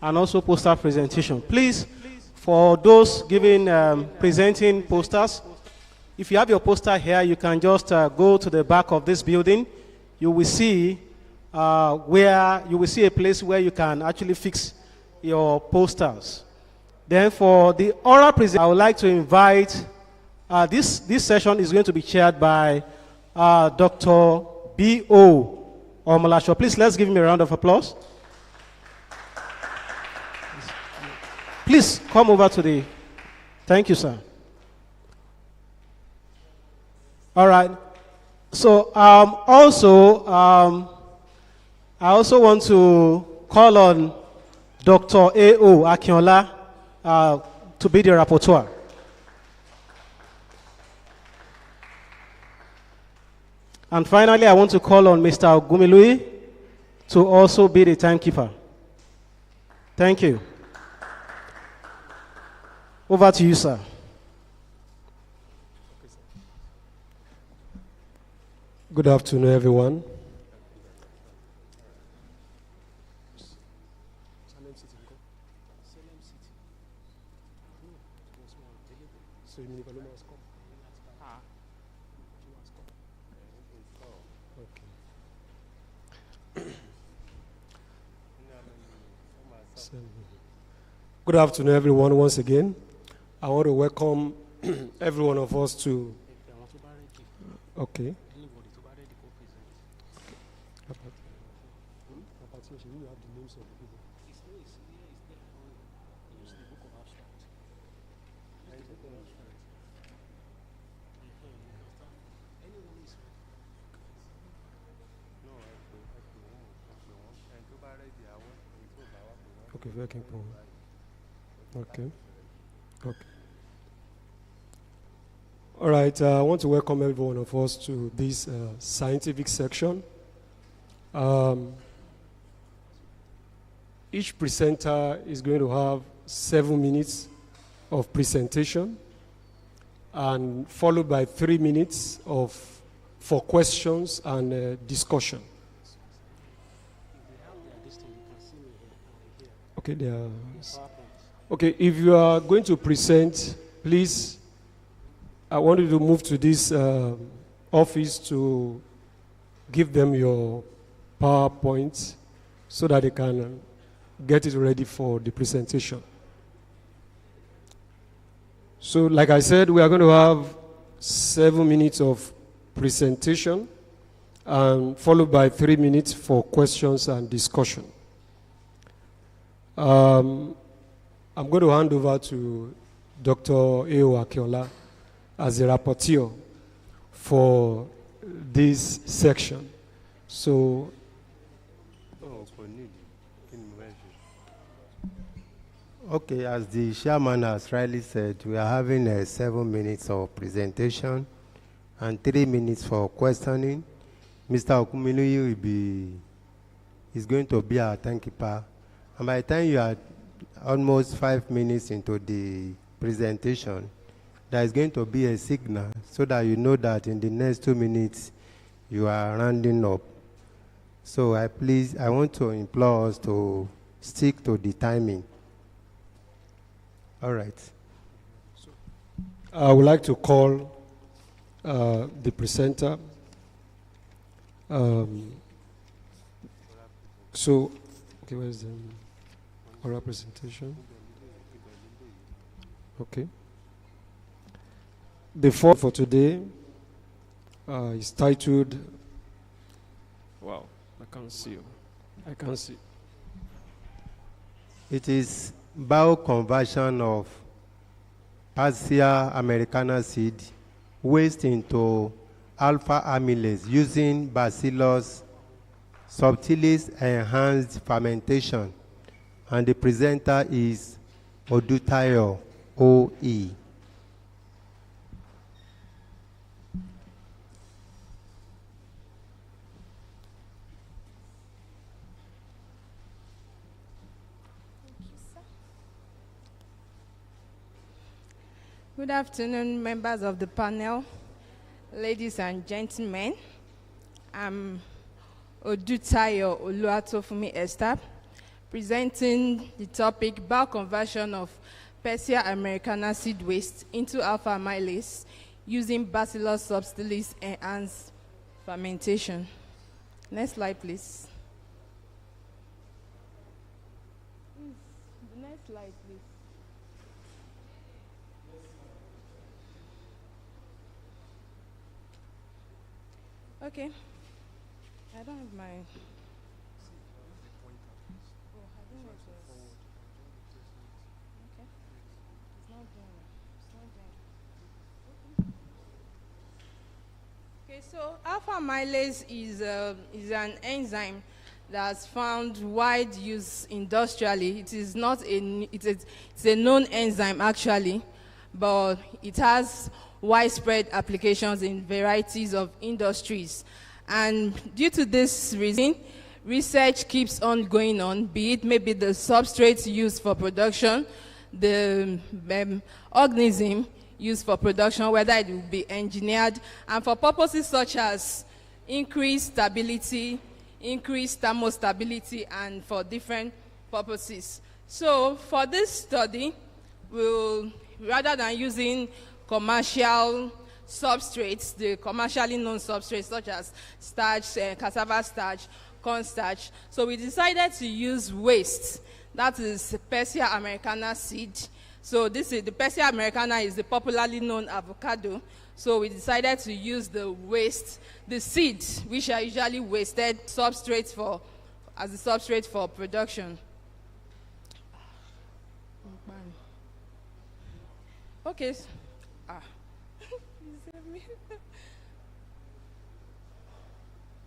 [SPEAKER 15] and also poster presentation. Please, for those presenting posters, If you have your poster here, you can just go to the back of this building. You will see a place where you can actually fix your posters. Then for the oral presentation, I would like to invite, this session is going to be chaired by Dr. B.O. Omolasho. Please, let's give him a round of applause. Please come over to the, thank you, sir. All right. So I also want to call on Dr. A.O. Akinola to be the rapporteur. And finally, I want to call on Mr. Ogumilui to also be the timekeeper. Thank you. Over to you, sir.
[SPEAKER 17] Good afternoon, everyone. Good afternoon, everyone, once again. I want to welcome every one of us to... Okay. Okay, working for. Okay. Okay. All right. I want to welcome every one of us to this scientific section. Each presenter is going to have 7 minutes of presentation, and followed by 3 minutes for questions and discussion. Okay, there. Okay, if you are going to present, please, I want you to move to this office to give them your PowerPoint so that they can get it ready for the presentation. So, like I said, we are going to have 7 minutes of presentation, and followed by 3 minutes for questions and discussion. I'm going to hand over to Dr. A.O. Akinola as the rapporteur for this section. So,
[SPEAKER 18] okay, as the chairman has rightly said, we are having 7 minutes of presentation and 3 minutes for questioning. Mr. Okumiluyi is going to be our timekeeper. And by the time you are almost 5 minutes into the presentation, there is going to be a signal so that you know that in the next 2 minutes you are rounding up. So I want to implore us to stick to the timing. All right.
[SPEAKER 17] I would like to call the presenter. Okay, where's the oral presentation? Okay. The fourth for today is titled, wow, I can't see. I can't see.
[SPEAKER 18] It is bioconversion of Physiology Americana seed waste into alpha amylase using Bacillus subtilis enhanced fermentation. And the presenter is Odutayo OE.
[SPEAKER 19] Good afternoon, members of the panel, ladies and gentlemen. I'm Odutayo Oluwatofumi Esther, presenting the topic bioconversion of Physiology Americana seed waste into alpha amylase using Bacillus subtilis enhanced fermentation. Next slide, please. The next slide, please. Okay. I don't have my. Oh, I think it was. Okay. It's not doing it. It's not doing it. Okay, so alpha amylase is an enzyme that's found wide use industrially. It is not it's a known enzyme actually, but it has widespread applications in varieties of industries. And due to this reason, research keeps on going on, be it maybe the substrates used for production, the organism used for production, whether it will be engineered, and for purposes such as increased stability, increased thermostability, and for different purposes. So for this study, rather than using commercial substrates, the commercially known substrates such as starch, cassava starch, cornstarch, so we decided to use waste. That is Persea americana seed. So the Persea americana is the popularly known avocado. So we decided to use the waste, the seeds, which are usually wasted as a substrate for production. Okay.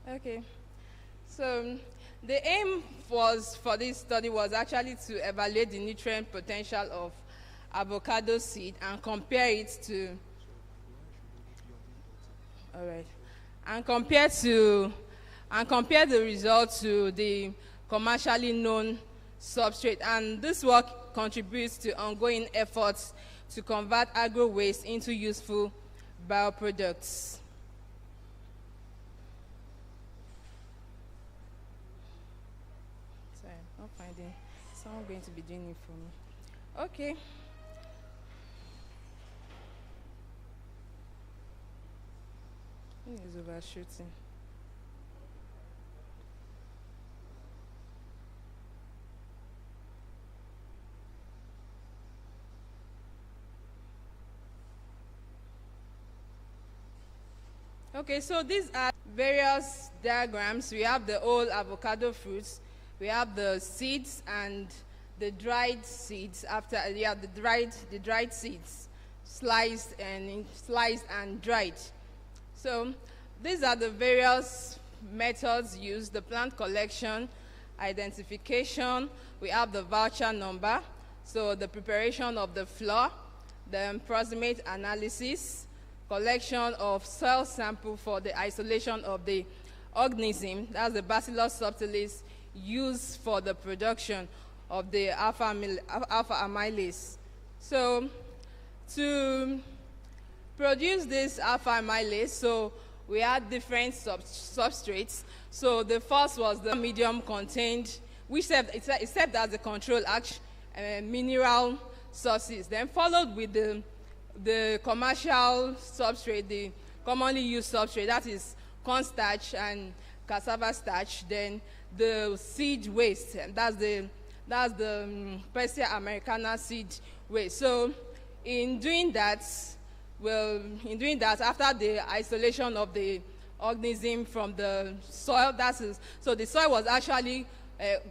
[SPEAKER 19] Okay. So the aim for this study was actually to evaluate the nutrient potential of avocado seed and compare it to compare the results to the commercially known substrate. And this work contributes to ongoing efforts to convert agro waste into useful bioproducts. Sorry, I'm not finding someone going to be doing it for me. Okay. Is overshooting. Okay, so these are various diagrams. We have the whole avocado fruits, we have the seeds and the dried seeds. After the dried seeds, sliced and dried. So these are the various methods used: the plant collection, identification, we have the voucher number, so the preparation of the flour, the proximate analysis, collection of soil sample for the isolation of the organism, that's the Bacillus subtilis, used for the production of the alpha amylase. So to produce this alpha amylase, so we had different substrates. So the first was the medium contained, which served as the control mineral sources, then followed with the commercial substrate, the commonly used substrate, that is cornstarch and cassava starch. Then the seed waste, and that's the Persea americana seed waste. So in doing that, after the isolation of the organism from the soil, so the soil was actually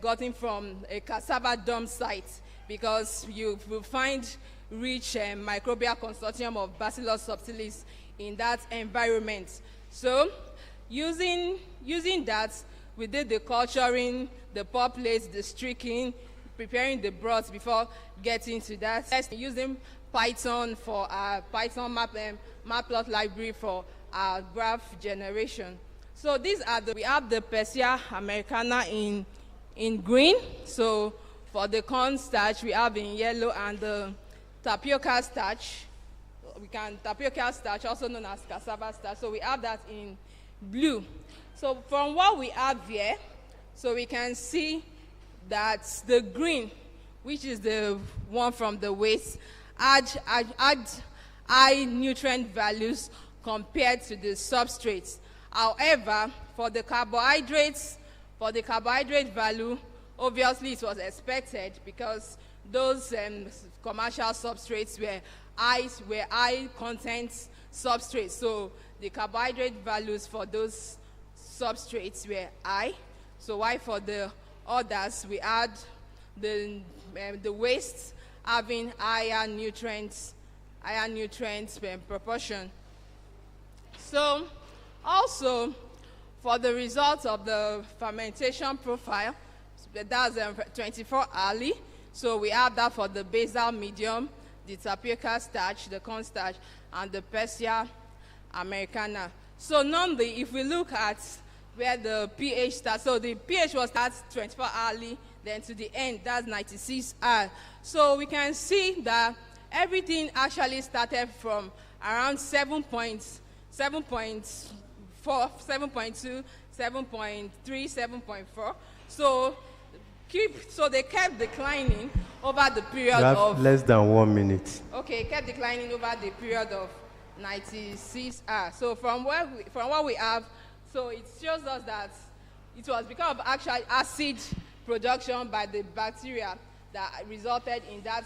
[SPEAKER 19] gotten from a cassava dump site, because you will find rich microbial consortium of Bacillus subtilis in that environment. So using that, we did the culturing, the pulp plates, the streaking, preparing the broth before getting to that. Using Python for our Python matplot library for our graph generation. So these are we have the Persea americana in green. So for the cornstarch, we have in yellow, and the tapioca starch, tapioca starch, also known as cassava starch, so we have that in blue. So from what we have here, so we can see that the green, which is the one from the waste, add high nutrient values compared to the substrates. However, for the carbohydrate value, obviously it was expected because those commercial substrates were high content substrates. So the carbohydrate values for those substrates were high. So why for the others we had the waste having higher nutrients proportion. So also for the results of the fermentation profile, that's 24 hourly. So we have that for the basal medium, the tapioca starch, the corn starch, and the Persia Americana. So normally, if we look at where the pH starts, so the pH was at 24 hourly, then to the end, that's 96 hours. So we can see that everything actually started from around 7.4, 7.2, 7.3, 7.4. So they kept declining over the period
[SPEAKER 18] You have
[SPEAKER 19] of
[SPEAKER 18] less than 1 minute.
[SPEAKER 19] Okay, kept declining over the period of 96 hours. So from what we have, so it shows us that it was because of actual acid production by the bacteria that resulted in that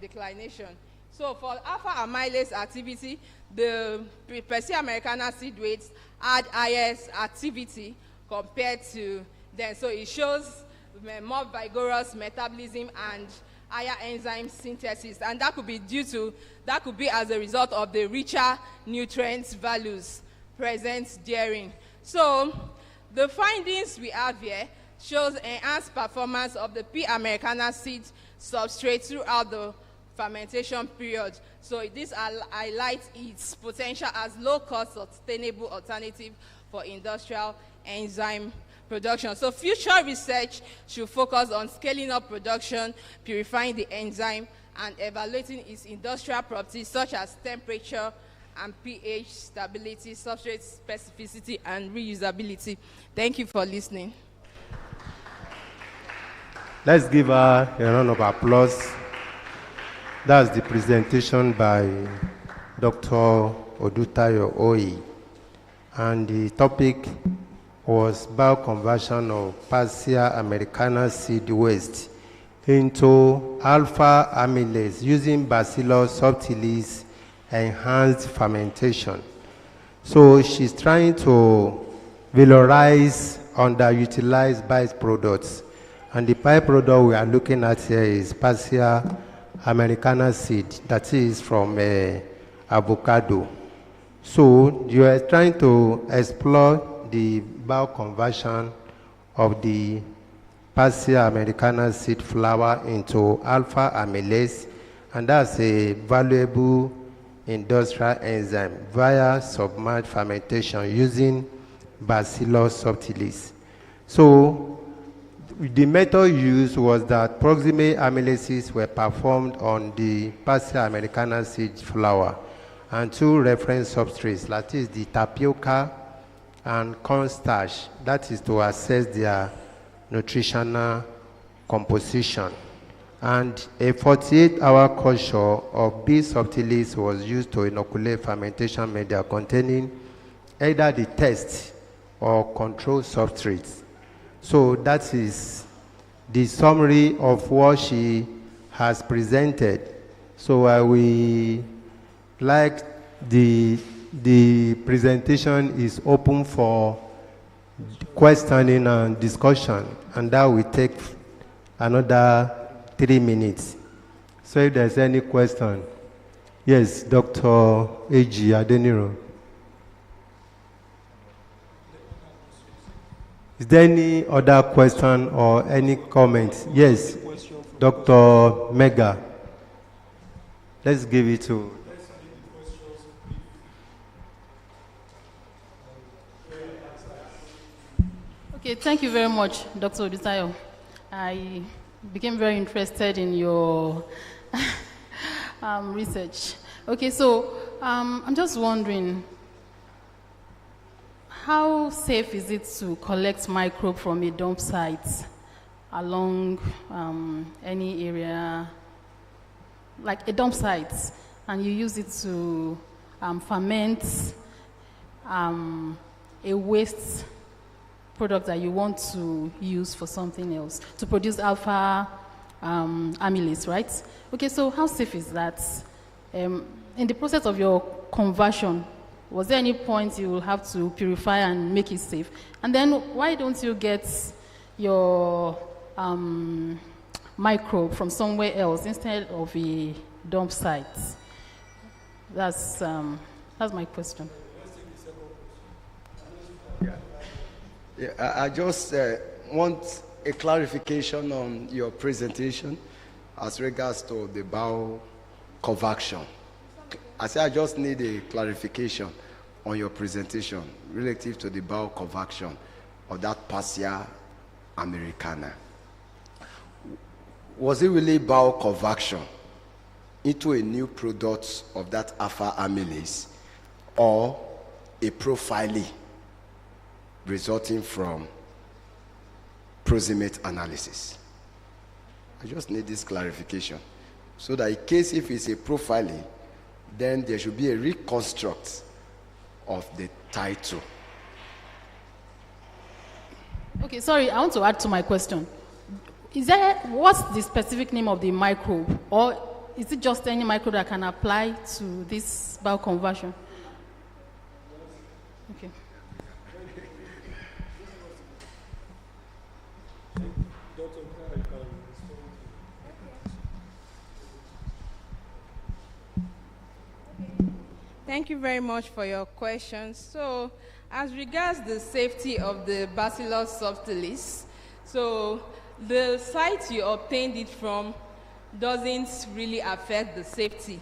[SPEAKER 19] declination. So for alpha amylase activity, the Persia Americana seed weights had highest activity compared to them. So it shows more vigorous metabolism and higher enzyme synthesis, and that could be as a result of the richer nutrients values present therein. So the findings we have here shows enhanced performance of the P. Americana seed substrate throughout the fermentation period. So this highlights its potential as low-cost sustainable alternative for industrial enzyme production. So future research should focus on scaling up production, purifying the enzyme, and evaluating its industrial properties such as temperature and pH stability, substrate specificity, and reusability. Thank you for listening.
[SPEAKER 18] Let's give her a round of applause. That's the presentation by Dr. Odutayo Oyi. And the topic was bioconversion of Persia Americana seed waste into alpha amylase using Bacillus subtilis enhanced fermentation. So she's trying to valorize underutilized byproducts. And the byproduct we are looking at here is Persia Americana seed, that is from avocado. So you are trying to explore the bioconversion of the Persia Americana seed flour into alpha amylase, and that's a valuable industrial enzyme via submerged fermentation using Bacillus subtilis. So the method used was that proximate amylases were performed on the Persia Americana seed flour and two reference substrates, that is the tapioca and corn starch, that is to assess their nutritional composition. And a 48-hour culture of B. subtilis was used to inoculate fermentation media containing either the test or control substrates. So that is the summary of what she has presented. So I will like the presentation is open for questioning and discussion, and that will take another 3 minutes. So if there's any question, yes, Dr. A.G. Adeniro. Is there any other question or any comment? Yes, Dr. Mega. Let's give it to.
[SPEAKER 20] Okay, thank you very much, Dr. Odutayo. I became very interested in your research. Okay, so I'm just wondering, how safe is it to collect microbe from a dump site along any area, like a dump site? and you use it to ferment a waste product that you want to use for something else to produce alpha amylase, right? Okay, so how safe is that? In the process of your conversion, was there any point you will have to purify and make it safe? And then why don't you get your microbe from somewhere else instead of a dump site? That's my question.
[SPEAKER 14] Yeah, I just want a clarification on your presentation as regards to the bowel convection. I say I just need a clarification on your presentation relative to the bowel convection of that Passia americana. Was it really bowel convection into a new product of that alpha amylase, or a profiling resulting from proximate analysis? I just need this clarification, so that in case if it's a profiling, then there should be a reconstruct of the title.
[SPEAKER 20] Okay, sorry, I want to add to my question. What's the specific name of the microbe, or is it just any microbe that can apply to this bowel conversion? Okay.
[SPEAKER 19] Thank you very much for your questions. So, as regards the safety of the Bacillus subtilis, so the site you obtained it from doesn't really affect the safety.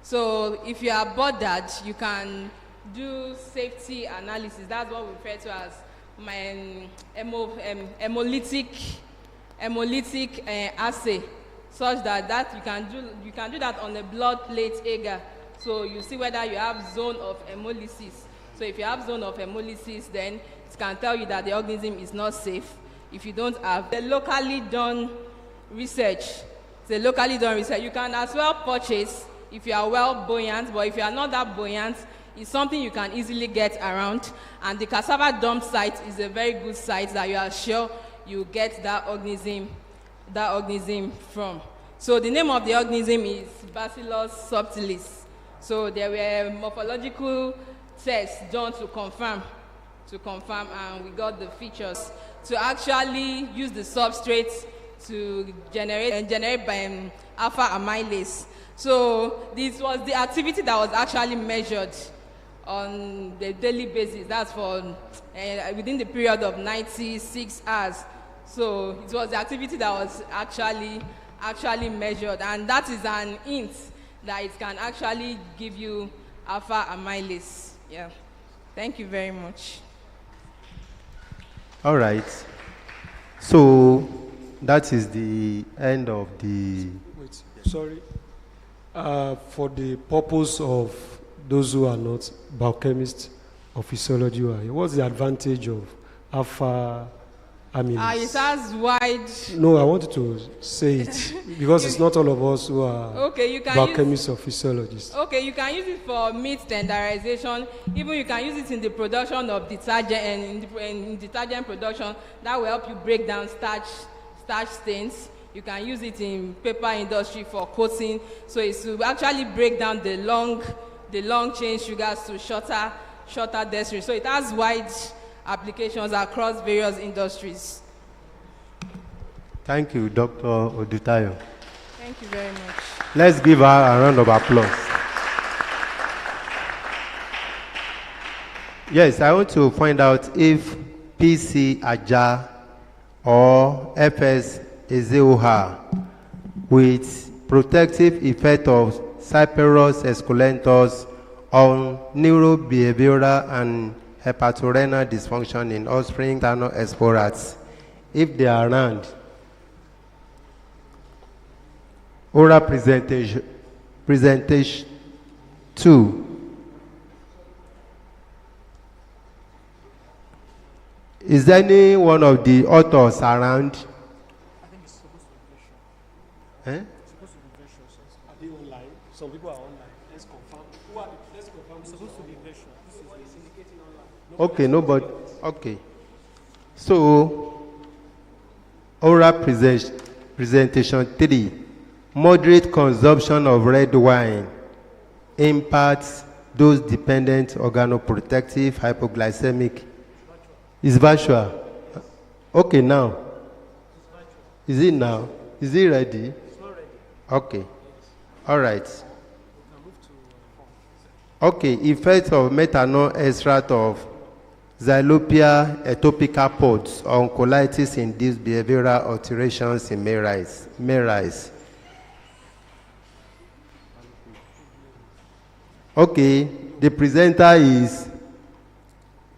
[SPEAKER 19] So, if you are bothered, you can do safety analysis. That's what we refer to as hemolytic assay, such that you can do that on a blood plate agar. So you see whether you have zone of hemolysis. So if you have zone of hemolysis, then it can tell you that the organism is not safe. If you don't have the locally done research, you can as well purchase if you are well buoyant, but if you are not that buoyant, it's something you can easily get around. And the cassava dump site is a very good site that you are sure you get that organism from. So the name of the organism is Bacillus subtilis. So there were morphological tests done to confirm, and we got the features to actually use the substrate to generate alpha amylase. So this was the activity that was actually measured on the daily basis. That's for within the period of 96 hours. So it was the activity that was actually measured, and that is an hint that it can actually give you alpha amylase. Yeah. Thank you very much.
[SPEAKER 18] All right. So that is the end of the...
[SPEAKER 17] Wait, sorry. For the purpose of those who are not biochemists or physiology, what's the advantage of alpha amylase?
[SPEAKER 19] It has wide...
[SPEAKER 17] No, I wanted to say it because it's not all of us who are biochemists or physiologists.
[SPEAKER 19] Okay, you can use it for meat tenderization. Even you can use it in the production of detergent, and in detergent production, that will help you break down starch stains. You can use it in paper industry for coating. So it's to actually break down the long chain sugars to shorter dextrose. So it has wide applications across various industries.
[SPEAKER 18] Thank you, Dr. Odutayo.
[SPEAKER 19] Thank you very much.
[SPEAKER 18] Let's give her a round of applause. Yes, I want to find out if PC Aja or FS Ezeoha with protective effect of Cyperus esculentus on neurobehavioral and hepatorenal dysfunction in offspring Tanosporats, if they are around. Oral presentation 2. Is there any one of the authors around?
[SPEAKER 17] I think it's supposed to be virtual. It's supposed to be virtual. Are they online? Some people are online.
[SPEAKER 18] Okay, no, but okay. So, oral presentation 3. Moderate consumption of red wine impacts those dependent organoprotective hypoglycemic. Is virtual. Okay, now. Is it now? Is it ready? It's not ready. Okay. All right. Okay, effect of methanol extract of Xylopia atopica pods on colitis-induced behavioral alterations in male rice. Okay, the presenter is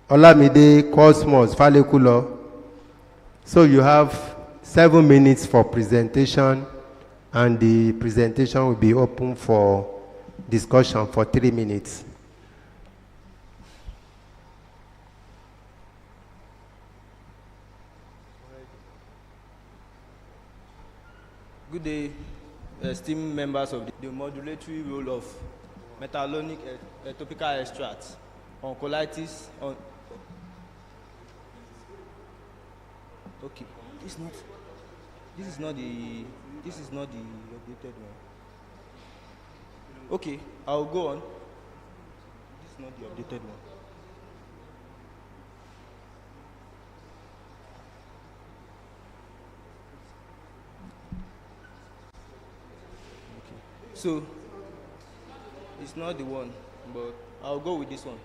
[SPEAKER 18] Olamide Cosmos Falekulor. So you have 7 minutes for presentation, and the presentation will be open for discussion for 3 minutes.
[SPEAKER 2] Good day, esteemed members of the modulatory role of methalonic topical extracts on colitis. Okay, this is not the updated one. Okay, I'll go on. This is not the updated one. So, it's not the one, but I'll go with this one.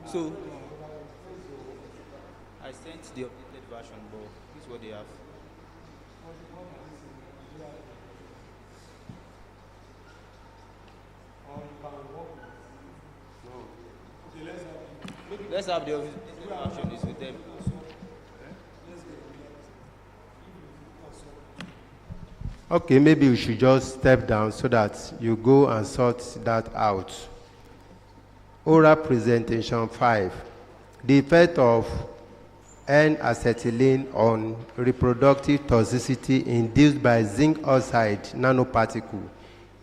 [SPEAKER 2] So, I sent the updated version, but this is what they have. Let's have the updated version is with them.
[SPEAKER 18] Okay, maybe we should just step down so that you go and sort that out. Oral presentation 5. The effect of N-acetylene on reproductive toxicity induced by zinc oxide nanoparticle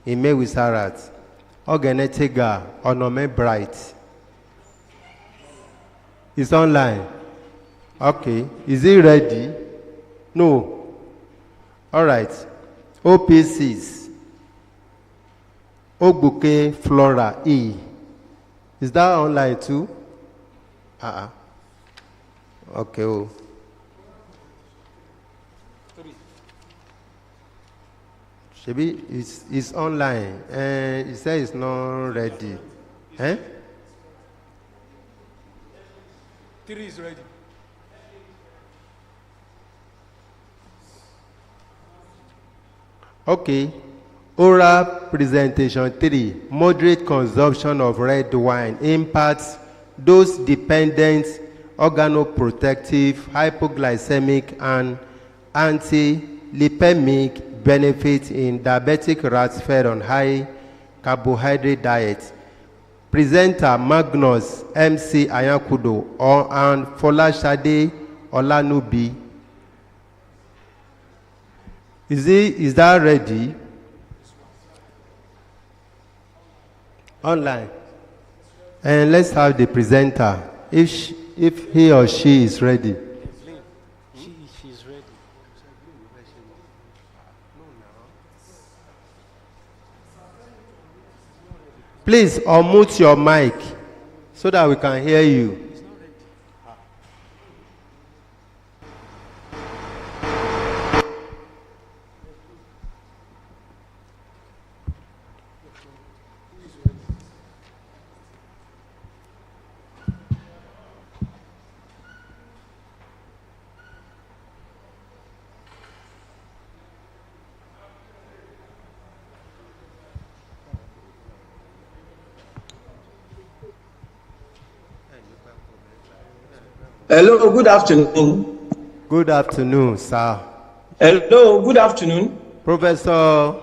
[SPEAKER 18] in male with rats. Organetega Onome Bright. It's online. Okay, is it ready? No. All right. OPCs, Ogbuke Flora E. Is that online too? Okay. Oh. Shebi, it's online and it says it's not ready.
[SPEAKER 17] 3 is ready.
[SPEAKER 18] Okay. Oral presentation 3. Moderate consumption of red wine impacts dose-dependent organoprotective, hypoglycemic, and anti-lipemic benefits in diabetic rats fed on high carbohydrate diet. Presenter Magnus MC Ayankudo and Folashade Olanubi. Is that ready? Online. And let's have the presenter, if he or she is ready.
[SPEAKER 15] She's ready.
[SPEAKER 18] Please unmute your mic so that we can hear you.
[SPEAKER 21] Hello, good afternoon.
[SPEAKER 18] Good afternoon, sir.
[SPEAKER 21] Hello, good afternoon.
[SPEAKER 18] Professor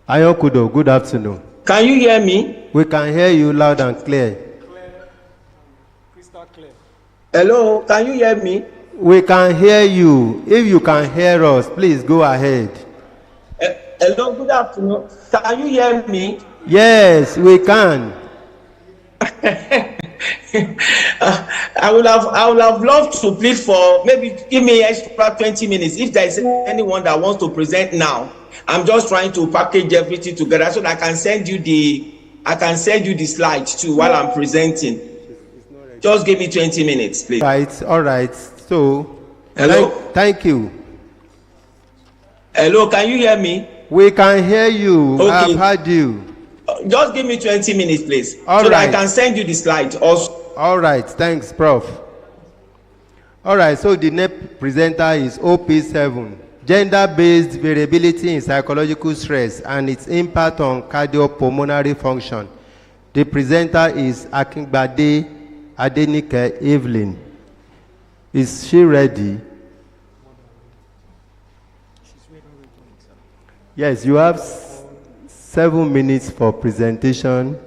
[SPEAKER 18] Ayankudo, good afternoon.
[SPEAKER 21] Can you hear me?
[SPEAKER 18] We can hear you loud and clear.
[SPEAKER 17] Crystal clear.
[SPEAKER 21] Hello, can you hear me?
[SPEAKER 18] We can hear you. If you can hear us, please go ahead.
[SPEAKER 21] Hello, good afternoon. Can you hear me?
[SPEAKER 18] Yes, we can.
[SPEAKER 21] I would have loved to plead for maybe give me extra 20 minutes if there is anyone that wants to present now. I'm just trying to package everything together so that I can send you the slides too while I'm presenting. Just give me 20 minutes, please.
[SPEAKER 18] Right, all right. So,
[SPEAKER 21] hello.
[SPEAKER 18] Thank you.
[SPEAKER 21] Hello, can you hear me?
[SPEAKER 18] We can hear you. Okay. I've heard you.
[SPEAKER 21] Just give me 20 minutes, please,
[SPEAKER 18] all
[SPEAKER 21] so
[SPEAKER 18] right.
[SPEAKER 21] that I can send you the slides also.
[SPEAKER 18] All right, thanks, Prof. All right, so the next presenter is OP7, Gender-Based Variability in Psychological Stress and its Impact on Cardiopulmonary Function. The presenter is Akingbade Adenike Evelyn. Is she ready? Yes, you have 7 minutes for presentation.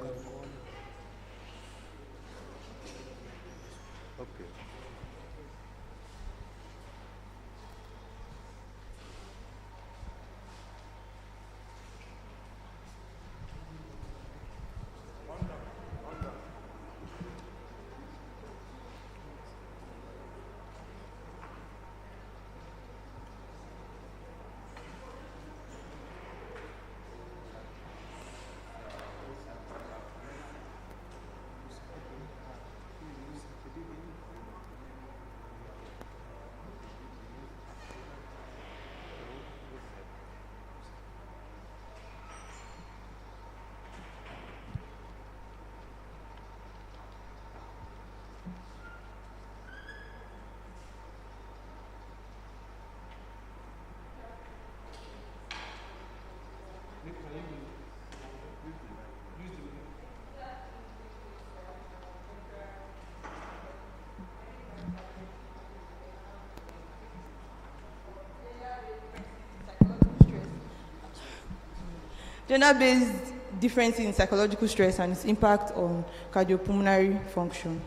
[SPEAKER 3] Gender-based difference in psychological stress and its impact on cardiopulmonary function.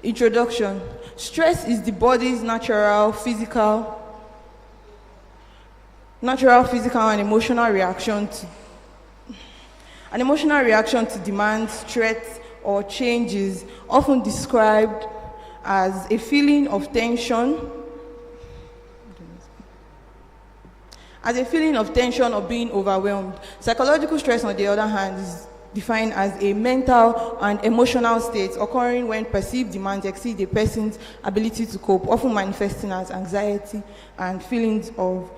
[SPEAKER 3] Introduction. Stress is the body's natural physical and emotional reaction to demands, threats, or changes, often described as a feeling of tension, or being overwhelmed. Psychological stress, on the other hand, is defined as a mental and emotional state occurring when perceived demands exceed a person's ability to cope, often manifesting as anxiety and feelings of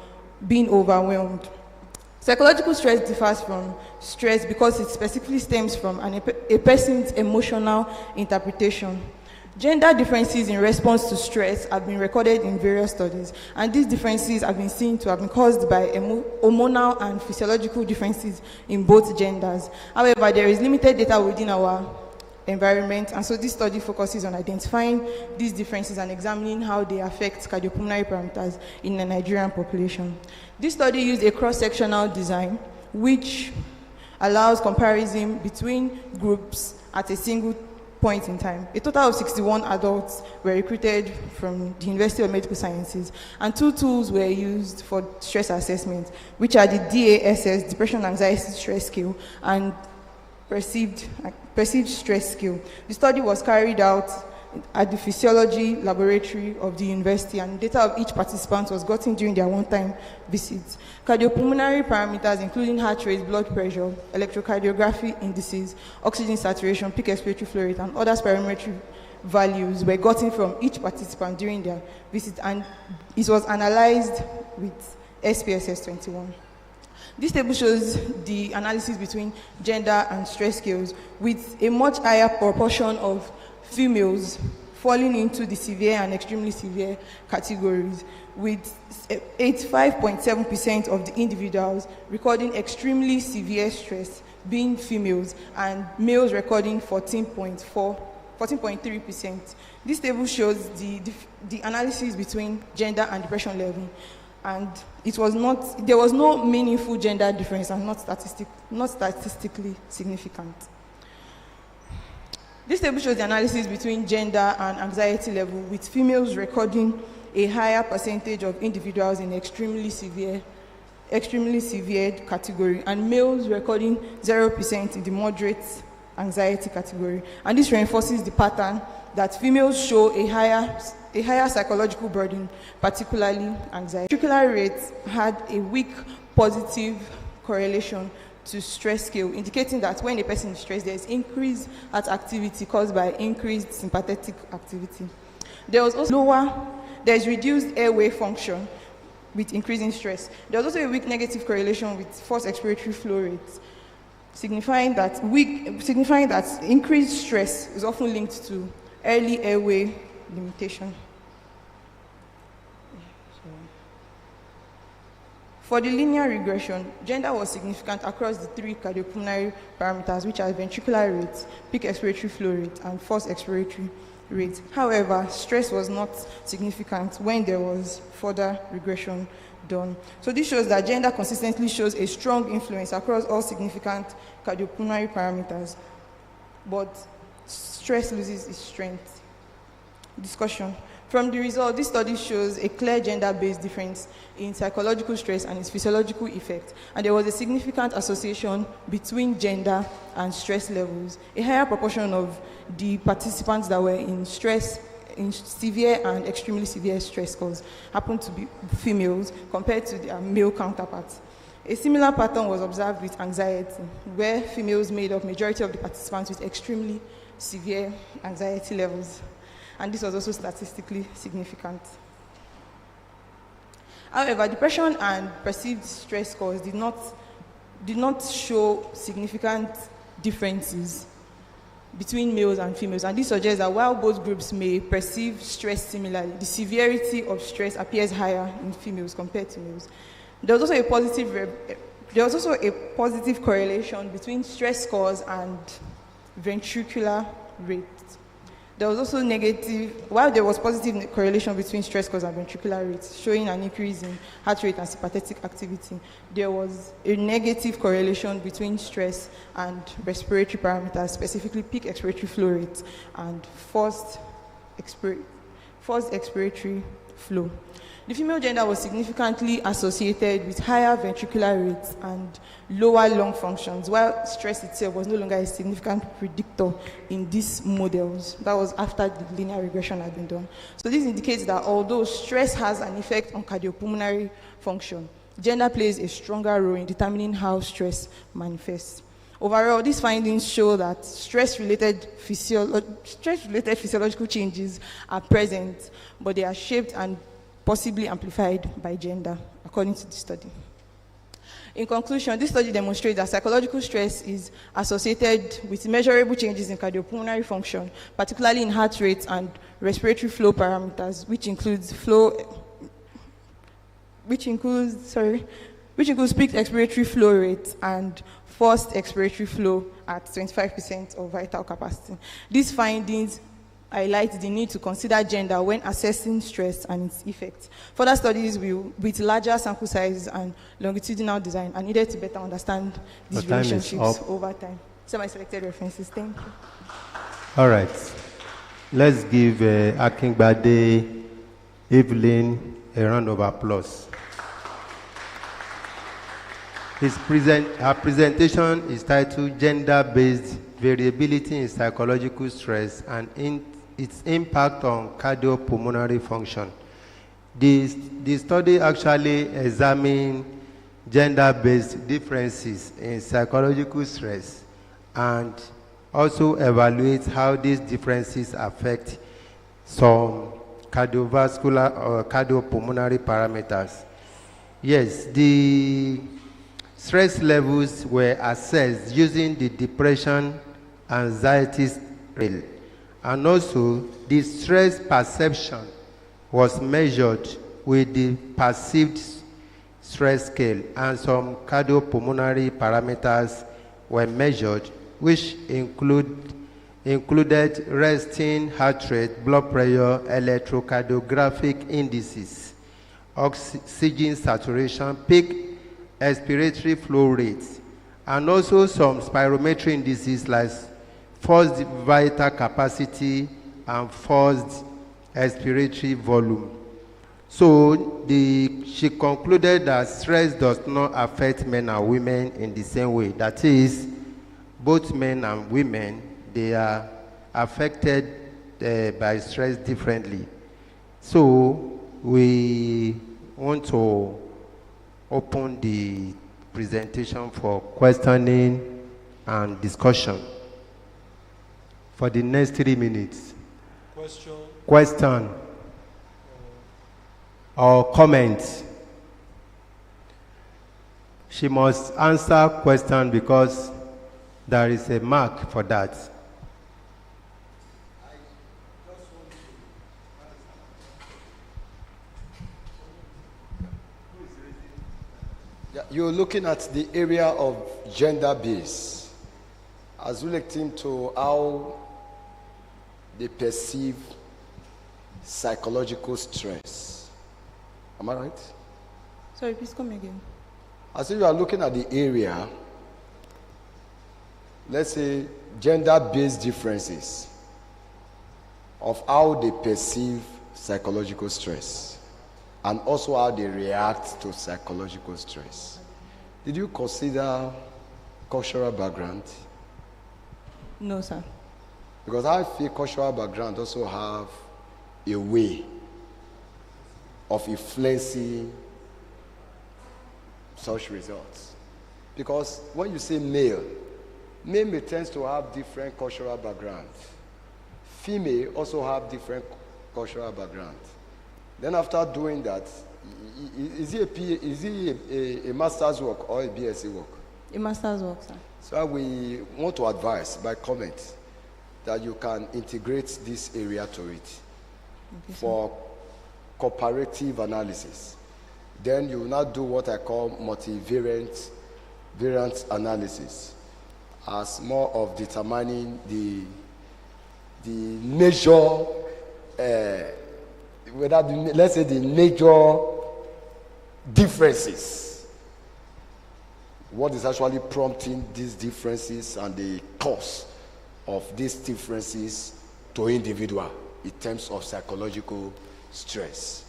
[SPEAKER 3] being overwhelmed. Psychological stress differs from stress because it specifically stems from a person's emotional interpretation. Gender differences in response to stress have been recorded in various studies, and these differences have been seen to have been caused by hormonal and physiological differences in both genders. However, there is limited data within our environment, and so this study focuses on identifying these differences and examining how they affect cardiopulmonary parameters in the Nigerian population. This study used a cross-sectional design which allows comparison between groups at a single point in time. A total of 61 adults were recruited from the University of Medical Sciences, and 2 tools were used for stress assessment, which are the DASS, Depression Anxiety Stress Scale, and Perceived Stress Scale. The study was carried out at the Physiology Laboratory of the university, and data of each participant was gotten during their one-time visits. Cardiopulmonary parameters, including heart rate, blood pressure, electrocardiography indices, oxygen saturation, peak expiratory flow rate, and other spirometry values were gotten from each participant during their visit, and it was analyzed with SPSS 21. This table shows the analysis between gender and stress scales, with a much higher proportion of females falling into the severe and extremely severe categories, with 85.7% of the individuals recording extremely severe stress being females, and males recording 14.3%. This table shows the analysis between gender and depression level, and there was no meaningful gender difference and not statistically significant. This table shows the analysis between gender and anxiety level, with females recording a higher percentage of individuals in extremely severe category, and males recording 0% in the moderate anxiety category. And this reinforces the pattern that females show a higher psychological burden, particularly anxiety. Ventricular rate had a weak positive correlation to stress scale, indicating that when a person is stressed, there is increased heart activity caused by increased sympathetic activity. There was also there's reduced airway function with increasing stress. There was also a weak negative correlation with forced expiratory flow rates, signifying that increased stress is often linked to early airway limitation. For the linear regression, gender was significant across the three cardiopulmonary parameters, which are ventricular rate, peak expiratory flow rate, and forced expiratory rate. However, stress was not significant when there was further regression done. So this shows that gender consistently shows a strong influence across all significant cardiopulmonary parameters, but stress loses its strength. Discussion. From the result, this study shows a clear gender-based difference in psychological stress and its physiological effect, and there was a significant association between gender and stress levels. A higher proportion of the participants that were in severe and extremely severe stress scores happened to be females compared to their male counterparts. A similar pattern was observed with anxiety, where females made up majority of the participants with extremely severe anxiety levels. And this was also statistically significant. However, depression and perceived stress scores did not show significant differences between males and females, and this suggests that while both groups may perceive stress similarly, the severity of stress appears higher in females compared to males. There was also a positive correlation between stress scores and ventricular rate. There was also while there was positive correlation between stress scores and ventricular rates, showing an increase in heart rate and sympathetic activity, there was a negative correlation between stress and respiratory parameters, specifically peak expiratory flow rate and forced expiratory flow. The female gender was significantly associated with higher ventricular rates and lower lung functions, while stress itself was no longer a significant predictor in these models. That was after the linear regression had been done. So this indicates that although stress has an effect on cardiopulmonary function, gender plays a stronger role in determining how stress manifests. Overall, these findings show that stress-related physiological changes are present, but they are shaped and possibly amplified by gender, according to the study. In conclusion, this study demonstrates that psychological stress is associated with measurable changes in cardiopulmonary function, particularly in heart rate and respiratory flow parameters, which includes peak expiratory flow rate and forced expiratory flow at 25% of vital capacity. These findings highlight the need to consider gender when assessing stress and its effects. Further studies with larger sample sizes and longitudinal design are needed to better understand these relationships over time. So my selected references. Thank you.
[SPEAKER 18] All right. Let's give Akingbade Evelyn a round of applause. Her presentation is titled Gender-Based Variability in Psychological Stress and its Impact on Cardiopulmonary Function. The study actually examined gender-based differences in psychological stress and also evaluates how these differences affect some cardiovascular or cardiopulmonary parameters. Yes, the stress levels were assessed using the depression anxiety scale, and also the stress perception was measured with the perceived stress scale, and some cardiopulmonary parameters were measured, which included resting heart rate, blood pressure, electrocardiographic indices, oxygen saturation, peak expiratory flow rates, and also some spirometry indices like forced vital capacity and forced expiratory volume. So she concluded that stress does not affect men and women in the same way. That is, both men and women, they are affected by stress differently. So we want to open the presentation for questioning and discussion for the next 3 minutes. Question or comment. She must answer question because there is a mark for that.
[SPEAKER 14] Yeah, you're looking at the area of gender base as relating to how they perceive psychological stress. Am I right?
[SPEAKER 3] Sorry, please come again.
[SPEAKER 14] As if you are looking at the area, let's say gender-based differences of how they perceive psychological stress and also how they react to psychological stress. Did you consider cultural background?
[SPEAKER 3] No, sir.
[SPEAKER 14] Because I feel cultural background also have a way of influencing such results. Because when you say male may tends to have different cultural background. Female also have different cultural background. Then after doing that, is it a master's work or a BSc work?
[SPEAKER 3] A master's work, sir.
[SPEAKER 14] So we want to advise by comment that you can integrate this area to it for comparative analysis. Then you will not do what I call multivariate analysis as more of determining the major, let's say the major differences. What is actually prompting these differences and the cause of these differences to individual in terms of psychological stress.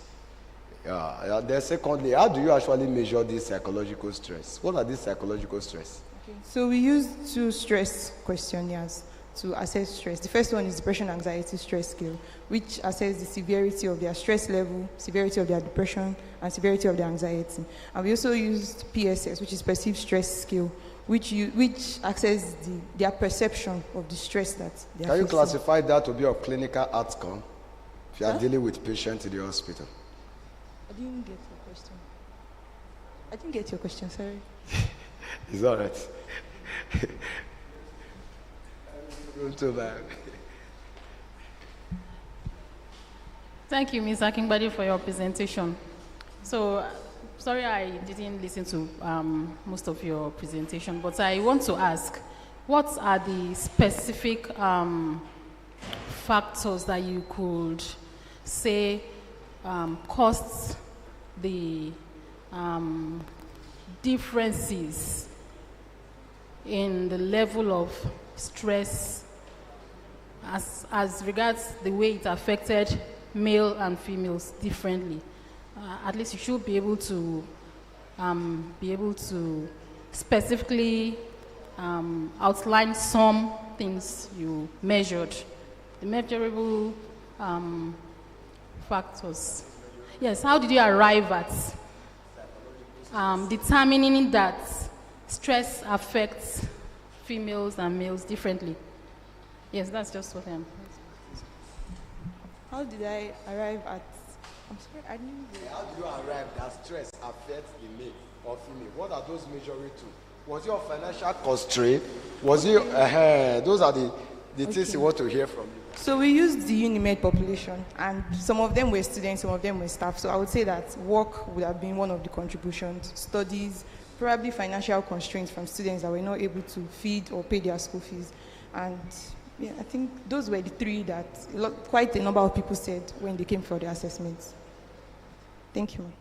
[SPEAKER 14] Then secondly, how do you actually measure this psychological stress? What are these psychological stress?
[SPEAKER 3] Okay. So we use 2 stress questionnaires to assess stress. The first one is depression anxiety stress scale, which assesses the severity of their stress level, severity of their depression, and severity of their anxiety. And we also used PSS, which is perceived stress scale, which assesses their perception of the stress that they are
[SPEAKER 14] Can you
[SPEAKER 3] facing.
[SPEAKER 14] classify that to be a clinical outcome if you are dealing with patients in the hospital?
[SPEAKER 3] I didn't get your question. I didn't get your question, sorry.
[SPEAKER 14] It's all right. Too bad.
[SPEAKER 20] Thank you, Ms. Akingbadi, for your presentation. So, sorry I didn't listen to most of your presentation, but I want to ask, what are the specific factors that you could say caused the differences in the level of stress as regards the way it affected male and females differently? At least you should be able to specifically outline some things you measured, the measurable factors. Yes, how did you arrive at determining that stress affects females and males differently? Yes, that's just what I'm.
[SPEAKER 3] How did I arrive at? I'm sorry, I didn't.
[SPEAKER 14] How do you arrive that stress affects the male or female? What are those measuring to? Was your financial constraint? Was you? Those are the things you want to hear from you.
[SPEAKER 3] So we used the UNIMED population, and some of them were students, some of them were staff. So I would say that work would have been one of the contributions. Studies, probably financial constraints from students that were not able to feed or pay their school fees, and yeah, I think those were the 3 that quite a number of people said when they came for the assessments. Thank you.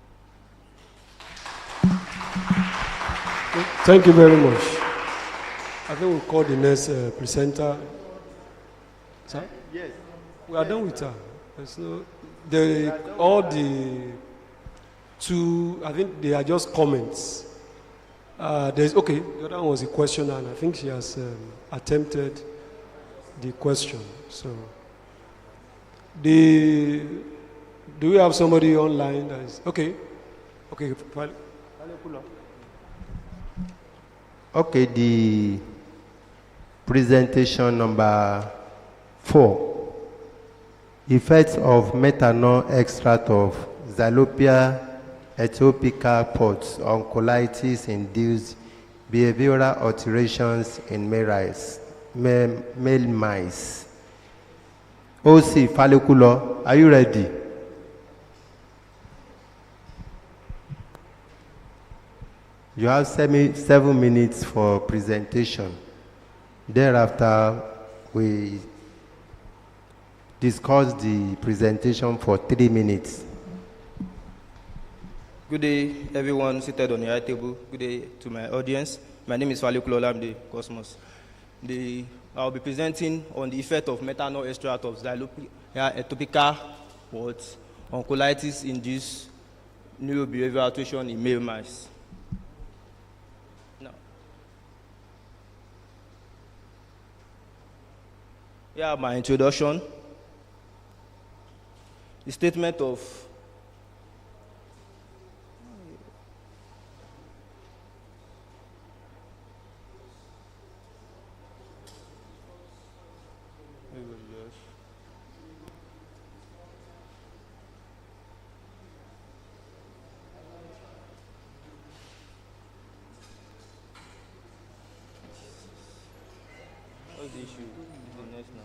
[SPEAKER 17] Thank you very much. I think we'll call the next presenter. Sir?
[SPEAKER 18] Yes.
[SPEAKER 17] We are done with her. All the 2, I think they are just comments. Okay, the other one was a question, and I think she has attempted the question. So, do we have somebody online that is okay? Okay,
[SPEAKER 18] okay. The presentation number 4: effects of methanol extract of Xylopia ethiopica pods on colitis-induced behavioral alterations in male mice. OC Falekulo, are you ready? You have 7 minutes for presentation. Thereafter, we discuss the presentation for 3 minutes.
[SPEAKER 5] Good day, everyone seated on the high table. Good day to my audience. My name is Falekulo Olamide Cosmos. I'll be presenting on the effect of methanol extract of Xylopia ethiopica pods on colitis-induced neurobehavioral alteration in male mice. Now, here my introduction. The statement of what's the issue? The next now.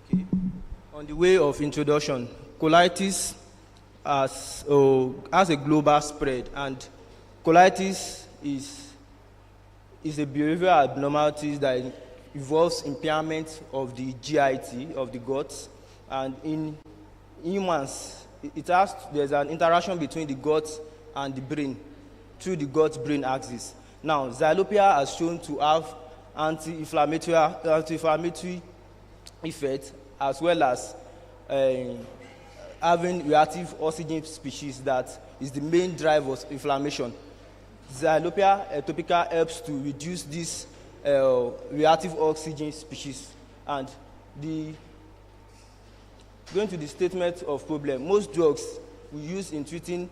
[SPEAKER 5] Okay. On the way of introduction, colitis has a global spread, and colitis is a behavioral abnormality that involves impairment of the GIT, of the gut, and in humans, there's an interaction between the gut and the brain through the gut-brain axis. Now, Xylopia has shown to have anti-inflammatory effect, as well as having reactive oxygen species that is the main driver of inflammation. Xylopia ethiopica helps to reduce this reactive oxygen species. And going to the statement of problem, most drugs we use in treating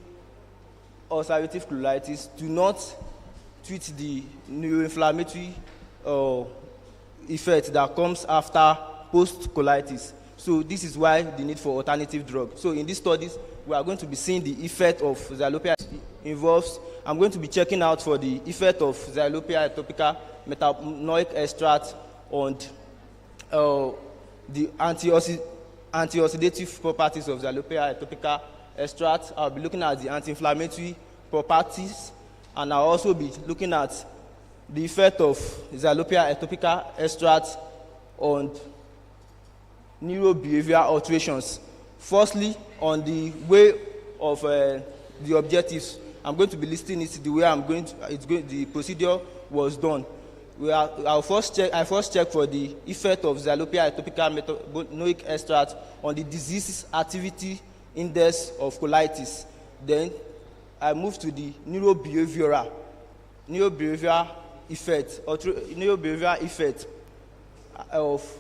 [SPEAKER 5] ulcerative colitis do not treat the neuroinflammatory effect that comes after post-colitis. So this is why the need for alternative drug. So in these studies, we are going to be seeing the effect of Xylopia involves. I'm going to be checking out for the effect of Xylopia ethiopica metanoic extract on the antioxidative properties of Xylopia ethiopica extract. I'll be looking at the anti-inflammatory properties, and I'll also be looking at the effect of Xylopia ethiopica extract on neurobehavioral alterations. Firstly, on the way of the objectives, I'm going to be listing it the way the procedure was done. I first check for the effect of Xylopia ethiopica metanoic extract on the disease activity index of colitis. Then I move to the neurobehavioral effect of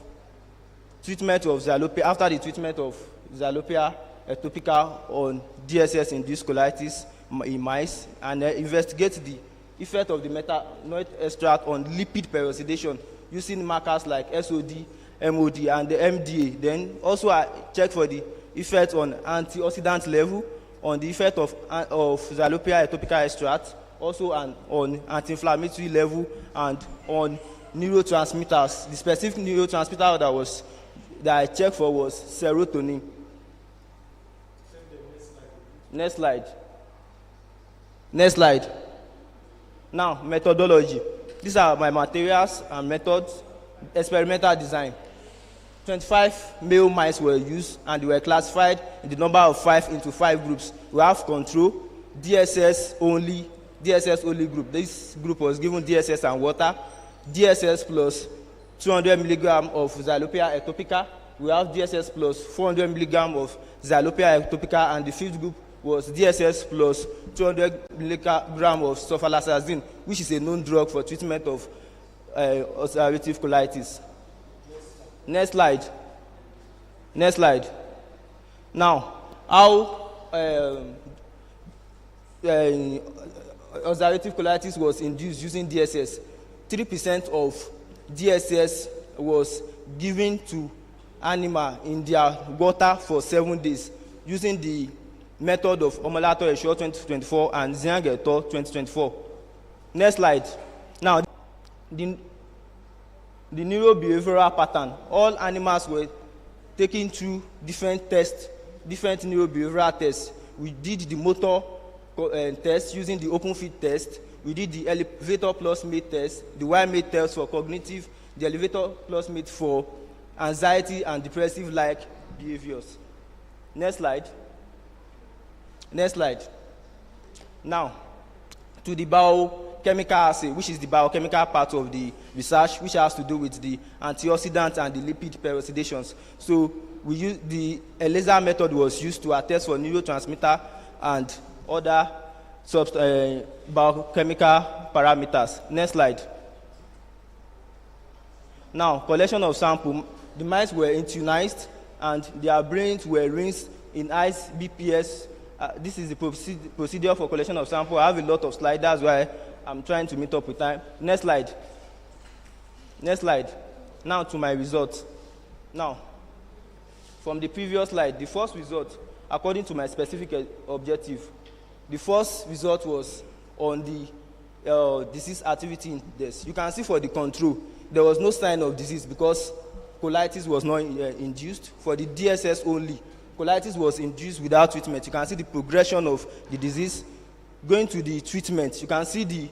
[SPEAKER 5] treatment of Xylopia, after the treatment of Xylopia ethiopica on DSS-induced colitis in mice, and investigate the effect of the metanoic extract on lipid peroxidation using markers like SOD, MOD, and the MDA. Then also I check for the effect on antioxidant level, on the effect of Xylopia ethiopica extract, also on anti-inflammatory level, and on neurotransmitters. The specific neurotransmitter that I checked for was serotonin. Next slide. Now, methodology. These are my materials and methods, experimental design. 25 male mice were used, and they were classified in the number of 5 into 5 groups. We have control, DSS only group. This group was given DSS and water, DSS plus 200 milligram of Xylopia ectopica. We have DSS plus 400 milligram of Xylopia ectopica, and the fifth group was DSS plus 200 milligram of sulfasalazine, which is a known drug for treatment of ulcerative colitis. Next slide. Next slide. Now, how ulcerative colitis was induced using DSS. 3% of DSS was given to animal in their water for 7 days using the method of Omolato Esho 2024 and Ziangeto 2024. Next slide. Now, the neurobehavioral pattern. All animals were taken through different tests, different neurobehavioral tests. We did the motor test using the open feed test. We did the elevator plus mate test, the Y-mate test for cognitive, the elevator plus mate for anxiety and depressive-like behaviors. Next slide. Next slide. Now, to the biochemical assay, which is the biochemical part of the research, which has to do with the antioxidant and the lipid peroxidations. So we use the ELISA method was used to attest for neurotransmitter and other biochemical parameters. Next slide. Now, collection of sample. The mice were immunized and their brains were rinsed in ice BPS. This is the procedure for collection of sample. I have a lot of slides, that's why I'm trying to meet up with time. Next slide. Next slide. Now to my results. Now, from the previous slide, the first result, according to my specific objective, the first result was on the disease activity index. You can see for the control, there was no sign of disease because colitis was not induced. For the DSS only, colitis was induced without treatment. You can see the progression of the disease. Going to the treatment, you can see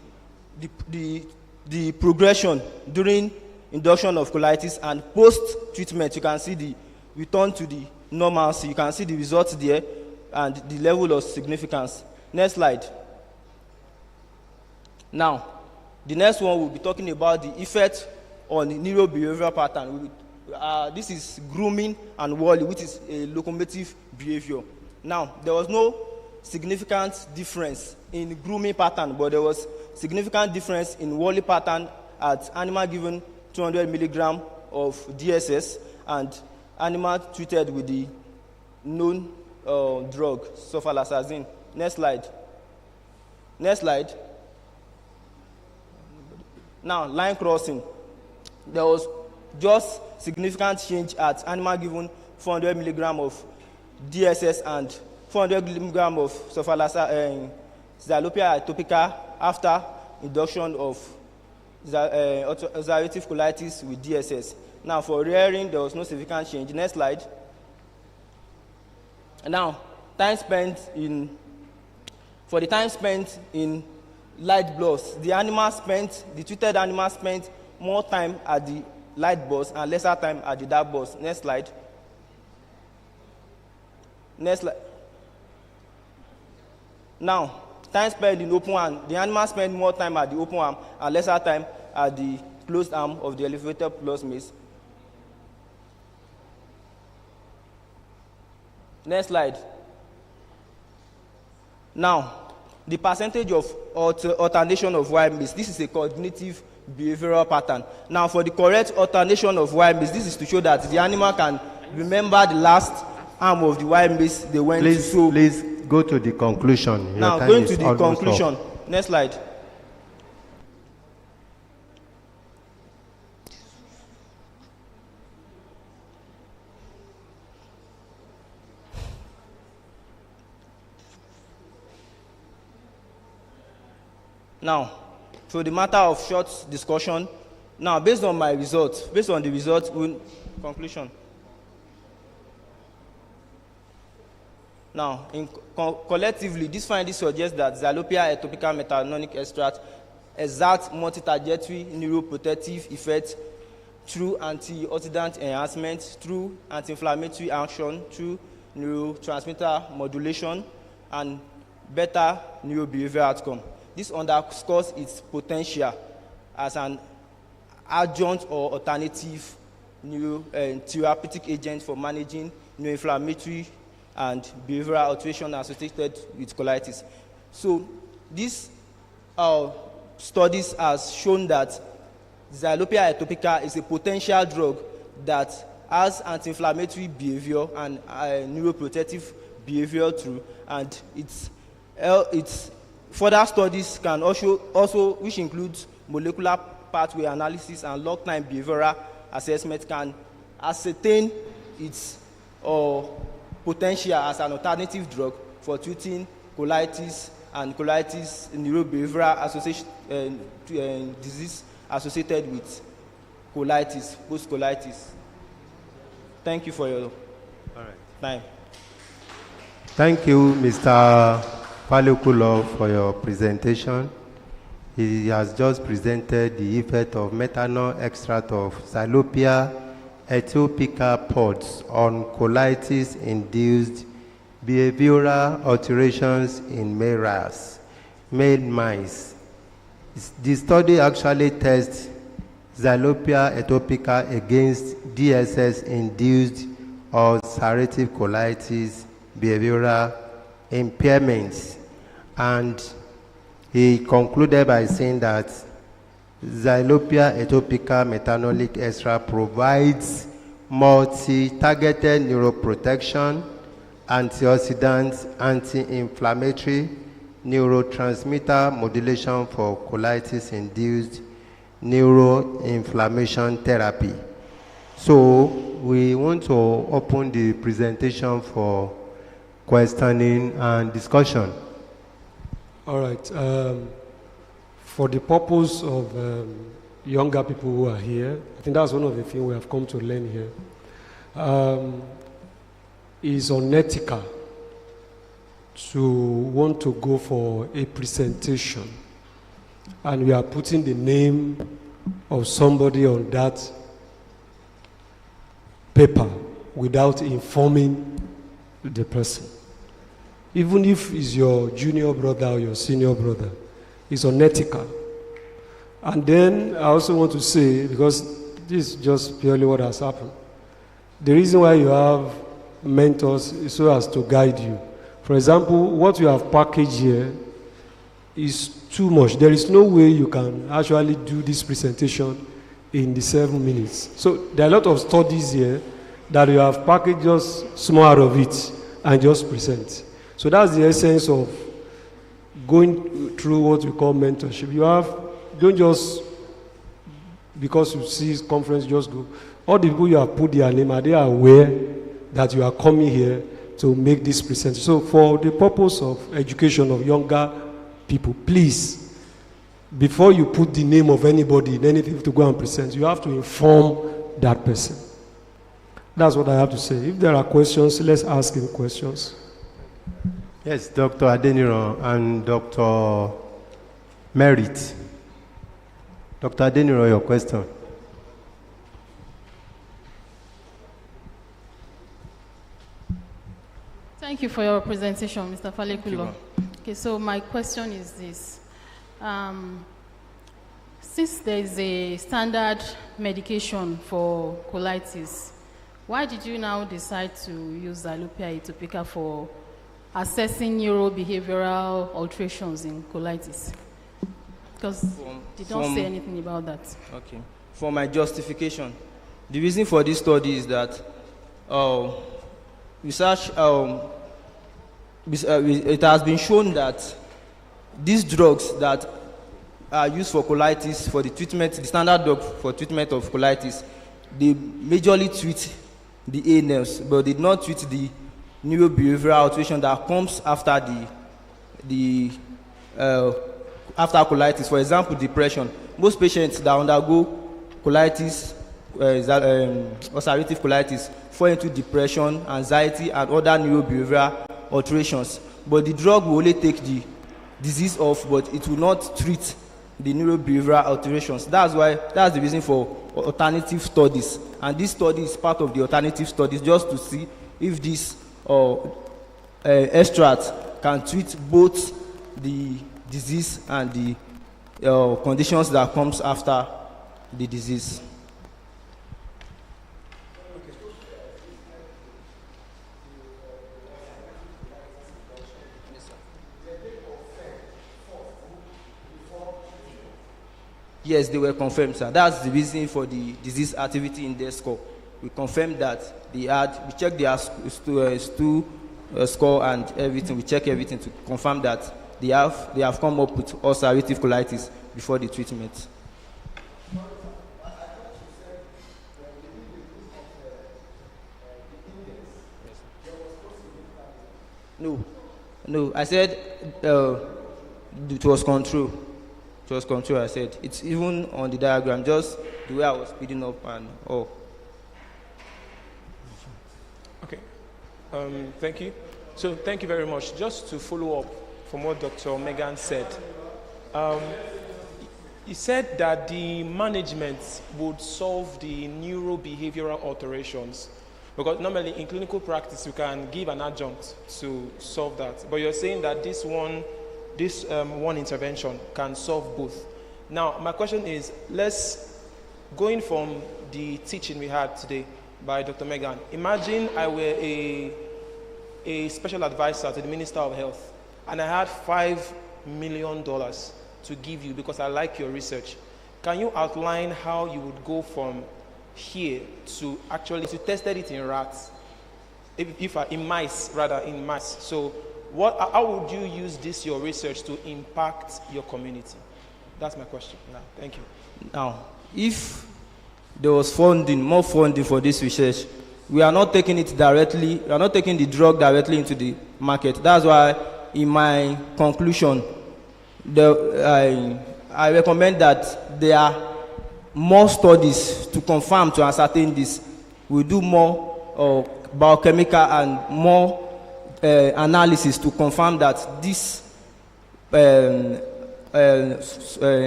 [SPEAKER 5] the progression during induction of colitis, and post-treatment, you can see the return to the normalcy. You can see the results there and the level of significance. Next slide. Now, the next one we'll be talking about the effect on the neurobehavioral pattern. This is grooming and wally, which is a locomotive behavior. Now, there was no significant difference in grooming pattern, but there was significant difference in wally pattern at animal given 200 milligram of DSS and animal treated with the known drug, sulfasalazine. Next slide. Next slide. Now, line crossing. There was just significant change at animal given 400 milligram of DSS and 400 milligram of Xylopia ectopica after induction of ulcerative colitis with DSS. Now, for rearing, there was no significant change. Next slide. Now, time spent in, for the time spent in light bloods, the treated animal spent more time at the light bloods and lesser time at the dark bloods. Next slide. Next slide. Now, time spent in open arm, the animal spent more time at the open arm and lesser time at the closed arm of the elevator plus mace. Next slide. Now, the percentage of alternation of Y-maze. This is a cognitive behavioral pattern. Now, for the correct alternation of Y-maze, this is to show that the animal can remember the last arm of the Y-maze they went to. So,
[SPEAKER 18] please go to the conclusion. Your
[SPEAKER 5] now, going to the conclusion. Next slide. Now, for the matter of short discussion, now based on my results, conclusion. Now, collectively, these findings suggest that Xylopia ectopica methanonic extract exerts multi-trajectory neuroprotective effect through antioxidant enhancement, through anti-inflammatory action, through neurotransmitter modulation, and better neurobehavioral outcome. This underscores its potential as an adjunct or alternative therapeutic agent for managing neuroinflammatory and behavioral alteration associated with colitis. So these studies has shown that Xylopia atopica is a potential drug that has anti-inflammatory behavior and neuroprotective behavior too, and its further studies can also which includes molecular pathway analysis and log-time behavioral assessment, can ascertain its potential as an alternative drug for treating colitis and colitis neurobehavioral association disease associated with colitis, post-colitis. Thank you for your time.
[SPEAKER 18] Thank you, Mr. Palekulov, for your presentation. He has just presented the effect of methanol extract of Xylopia atopica pods on colitis-induced behavioral alterations in male mice. The study actually tests Xylopia atopica against DSS-induced ulcerative colitis behavioral impairments, and he concluded by saying that Xylopia atopica methanolic extract provides multi-targeted neuroprotection, antioxidants, anti-inflammatory, neurotransmitter modulation for colitis-induced neuroinflammation therapy. So we want to open the presentation for questioning and discussion.
[SPEAKER 17] All right. For the purpose of younger people who are here, I think that's one of the things we have come to learn here. Is unethical to want to go for a presentation and we are putting the name of somebody on that paper without informing the person. Even if it's your junior brother or your senior brother, it's unethical. And then I also want to say, because this is just purely what has happened, the reason why you have mentors is so as to guide you. For example, what you have packaged here is too much. There is no way you can actually do this presentation in the 7 minutes. So there are a lot of studies here that you have packaged just small out of it and just present. So that's the essence of going through what we call mentorship. Don't just, because you see this conference, just go. All the people you have put their name, are they aware that you are coming here to make this presentation? So for the purpose of education of younger people, please, before you put the name of anybody in anything to go and present, you have to inform that person. That's what I have to say. If there are questions, let's ask him questions.
[SPEAKER 18] Yes, Dr. Adeniro and Dr. Merit. Dr. Adeniro, your question.
[SPEAKER 20] Thank you for your presentation, Mr. Falekulo. Okay, so my question is this. Since there is a standard medication for colitis, why did you now decide to use Xylopia atopica for assessing neurobehavioral alterations in colitis? Because they don't say anything about that.
[SPEAKER 5] Okay. For my justification, the reason for this study is that research, it has been shown that these drugs that are used for colitis, for the treatment, the standard drug for treatment of colitis, they majorly treat the ANLs, but did not treat the neurobehavioral alteration that comes after after colitis. For example, depression. Most patients that undergo colitis, ulcerative colitis, fall into depression, anxiety, and other neurobehavioral alterations. But the drug will only take the disease off, but it will not treat the neurobehavioral alterations. That's the reason for alternative studies. And this study is part of the alternative studies just to see if this extract can treat both the disease and the conditions that comes after the disease. Yes, they were confirmed, sir. That's the reason for the disease activity index score. We confirmed that we checked their stool score and everything. We checked everything to confirm that they have come up with ulcerative colitis before the treatment. No, I said it was control. It was control, I said. It's even on the diagram, just the way I was speeding up and all.
[SPEAKER 16] Okay. Thank you. So thank you very much. Just to follow up from what Dr. Megan said, he said that the management would solve the neurobehavioral alterations, because normally in clinical practice you can give an adjunct to solve that. But you're saying that this one intervention can solve both. Now, my question is, going from the teaching we had today by Dr. Megan, imagine I were a special advisor to the Minister of Health, and I had $5 million to give you because I like your research. Can you outline how you would go from here to tested it in rats, in mice. So how would you use your research to impact your community? That's my question. Now, thank you.
[SPEAKER 5] Now, if there was more funding for this research, we are not taking the drug directly into the market. That's why in my conclusion, I recommend that there are more studies to confirm, to ascertain this. We do more biochemical and more analysis to confirm that this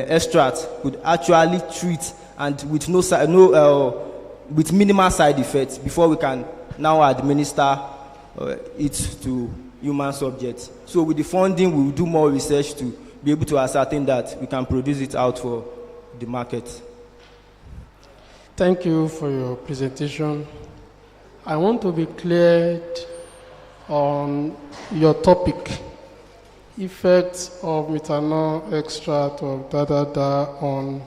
[SPEAKER 5] extract could actually treat and with with minimal side effects before we can now administer it to human subjects. So with the funding, we will do more research to be able to ascertain that we can produce it out for the market.
[SPEAKER 17] Thank you for your presentation. I want to be clear on your topic, effects of methanol extract of on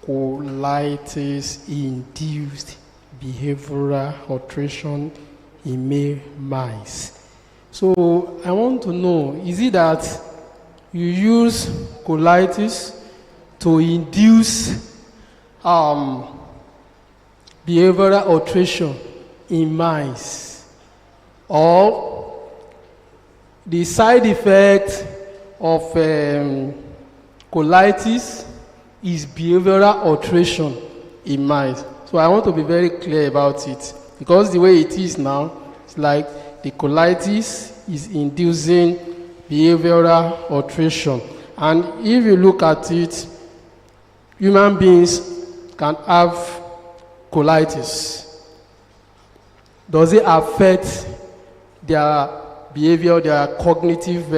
[SPEAKER 17] colitis-induced behavioral alteration in male mice. So I want to know, is it that you use colitis to induce behavioral alteration in mice, or the side effect of colitis is behavioral alteration in mice? So I want to be very clear about it, because the way it is now, it's like the colitis is inducing behavioral alteration. And if you look at it, human beings can have colitis. Does it affect their behavior, their cognitive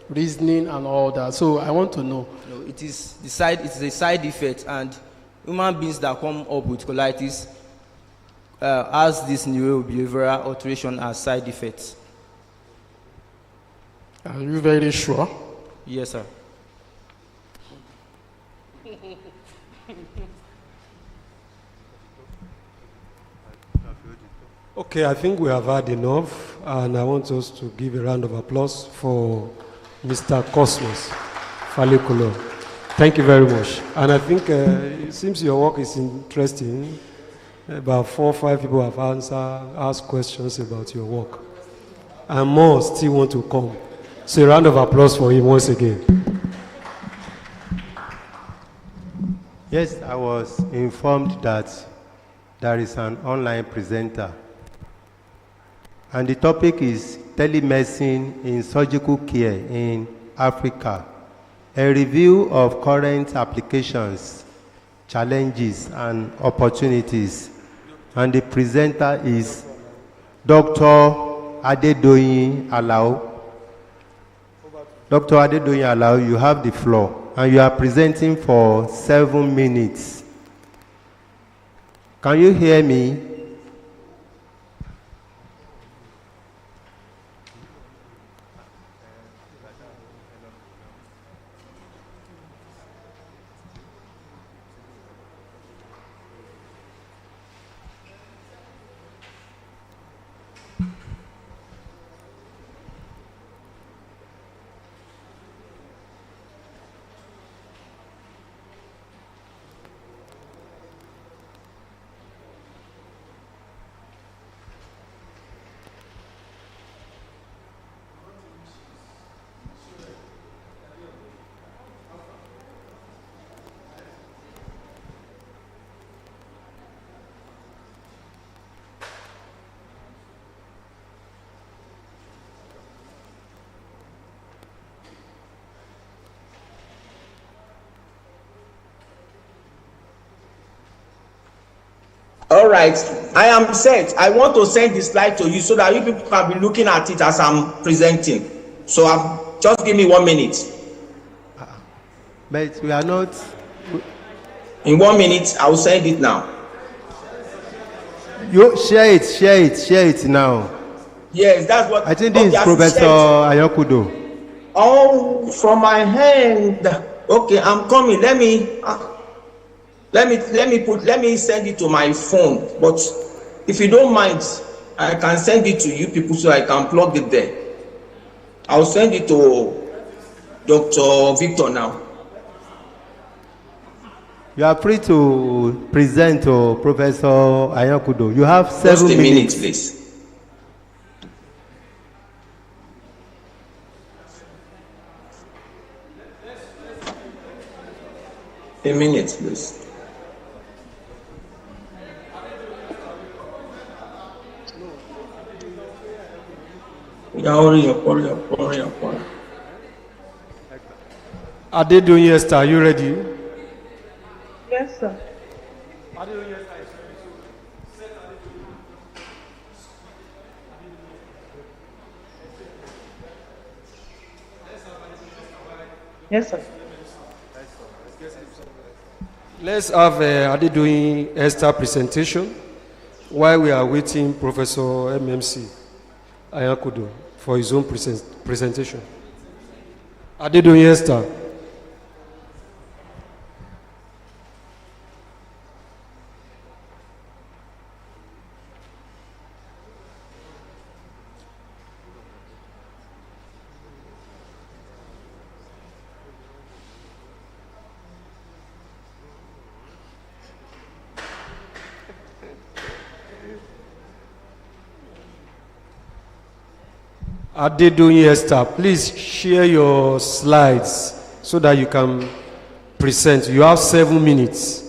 [SPEAKER 17] reasoning and all that? So I want to know.
[SPEAKER 5] No, it's a side effect, and human beings that come up with colitis has this neurobehavioral alteration as side effects.
[SPEAKER 17] Are you very sure?
[SPEAKER 5] Yes, sir.
[SPEAKER 17] Okay, I think we have had enough, and I want us to give a round of applause for Mr. Cosmos Falikulo. Thank you very much. And I think it seems your work is interesting. About 4 or 5 people have asked questions about your work, and more still want to come. So a round of applause for him once again.
[SPEAKER 18] Yes, I was informed that there is an online presenter, and the topic is telemedicine in surgical care in Africa. A review of current applications, challenges, and opportunities. And the presenter is Dr. Adedoyin Alao. Dr. Adedoyin Alao, you have the floor, and you are presenting for 7 minutes. Can you hear me?
[SPEAKER 21] All right, I am set. I want to send the slide to you so that you people can be looking at it as I'm presenting. So just give me 1 minute.
[SPEAKER 18] But we are not.
[SPEAKER 21] In 1 minute, I will send it now.
[SPEAKER 18] You share it now.
[SPEAKER 21] Yes, that's what.
[SPEAKER 18] I think this is Professor Ayokudo.
[SPEAKER 21] Oh, from my hand. Okay, I'm coming. Let me send it to my phone. But if you don't mind, I can send it to you people so I can plug it there. I'll send it to Dr. Victor now.
[SPEAKER 18] You are free to present to Professor Ayokudo. You have 7 minutes.
[SPEAKER 21] Just a minute, please. A minute, please.
[SPEAKER 17] Hurry up. Adedoyin Esther, are you ready?
[SPEAKER 4] Yes, sir. Yes, sir.
[SPEAKER 17] Let's have Adedoyin Esther presentation while we are waiting Professor MMC Ayokudo for his own presentation. Adedoyin Esther. Adedoyin Esther, please share your slides so that you can present. You have 7 minutes.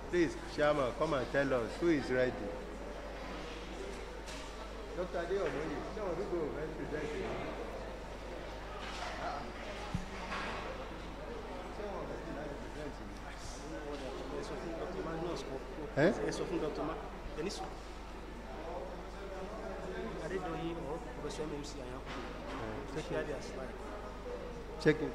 [SPEAKER 18] Please, Shama, come and tell us who is ready. Dr. Adeomoye, no, we go and present it. Eh? Check it.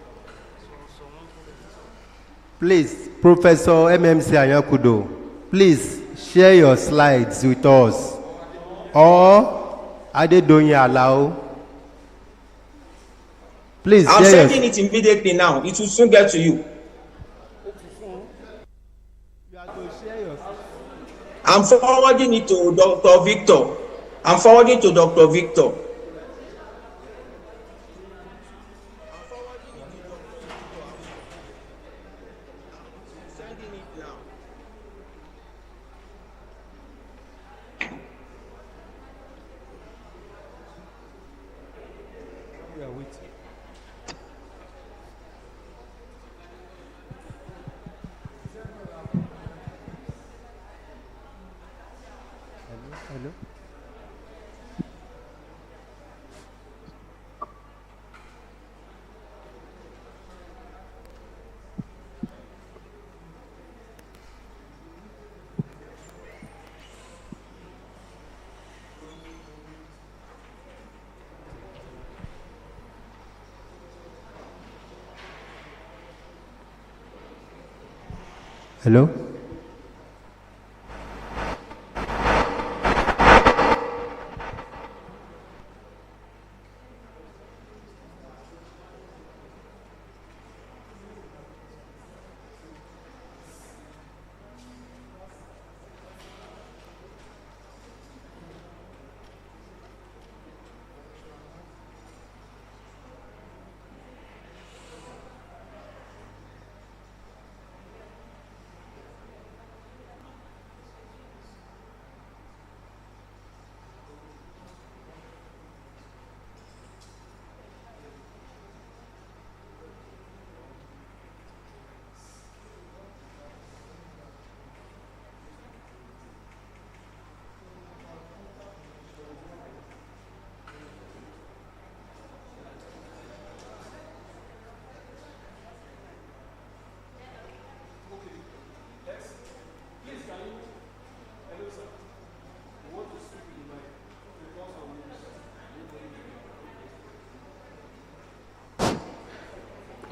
[SPEAKER 18] Please, Professor MMC Anyakudo, please share your slides with us. Or Adedoyin Alao. Please
[SPEAKER 21] I'm
[SPEAKER 18] share
[SPEAKER 21] sending it immediately now. It will soon get to you. I'm forwarding it to Dr. Victor. I'm forwarding to Dr. Victor.
[SPEAKER 18] Hello? Hello?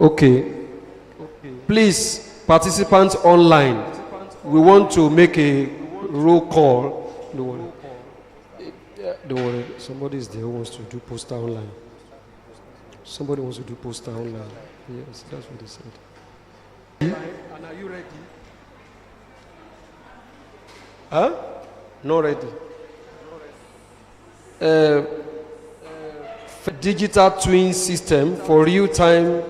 [SPEAKER 17] Okay. Please, participants online, we want to make a roll call. Don't worry. Don't worry. Somebody is there who wants to do poster online. Somebody wants to do poster online. Yes, that's what they said. And are you ready? Huh? Not ready. Digital twin system for real-time.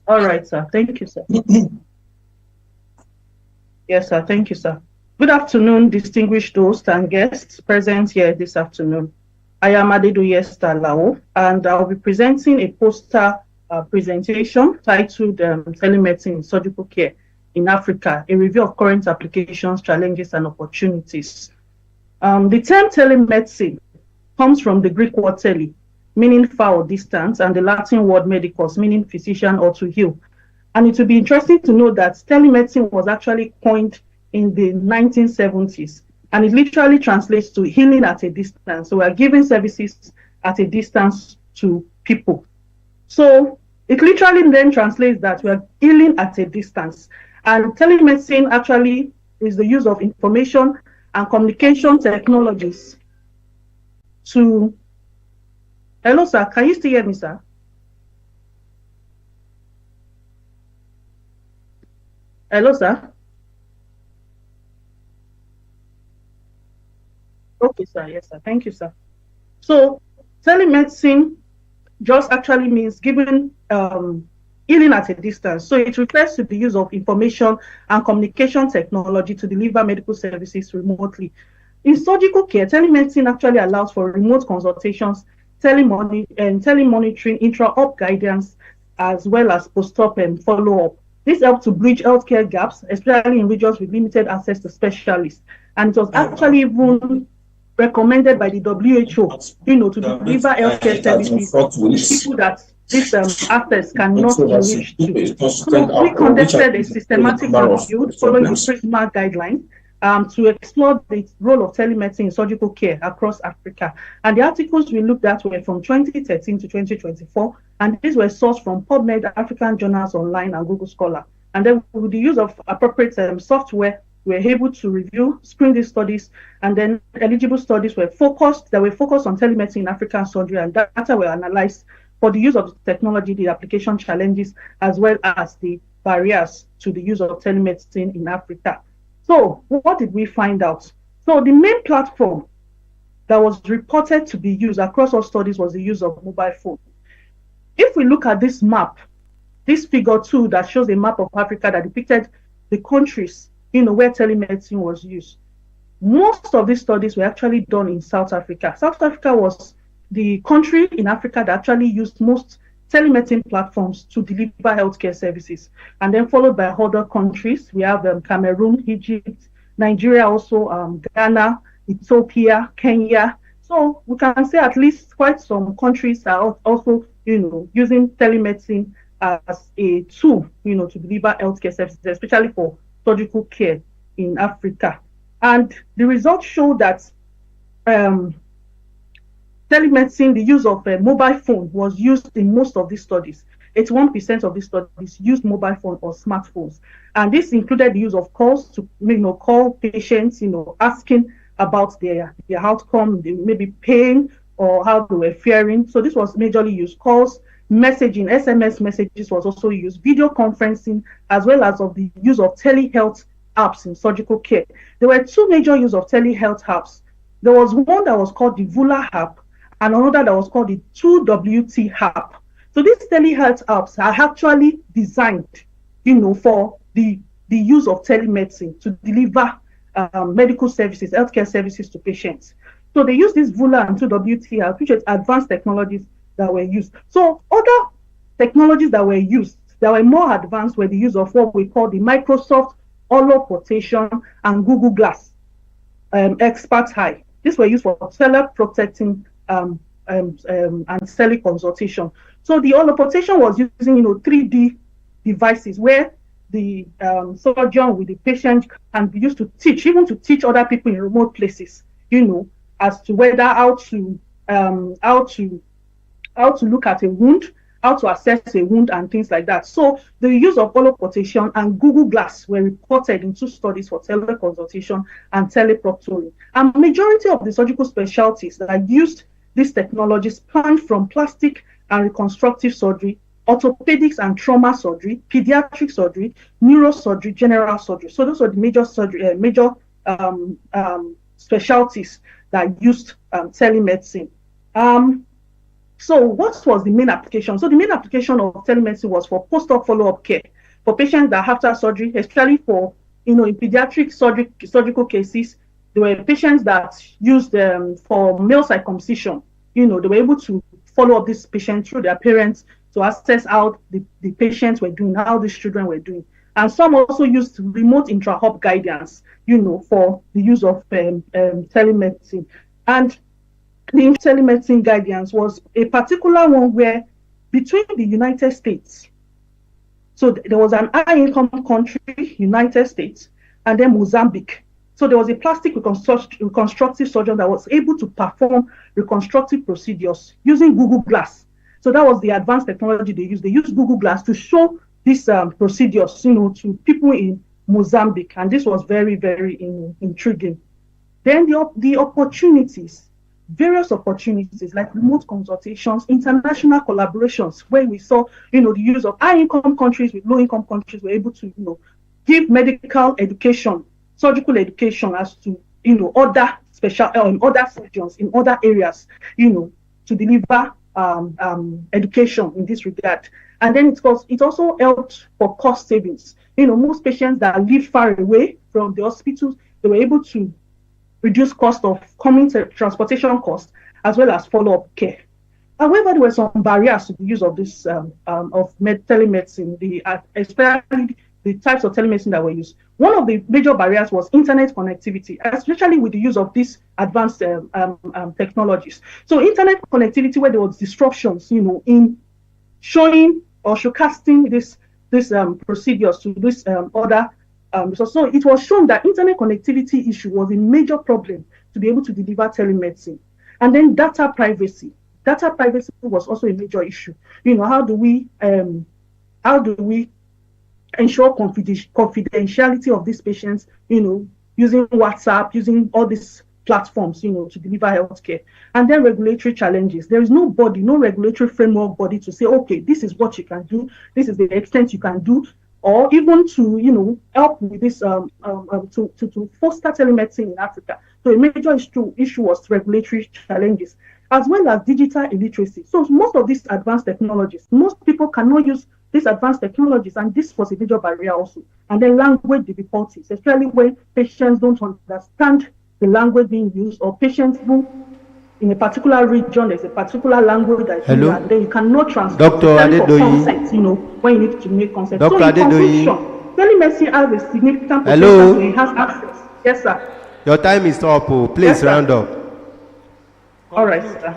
[SPEAKER 4] All right, sir. Thank you, sir. Yes, sir. Thank you, sir. Good afternoon, distinguished hosts and guests present here this afternoon. I am Adedoyin Lao, and I'll be presenting a poster presentation titled Telemedicine in Surgical Care in Africa, a review of current applications, challenges, and opportunities. The term telemedicine comes from the Greek word tele, meaning far or distant, and the Latin word medicus, meaning physician or to heal. And it will be interesting to know that telemedicine was actually coined in the 1970s, and it literally translates to healing at a distance. So we are giving services at a distance to people. So it literally then translates that we are healing at a distance. And telemedicine actually is the use of information and communication technologies to... Hello, sir. Can you still hear me, sir? Hello, sir. Okay, sir. Yes, sir. Thank you, sir. So telemedicine just actually means giving healing at a distance. So it refers to the use of information and communication technology to deliver medical services remotely. In surgical care, telemedicine actually allows for remote consultations, telemonitoring, intra-op guidance, as well as post-op and follow-up. This helps to bridge healthcare gaps, especially in regions with limited access to specialists. And it was actually even recommended by the WHO, to deliver healthcare services to people that these assets cannot be reached to. So we conducted a systematic review following the PRISMA guidelines to explore the role of telemedicine in surgical care across Africa. And the articles we looked at were from 2013 to 2024, and these were sourced from PubMed, African Journals Online, and Google Scholar. And then with the use of appropriate software, we were able to review, screen these studies, and then eligible studies were focused on telemedicine in African surgery, and data were analyzed for the use of the technology, the application challenges, as well as the barriers to the use of telemedicine in Africa. So what did we find out? So the main platform that was reported to be used across all studies was the use of mobile phone. If we look at this map, this figure 2 that shows a map of Africa that depicted the countries where telemedicine was used, most of these studies were actually done in South Africa. South Africa was the country in Africa that actually used most telemedicine platforms to deliver healthcare services. And then followed by other countries, we have Cameroon, Egypt, Nigeria, also Ghana, Ethiopia, Kenya. So we can say at least quite some countries are also, using telemedicine as a tool, to deliver healthcare services, especially for surgical care in Africa. And the results show that telemedicine, the use of a mobile phone, was used in most of these studies. 81% of these studies used mobile phone or smartphones. And this included the use of calls to call patients, asking about their outcome, maybe pain or how they were faring. So this was majorly used. Calls, messaging, SMS messages was also used, video conferencing, as well as of the use of telehealth apps in surgical care. There were two major use of telehealth apps. There was one that was called the VULA app and another that was called the 2WT app. So these telehealth apps are actually designed, for the use of telemedicine to deliver medical services, healthcare services to patients. So they use this VULA and 2WT apps, which is advanced technologies that were used. So other technologies that were used that were more advanced were the use of what we call the Microsoft holoportation and Google Glass Expert Eye. These were used for teleprocessing and teleconsultation. So the holoportation was using 3D devices where the surgeon with the patient can be used to teach, even to teach other people in remote places, as to whether how to look at a wound, how to assess a wound, and things like that. So the use of holoportation and Google Glass were reported in 2 studies for teleconsultation and teleproctoring. And majority of the surgical specialties that used these technologies spanned from plastic and reconstructive surgery, orthopedics and trauma surgery, pediatric surgery, neurosurgery, general surgery. So those are the major surgery, specialties that used telemedicine. So what was the main application? So the main application of telemedicine was for post-op follow-up care for patients that after surgery, especially for, in pediatric surgical cases, there were patients that used for male circumcision. They were able to follow up this patient through their parents to assess how the patients were doing, how these children were doing. And some also used remote intra-op guidance, for the use of telemedicine. And the telemedicine guidance was a particular one where between the United States, so there was an high-income country, United States, and then Mozambique. So there was a plastic reconstructive surgeon that was able to perform reconstructive procedures using Google Glass. So that was the advanced technology they used. They used Google Glass to show these procedures, to people in Mozambique, and this was very, very intriguing. Then the opportunities. Various opportunities like remote consultations, international collaborations, where we saw, the use of high-income countries with low-income countries were able to, give medical education, surgical education as to, other other surgeons in other areas, to deliver education in this regard. And then it also helped for cost savings. Most patients that live far away from the hospitals, they were able to reduce cost of transportation costs as well as follow-up care. However, there were some barriers to the use of this telemedicine, especially the types of telemedicine that were used. One of the major barriers was internet connectivity, especially with the use of these advanced technologies. So internet connectivity, where there was disruptions, in showing or showcasing this procedures to this other. So it was shown that internet connectivity issue was a major problem to be able to deliver telemedicine. And then data privacy. Data privacy was also a major issue. How do we ensure confidentiality of these patients, using WhatsApp, using all these platforms, to deliver healthcare. And then regulatory challenges. There is no regulatory framework body to say, okay, this is what you can do, this is the extent you can do, or even to, help with this, to foster telemedicine in Africa. So a major issue was regulatory challenges, as well as digital illiteracy. So most of these advanced technologies, most people cannot use these advanced technologies, and this was a major barrier also. And then language difficulties, especially when patients don't understand the language being used, or patients who in a particular region there's a particular language that you and then you cannot translate
[SPEAKER 18] Dr.
[SPEAKER 4] consent, when you need to make consent.
[SPEAKER 18] Dr.
[SPEAKER 4] So in conclusion, telemedicine has a significant potential to enhance access. Yes, sir.
[SPEAKER 18] Your time is up. Please round up.
[SPEAKER 4] All right, sir.